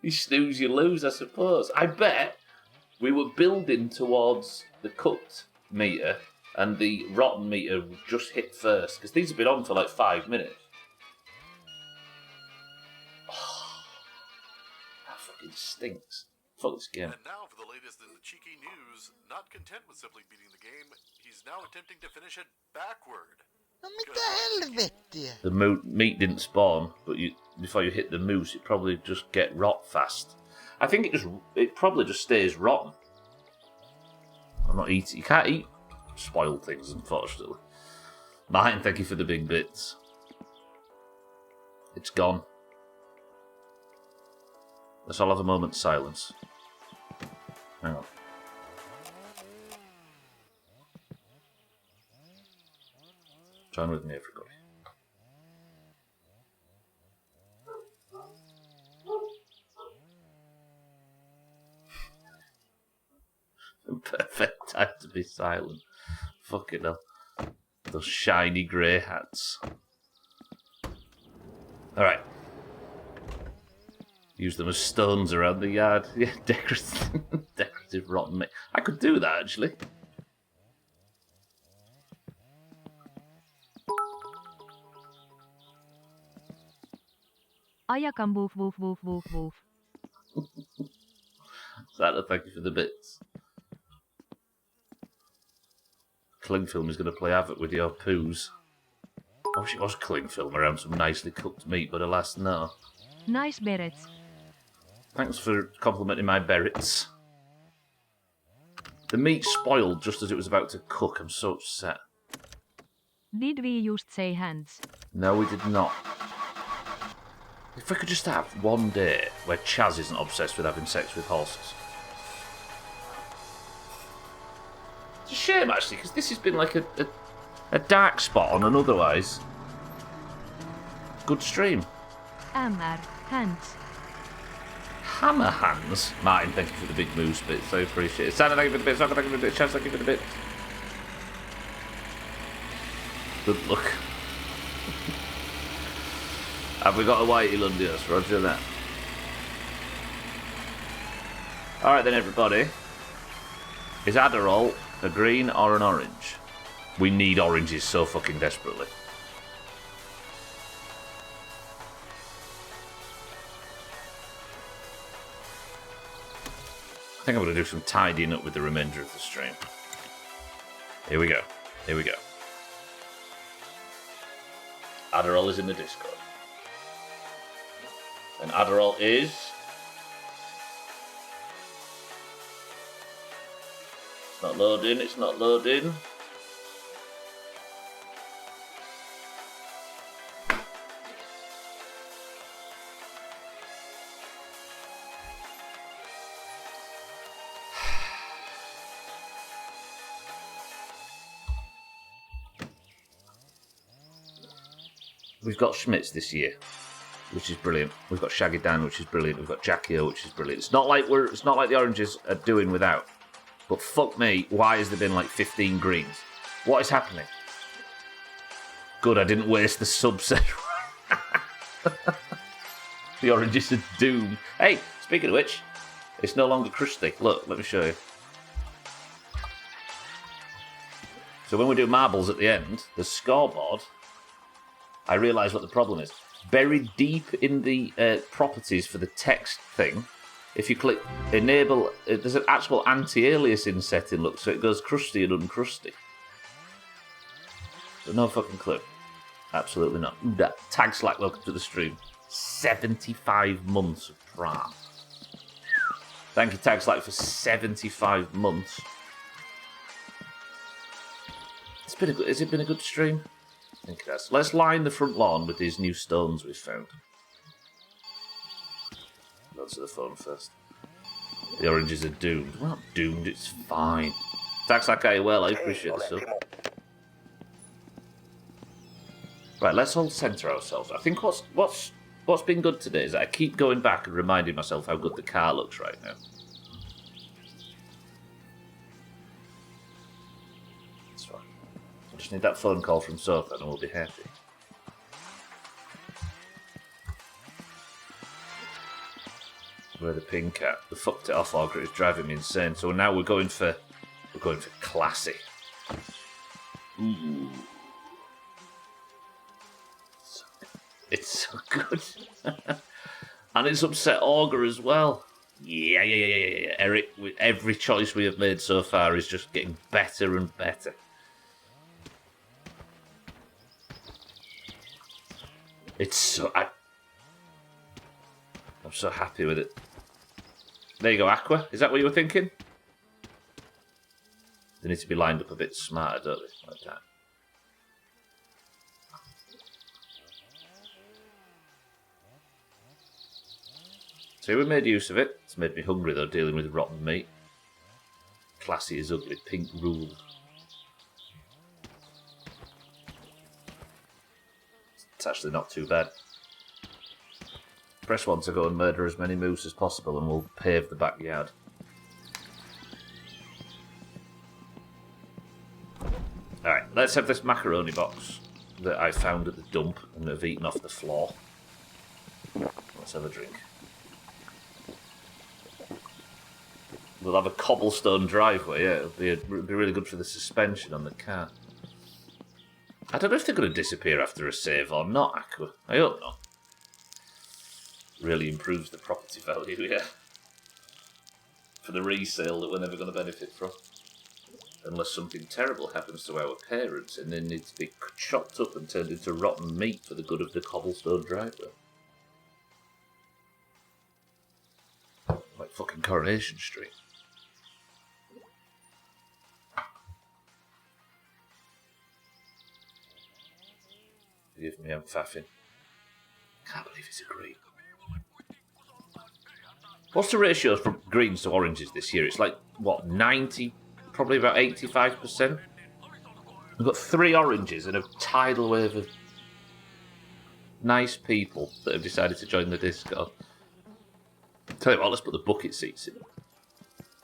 You snooze, you lose, I suppose. I bet we were building towards the cooked meter and the rotten meter just hit first, because these have been on for like 5 minutes. Oh, that fucking stinks. Fuck this game. And now for the latest in the cheeky news. Not content with simply beating the game, he's now attempting to finish it backward. No mitä helvettiä? The meat didn't spawn, but before you hit the moose, it probably just get rot fast. I think it probably just stays rotten. I'm not eating. You can't eat spoiled things, unfortunately. Martin, thank you for the big bits. It's gone. Let's all have a moment's silence. Hang on. Join with me, everybody. Perfect time to be silent. Fucking hell. Those shiny grey hats. Alright. Use them as stones around the yard. Yeah, decorative rotten meat. I could do that, actually. Ajakam woof woof woof woof woof. Santa, thank you for the bits. Clingfilm is going to play havoc with your poos. I wish it was Clingfilm around some nicely cooked meat, but alas, no. Nice berets. Thanks for complimenting my berets. The meat spoiled just as it was about to cook. I'm so upset. Did we just say hands? No, we did not. If we could just have one day where Chaz isn't obsessed with having sex with horses. It's a shame, actually, because this has been like a dark spot on an otherwise good stream. MR, hands. Hammer hands. Martin, thank you for the big moose bits. I appreciate it. Santa, thank you for the bits. Santa, thank you for the bits. Chaz, thank you for the bits. Good luck. Have we got a whitey Lundius? Roger that. Alright then, everybody. Is Adderall a green or an orange? We need oranges so fucking desperately. I think I'm going to do some tidying up with the remainder of the stream. Here we go. Here we go. Adderall is in the Discord. And Adderall is... It's not loading, it's not loading. We've got Schmitz this year, which is brilliant. We've got Shaggy Dan, which is brilliant. We've got Jackie O, which is brilliant. It's not like the Oranges are doing without. But fuck me, why has there been like 15 greens? What is happening? Good, I didn't waste the subset. The Oranges are doomed. Hey, speaking of which, it's no longer crusty. Look, let me show you. So when we do marbles at the end, the scoreboard, I realise what the problem is. Buried deep in the properties for the text thing, if you click enable, there's an actual anti-aliasing setting, look, so it goes crusty and uncrusty. But no fucking clue. Absolutely not. Tag Slack, welcome to the stream. 75 months of pram. Thank you, Tag Slack, for 75 months. Has it been a good stream? I think it has. Let's line the front lawn with these new stones we've found. Go to the phone first. The Oranges are doomed. We're not doomed, it's fine. Thanks like I well, I appreciate the stuff. Right, let's all centre ourselves. I think what's been good today is that I keep going back and reminding myself how good the car looks right now. Just need that phone call from Sofa and we'll be happy. Where the pink cat? The fucked it off auger is driving me insane. So now we're going for classy. Ooh. It's so good. And it's upset auger as well. Yeah. Eric, with every choice we have made so far is just getting better and better. It's so... I'm so happy with it. There you go, Aqua. Is that what you were thinking? They need to be lined up a bit smarter, don't they? Like that. So we made use of it. It's made me hungry, though, dealing with rotten meat. Classy is ugly. Pink ruled. It's actually not too bad. Press 1 to go and murder as many moose as possible and we'll pave the backyard. Alright, let's have this macaroni box that I found at the dump and have eaten off the floor. Let's have a drink. We'll have a cobblestone driveway, yeah. It'll be really good for the suspension on the car. I don't know if they're going to disappear after a save or not, Aqua. I hope not. Really improves the property value, yeah. For the resale that we're never going to benefit from. Unless something terrible happens to our parents and they need to be chopped up and turned into rotten meat for the good of the cobblestone driveway. Like fucking Coronation Street. Forgive me, I'm faffing. Can't believe it's a green. What's the ratio from greens to oranges this year? It's like, what, 90? Probably about 85%? We've got 3 oranges and a tidal wave of nice people that have decided to join the Discord. Tell you what, let's put the bucket seats in.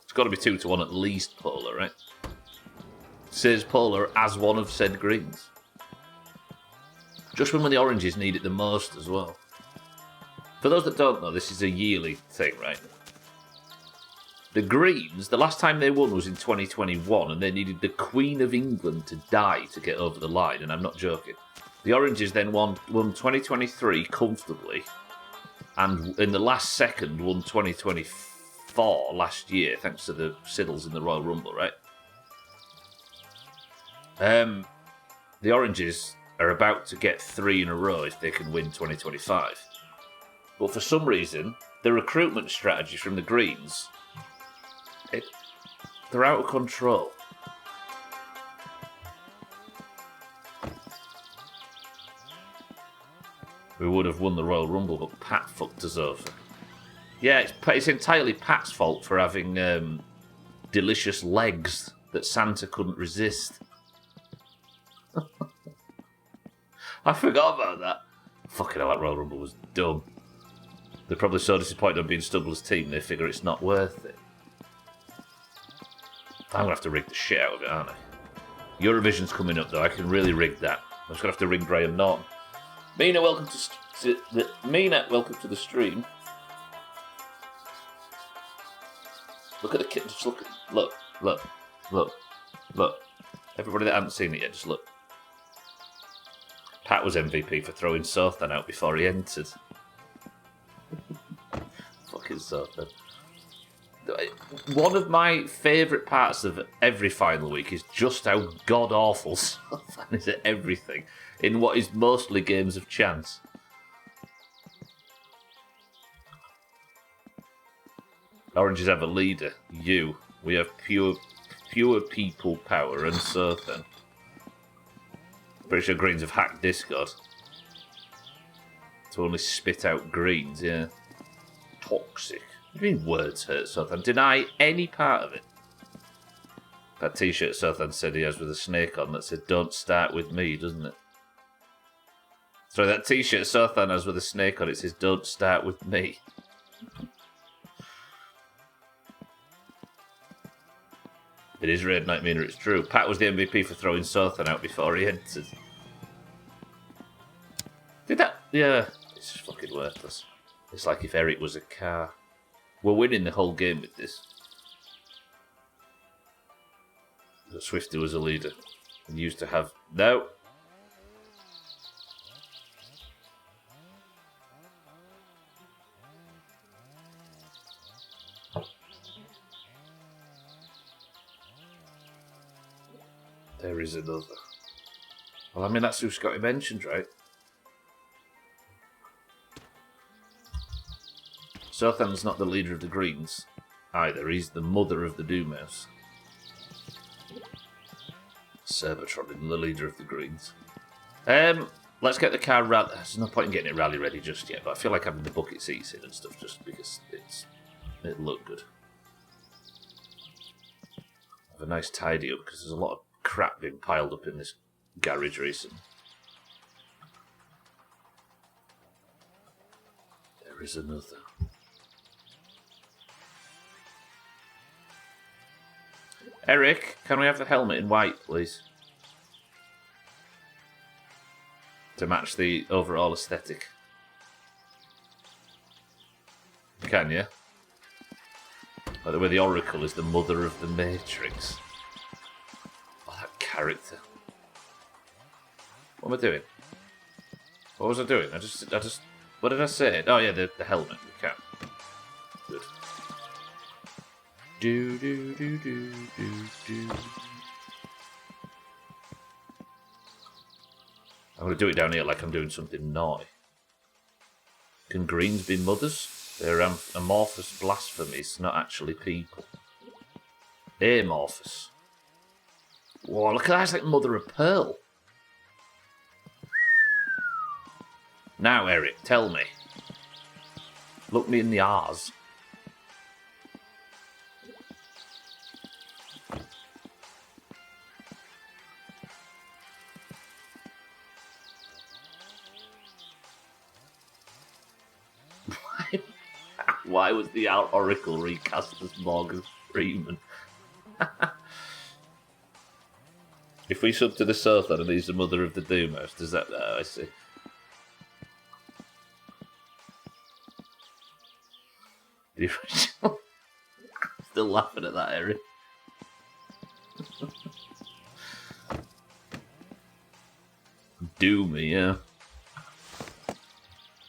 It's got to be 2-1 at least, Polar, right? Says Polar as one of said greens. Just when the oranges need it the most as well. For those that don't know, this is a yearly thing, right? The Greens, the last time they won was in 2021, and they needed the Queen of England to die to get over the line, and I'm not joking. The Oranges then won 2023 comfortably, and in the last second won 2024. 4 last year, thanks to the Siddles in the Royal Rumble, right? The Oranges are about to get 3 in a row if they can win 2025. But for some reason, the recruitment strategy from the Greens, they're out of control. We would have won the Royal Rumble, but Pat fucked us over. Yeah, it's entirely Pat's fault for having delicious legs that Santa couldn't resist. I forgot about that. Fucking hell, that Royal Rumble was dumb. They're probably so disappointed on being Stubble's team, they figure it's not worth it. I'm going to have to rig the shit out of it, aren't I? Eurovision's coming up, though. I can really rig that. I'm just going to have to rig Graham Norton. Mina, welcome welcome to the stream. Look at the kid. Just look. Everybody that hasn't seen it yet, just look. Pat was MVP for throwing Sothan out before he entered. Fucking Sothan. One of my favourite parts of every final week is just how god-awful Sothan is at everything in what is mostly games of chance. Oranges have a leader, you. We have pure people power and Sothan. Pretty sure Greens have hacked Discord to only spit out Greens, yeah. Toxic. What do you mean words hurt Sothan? Deny any part of it. That t-shirt Sothan said he has with a snake on that said, "Don't start with me," doesn't it? Sorry, that t-shirt Sothan has with a snake on it says, "Don't start with me." It is Red Knight Mina, it's true. Pat was the MVP for throwing Sothan out before he entered. Did that? Yeah. It's just fucking worthless. It's like if Eric was a car. We're winning the whole game with this. But Swifty was a leader. And used to have... No. There is another. Well, I mean, that's who Scotty mentioned, right? Sothan's not the leader of the Greens either. He's the mother of the Doomhaus. Cerbatron is the leader of the Greens. Let's get the car rally. There's no point in getting it rally ready just yet, but I feel like having the bucket seats in and stuff just because it'll look good. Have a nice tidy up because there's a lot of crap being piled up in this garage recently. There is another. Eric, can we have the helmet in white, please? To match the overall aesthetic. Can you? By the way, the Oracle is the mother of the Matrix. Oh, that character. What am I doing? What was I doing? I just. What did I say? Oh yeah, the helmet. We can. Good. Do. I'm going to do it down here like I'm doing something naughty. Can Greens be mothers? They're amorphous blasphemies, not actually people. Amorphous. Whoa, look at that, it's like mother of pearl. Now, Eric, tell me. Look me in the eyes. Why was the Oracle recast as Morgan Freeman? If we sub to the Sothan and he's the mother of the Doomhaus, does that... Oh, I see. The original... Still laughing at that, Eric. Doomy, yeah.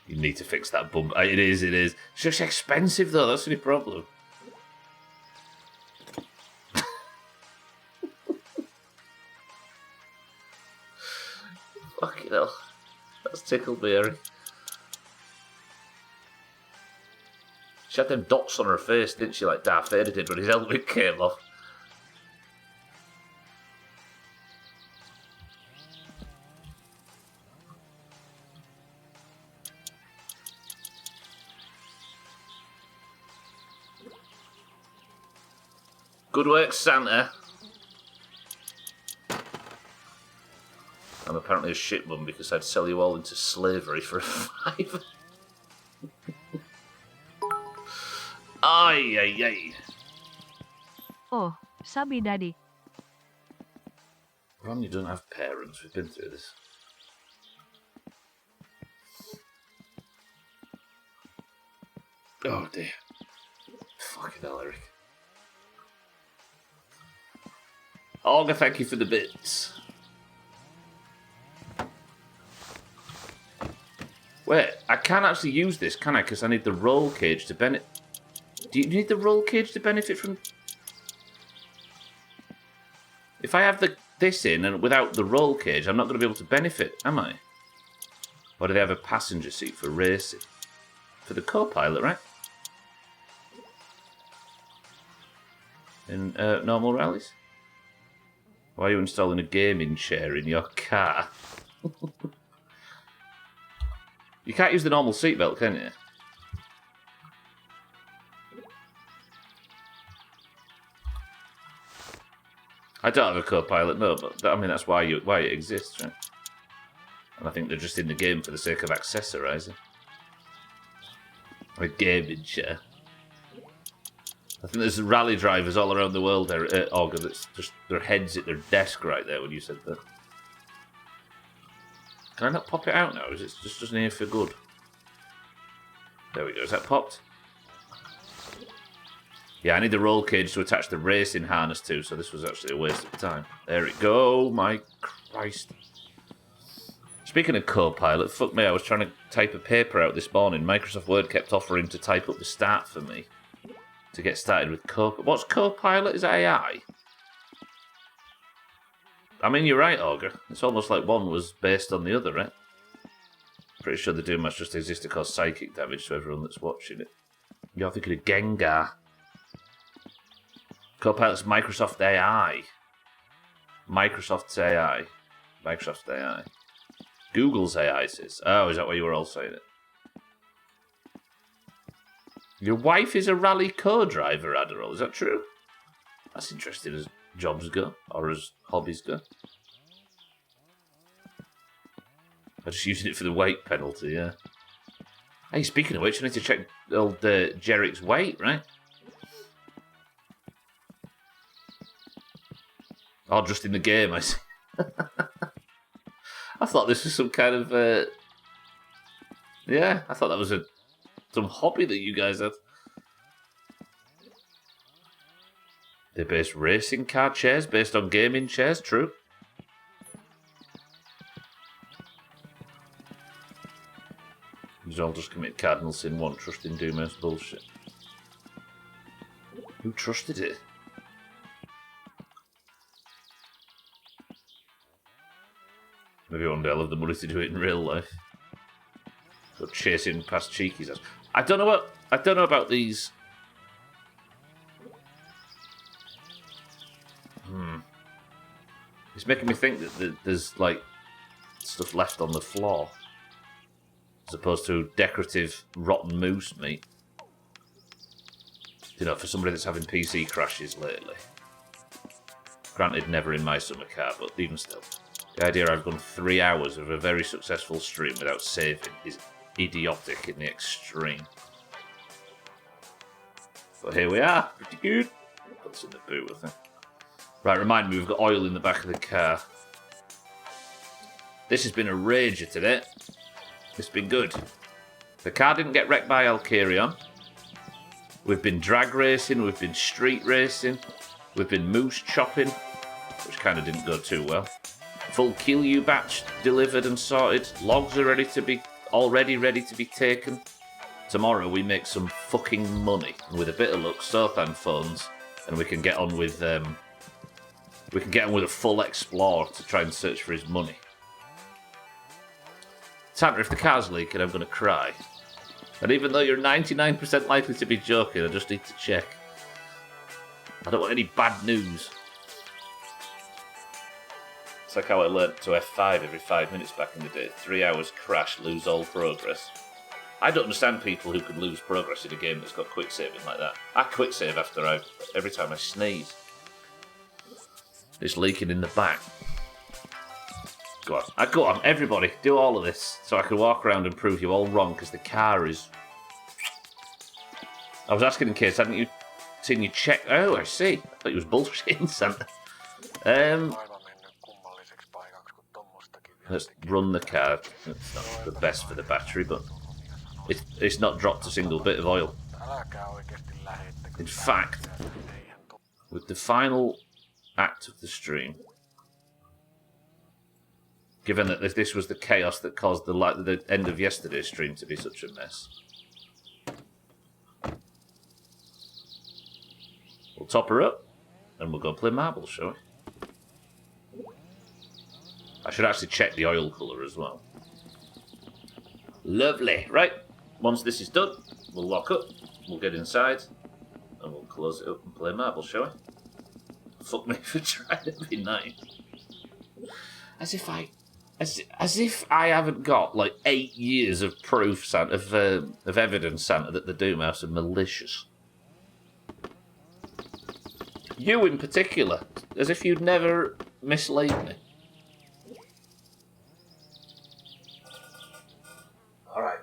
You need to fix that bump. It is. It's just expensive, though. That's the only problem. just tickled me, Eric. She had them dots on her face, didn't she, like Darth Vader did when his helmet came off. Good work, Santa. I'm apparently a shit mum because I'd sell you all into slavery for a £5. Ay, ay, ay. Oh, Sabi Daddy. Ronnie doesn't have parents. We've been through this. Oh, dear. Fucking hell, Eric. Olga, thank you for the bits. Wait, I can't actually use this, can I? Because I need the roll cage to benefit. Do you need the roll cage to benefit from? If I have this in and without the roll cage, I'm not going to be able to benefit, am I? Or do they have a passenger seat for racing? For the co-pilot, right? In normal rallies? Why are you installing a gaming chair in your car? You can't use the normal seatbelt, can you? I don't have a co-pilot, no, but I mean that's why it exists, right? And I think they're just in the game for the sake of accessorising. A gaming chair. I think there's rally drivers all around the world there, Olga, that's just their heads at their desk right there when you said that. Can I not pop it out now? Is it just doesn't here for good? There we go. Is that popped? Yeah, I need the roll cage to attach the racing harness to, so this was actually a waste of time. There it go. My Christ. Speaking of co-pilot, fuck me, I was trying to type a paper out this morning. Microsoft Word kept offering to type up the start for me to get started with What's co-pilot? Is that AI? I mean, you're right, Olga. It's almost like one was based on the other, right? Pretty sure the Doomhaus just exists to cause psychic damage to everyone that's watching it. You're thinking of Gengar. Co-pilot's Microsoft AI. Microsoft's AI. Microsoft's AI. Google's AI says. Oh, is that why you were all saying it? Your wife is a rally co-driver, Adderall. Is that true? That's interesting as jobs go, or as hobbies go. I'm just using it for the weight penalty, yeah. Hey, speaking of which, I need to check old Jerrick's weight, right? Oh, just in the game, I see. I thought this was some kind of... Yeah, I thought that was some hobby that you guys had. They base racing car chairs based on gaming chairs, true. These all just commit cardinal sin, one trust in Doomhaus bullshit. Who trusted it? Maybe one day I'll have the money to do it in real life. Go chasing past Cheeky's house. I don't know about these. It's making me think that there's like stuff left on the floor, as opposed to decorative rotten moose meat. You know, for somebody that's having PC crashes lately. Granted, never in my summer car, but even still. The idea I've gone 3 hours of a very successful stream without saving is idiotic in the extreme. But here we are, pretty good. That's in the boot, I think. Right, remind me, we've got oil in the back of the car. This has been a rager today. It's been good. The car didn't get wrecked by Alkarion. We've been drag racing, we've been street racing, we've been moose chopping, which kind of didn't go too well. Full Kill batch delivered and sorted. Logs are already ready to be taken. Tomorrow we make some fucking money. And with a bit of luck, Sothan phones, and we can get on with a full explore to try and search for his money. Santa, if the car's leaking, I'm going to cry. And even though you're 99% likely to be joking, I just need to check. I don't want any bad news. It's like how I learnt to F5 every 5 minutes back in the day. 3 hours crash, lose all progress. I don't understand people who could lose progress in a game that's got quick saving like that. I quick save every time I sneeze. It's leaking in the back. Go on. Go on, everybody, do all of this so I can walk around and prove you all wrong because the car is... I was asking in case, hadn't you seen you check... Oh, I see. I thought you was bullshitting, Santa. Let's run the car. It's not the best for the battery, but it's not dropped a single bit of oil. In fact, with the final act of the stream, given that this was the chaos that caused the end of yesterday's stream to be such a mess, we'll top her up and we'll go play marbles, shall we? I should actually check the oil colour as well. Lovely. Right, once this is done, we'll lock up, we'll get inside, and we'll close it up and play marbles, shall we? Fuck me for trying to be nice. As if I haven't got like 8 years of proof, Santa, of evidence, Santa, that the Doomhaus are malicious. You in particular, as if you'd never mislaid me. Alright,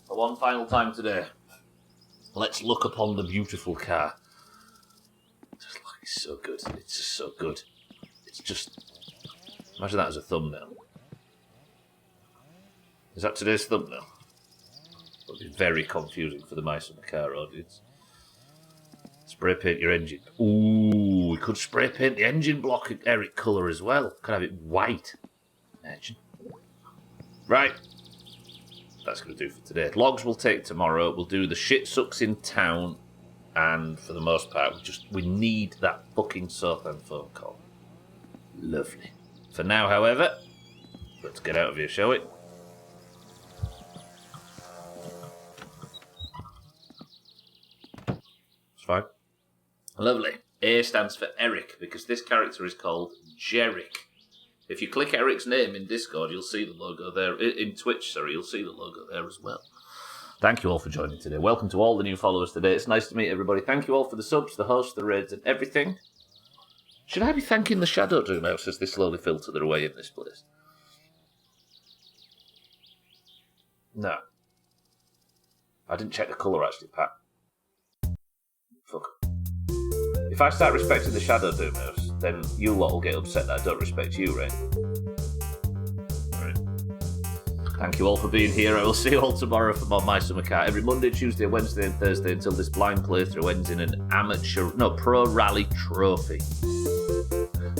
for one final time today, let's look upon the beautiful car. It's so good, it's just so good. It's just... Imagine that as a thumbnail. Is that today's thumbnail? It'll be very confusing for the mice on the car audience. Spray paint your engine. Ooh, we could spray paint the engine block in Eric colour as well. Could have it white. Imagine. Right. That's going to do for today. Logs we'll take tomorrow. We'll do the shit sucks in town. And for the most part, we need that fucking Southend phone call. Lovely. For now, however, let's get out of here, shall we? It's fine. Lovely. A stands for Eric, because this character is called Jerick. If you click Eric's name in Discord, you'll see the logo there. In Twitch, sorry, you'll see the logo there as well. Thank you all for joining today. Welcome to all the new followers today. It's nice to meet everybody. Thank you all for the subs, the hosts, the raids, and everything. Should I be thanking the Shadow Doomhaus as they slowly filter their way in this place? No. I didn't check the colour actually, Pat. Fuck. If I start respecting the Shadow Doomhaus, then you lot will get upset that I don't respect you, right? Right. Thank you all for being here. I will see you all tomorrow for more My Summer Car. Every Monday, Tuesday, Wednesday and Thursday until this blind playthrough ends in an pro rally trophy.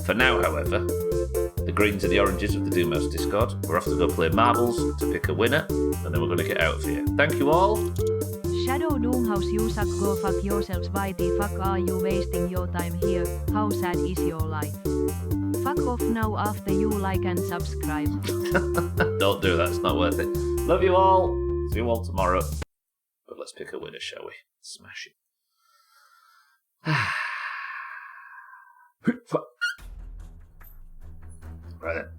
For now, however, the greens and the oranges of the Doomhaus Discord. We're off to go play marbles to pick a winner, and then we're going to get out of here. Thank you all. Shadow Doomhaus, you suck, go fuck yourselves. Why the fuck are you wasting your time here? How sad is your life? Fuck off now after you like and subscribe. Don't do that, it's not worth it. Love you all. See you all tomorrow. But let's pick a winner, shall we? Smash it. Right then.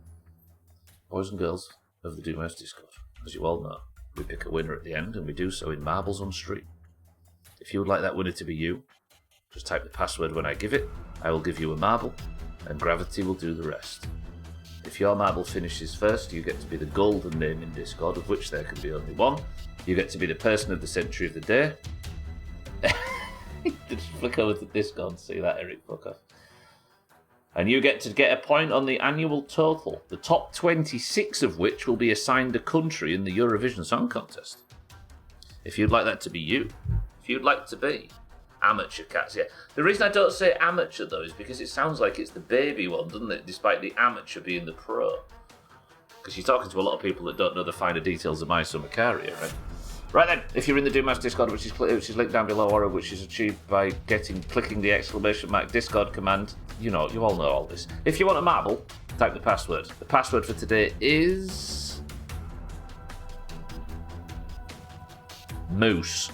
Boys and girls of the Doomhaus Discord, as you all know, we pick a winner at the end, and we do so in marbles on stream. If you would like that winner to be you, just type the password when I give it. I will give you a marble, and gravity will do the rest. If your marble finishes first, you get to be the golden name in Discord, of which there can be only one. You get to be the person of the century of the day. Just flick over to Discord and see that, Eric, fuck off. And you get to get a point on the annual total, the top 26 of which will be assigned a country in the Eurovision Song Contest. If you'd like that to be you, if you'd like to be amateur cats, yeah. The reason I don't say amateur, though, is because it sounds like it's the baby one, doesn't it? Despite the amateur being the pro. Because you're talking to a lot of people that don't know the finer details of My Summer Car here, right? Right then, if you're in the Doomhaus Discord, which is linked down below, or which is achieved by clicking the ! Discord command, you all know all this. If you want a marble, type the password. The password for today is Moose.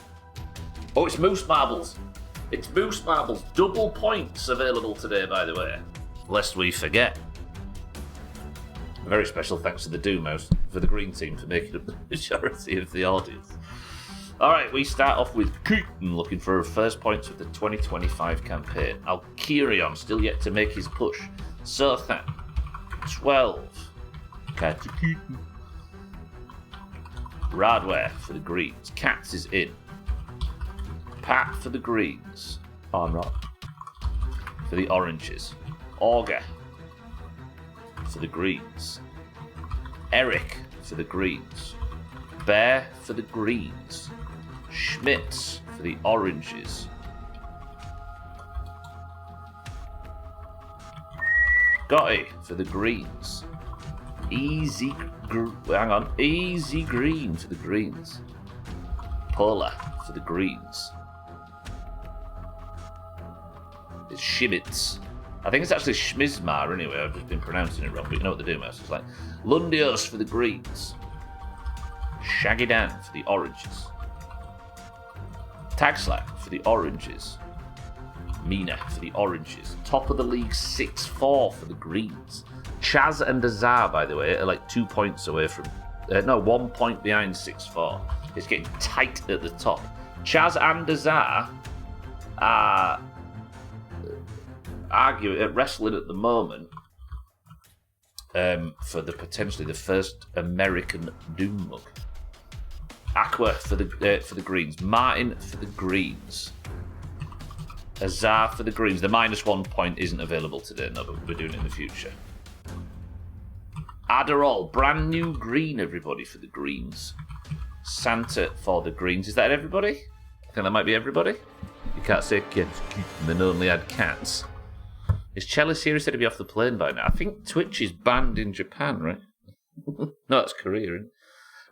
Oh, it's Moose Marbles. It's Moose Marbles. Double points available today, by the way. Lest we forget. A very special thanks to the Doomhaus for the green team for making up the majority of the audience. Alright, we start off with Keaton looking for first points of the 2025 campaign. Alkirion still yet to make his push. Sothan, 12. Catch Keaton. Radware for the greens. Cats is in. Pat for the greens. Oh, not. For the oranges. Auger for the greens. Eric for the greens. Bear for the greens. Schmitz for the oranges. Gotti for the greens. Easy green for the greens. Polar for the greens. It's Schmitz. I think it's actually Schmizmar anyway, I've just been pronouncing it wrong, but you know what the Doomhaus is like. Lundios for the greens. Shaggy Dan for the oranges. Tagslack for the oranges. Mina for the oranges. Top of the league 6-4 for the greens. Chaz and Azar, by the way, are like 2 points away from... 1 point behind 6-4. It's getting tight at the top. Chaz and Azar are wrestling at the moment for potentially the first American Doom mug. Aqua for the greens. Martin for the greens. Azar for the greens. The -1 point isn't available today, no, but we're doing it in the future. Adderall, brand new green, everybody, for the greens. Santa for the greens. Is that everybody? I think that might be everybody. You can't say kids, and then only add cats. Is Chalice here instead of be off the plane by now? I think Twitch is banned in Japan, right? No, it's Korea, isn't it?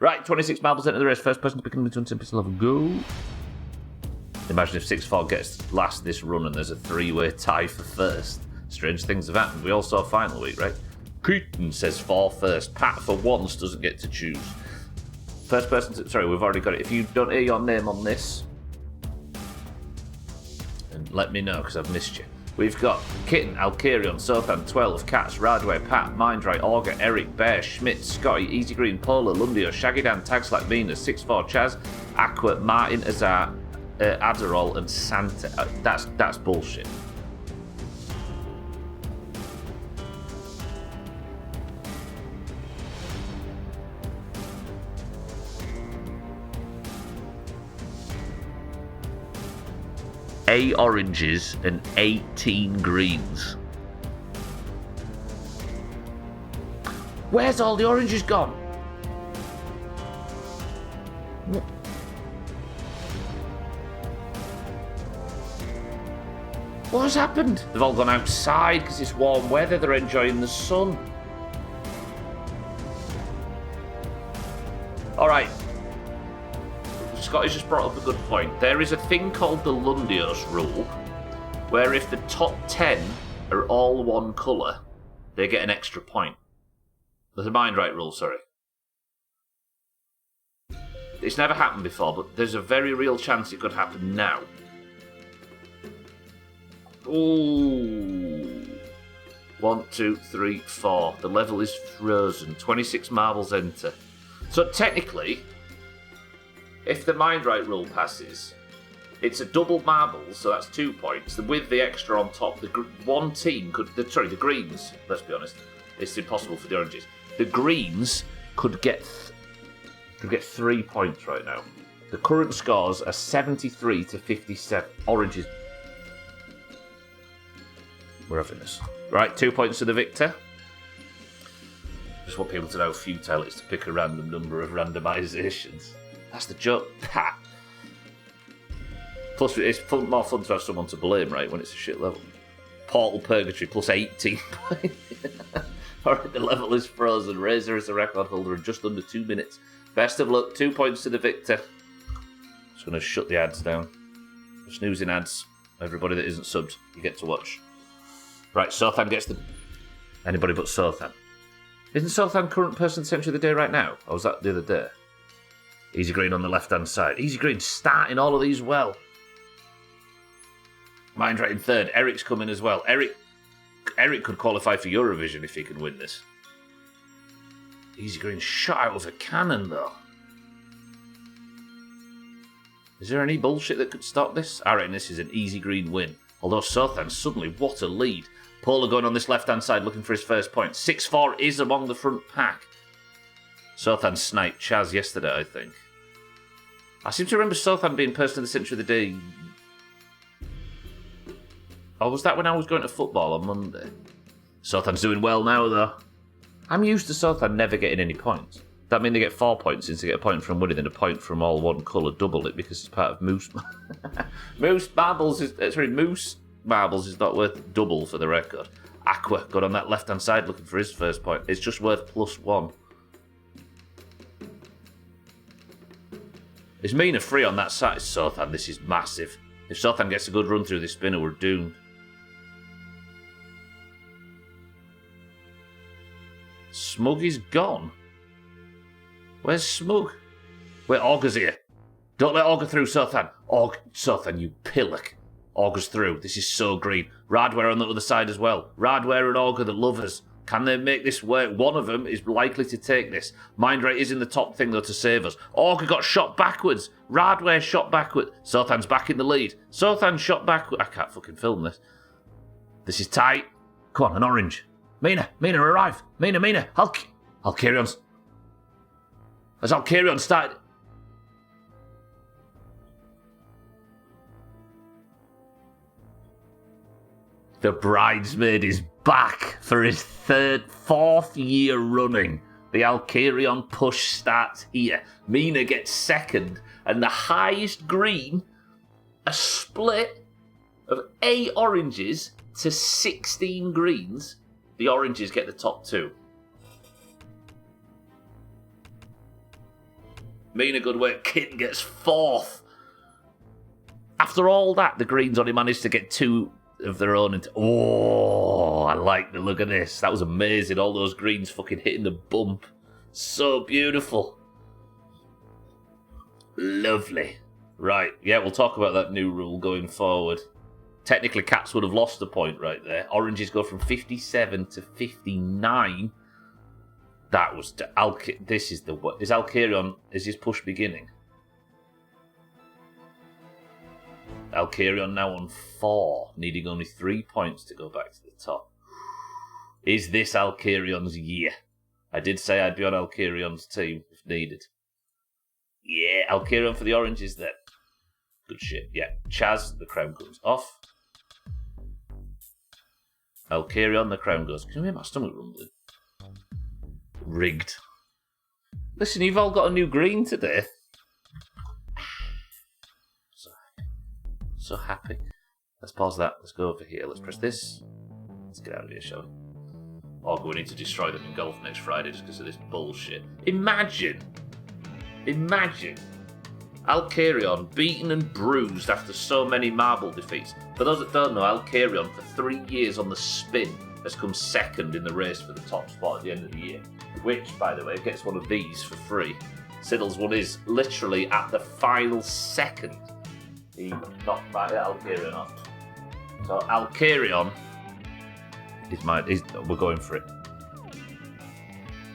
Right, 26 marbles into the race. First person to pick up the 10% level. Go. Imagine if 6-4 gets last this run and there's a 3-way tie for first. Strange things have happened. We all saw final week, right? Keaton says 4 first. Pat for once doesn't get to choose. First person to... Sorry, we've already got it. If you don't hear your name on this, and let me know because I've missed you. We've got Kitten, Alkirion, Sothan, 12, Cats, Radway, Pat, Mindray, Auger, Eric, Bear, Schmidt, Scotty, Easy Green, Polar, Lundio, Shaggy Dan, Tagslack, Mina, 6-4, Chaz, Aqua, Martin, Azar, Adderall, and Santa. That's bullshit. A oranges and 18 greens. Where's all the oranges gone? What has happened? They've all gone outside because it's warm weather. They're enjoying the sun. All right. Scotty's just brought up a good point. There is a thing called the Lundios rule, where if the top 10 are all one colour, they get an extra point. There's a mind right rule, sorry. It's never happened before, but there's a very real chance it could happen now. Ooh. 1, 2, 3, 4. The level is frozen. 26 marbles enter. So technically, if the mind right rule passes, it's a double marble, so that's 2 points. With the extra on top, one team could... the greens, let's be honest. It's impossible for the oranges. The greens could get 3 points right now. The current scores are 73 to 57. Oranges. We're having this. Right, 2 points to the victor. Just want people to know how futile it is to pick a random number of randomisations. That's the joke. Ha! Plus, it's more fun to have someone to blame, right, when it's a shit level. Portal Purgatory plus 18 points. Alright, the level is frozen. Razor is the record holder in just under 2 minutes. Best of luck. 2 points to the victor. Just going to shut the ads down. The snoozing ads. Everybody that isn't subbed, you get to watch. Right, Sothan gets the... Anybody but Sothan. Isn't Sothan current person century of the day right now? Or was that the other day? Easy green on the left-hand side. Easy green starting all of these well. Mind right in third. Eric's coming as well. Eric could qualify for Eurovision if he can win this. Easy green shot out of a cannon, though. Is there any bullshit that could stop this? I reckon this is an easy green win. Although Sothan, suddenly, what a lead. Polar going on this left-hand side looking for his first point. 6-4 is among the front pack. Sothan sniped Chaz yesterday, I think. I seem to remember Sothan being person of the century of the day. Or was that when I was going to football on Monday? Sothan's doing well now, though. I'm used to Sothan never getting any points. That means they get 4 points since they get a point from winning and a point from all one colour. Double it because it's part of Moose. Moose Marbles is not worth double for the record. Aqua got on that left hand side looking for his first point. It's just worth +1. Is Mina free on that side? Sothan, this is massive. If Sothan gets a good run through this spinner, we're doomed. Smug is gone. Where's Smug? Wait, Augur's here. Don't let Augur through, Sothan. Sothan, you pillock. Augur's through. This is so green. Radware on the other side as well. Radware and Augur, the lovers. Can they make this work? One of them is likely to take this. Mindrate is in the top thing, though, to save us. Augur got shot backwards. Radware shot backwards. Sothan's back in the lead. Sothan shot backwards. I can't fucking film this. This is tight. Come on, an orange. Mina, arrive. Mina. Alcarion's. Has Alcarion started? The bridesmaid is back for his fourth year running. The Alcarion push starts here. Mina gets second, and the highest green, a split of 8 oranges to 16 greens. The oranges get the top 2. Mina, good work. Kitten gets 4th. After all that, the greens only managed to get 2 of their own. Oh, I like the look of this. That was amazing. All those greens fucking hitting the bump. So beautiful. Lovely. Right, yeah, we'll talk about that new rule going forward. Technically, Cats would have lost a point right there. Oranges go from 57 to 59. That was... This is the... Is Alcarion... Is his push beginning? Alcarion now on 4, needing only 3 points to go back to the top. Is this Alcarion's year? I did say I'd be on Alcarion's team if needed. Yeah, Alcarion for the oranges then. Good shit. Yeah, Chaz, the crown comes off. Alcarion, the crown goes. Can you hear my stomach rumbling? Rigged. Listen, you've all got a new green today. So happy. Let's pause that. Let's go over here. Let's press this. Let's get out of here, shall we? Oh, we need to destroy them in golf next Friday just because of this bullshit. Imagine Alcarion beaten and bruised after so many marble defeats. For those that don't know, Alcarion for 3 years on the spin has come second in the race for the top spot at the end of the year. Which, by the way, gets one of these for free. Siddle's one is literally at the final second. He knocked back Alcarion off. So Alcarion is mine. We're going for it.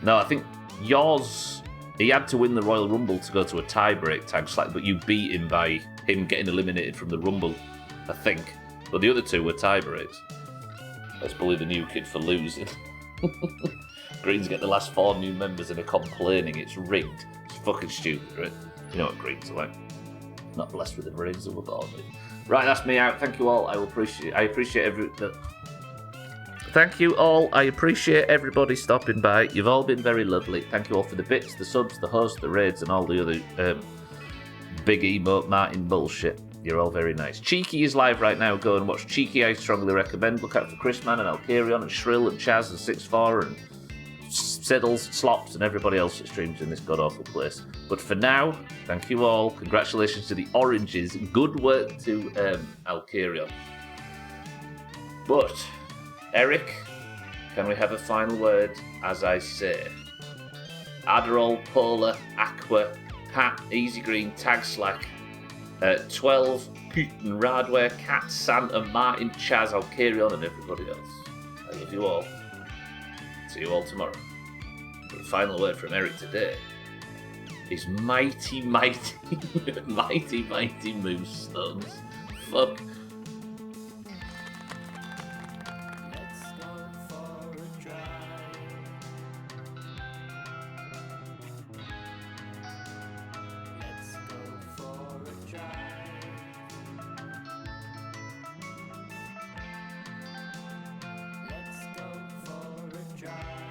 No, I think yours... He had to win the Royal Rumble to go to a tie-break tag, but you beat him by him getting eliminated from the Rumble, I think. But the other 2 were tie-breaks. Let's bully the new kid for losing. Greens get the last 4 new members and are complaining it's rigged. It's fucking stupid, right? You know what Greens are like. Not blessed with the brains that we're born with. Right, that's me out. Thank you all. I appreciate Thank you all. I appreciate everybody stopping by. You've all been very lovely. Thank you all for the bits, the subs, the hosts, the raids, and all the other big emote Martin bullshit. You're all very nice. Cheeky is live right now. Go and watch Cheeky. I strongly recommend. Look out for Chrisman and Alcarion and Shrill and Chaz and 6-4 and Siddles, Slops, and everybody else that streams in this god-awful place. But for now, thank you all. Congratulations to the Oranges. Good work to Alcarion. But... Eric, can we have a final word as I say? Adderall, Polar, Aqua, Pat, Easy Green, Tag Slack, 12, Putin, Radware, Cat, Santa, Martin, Chaz, I'll carry on, and everybody else. I love you all. See you all tomorrow. But the final word from Eric today is mighty, mighty, mighty, mighty moonstones. Fuck. Let's go for a drive.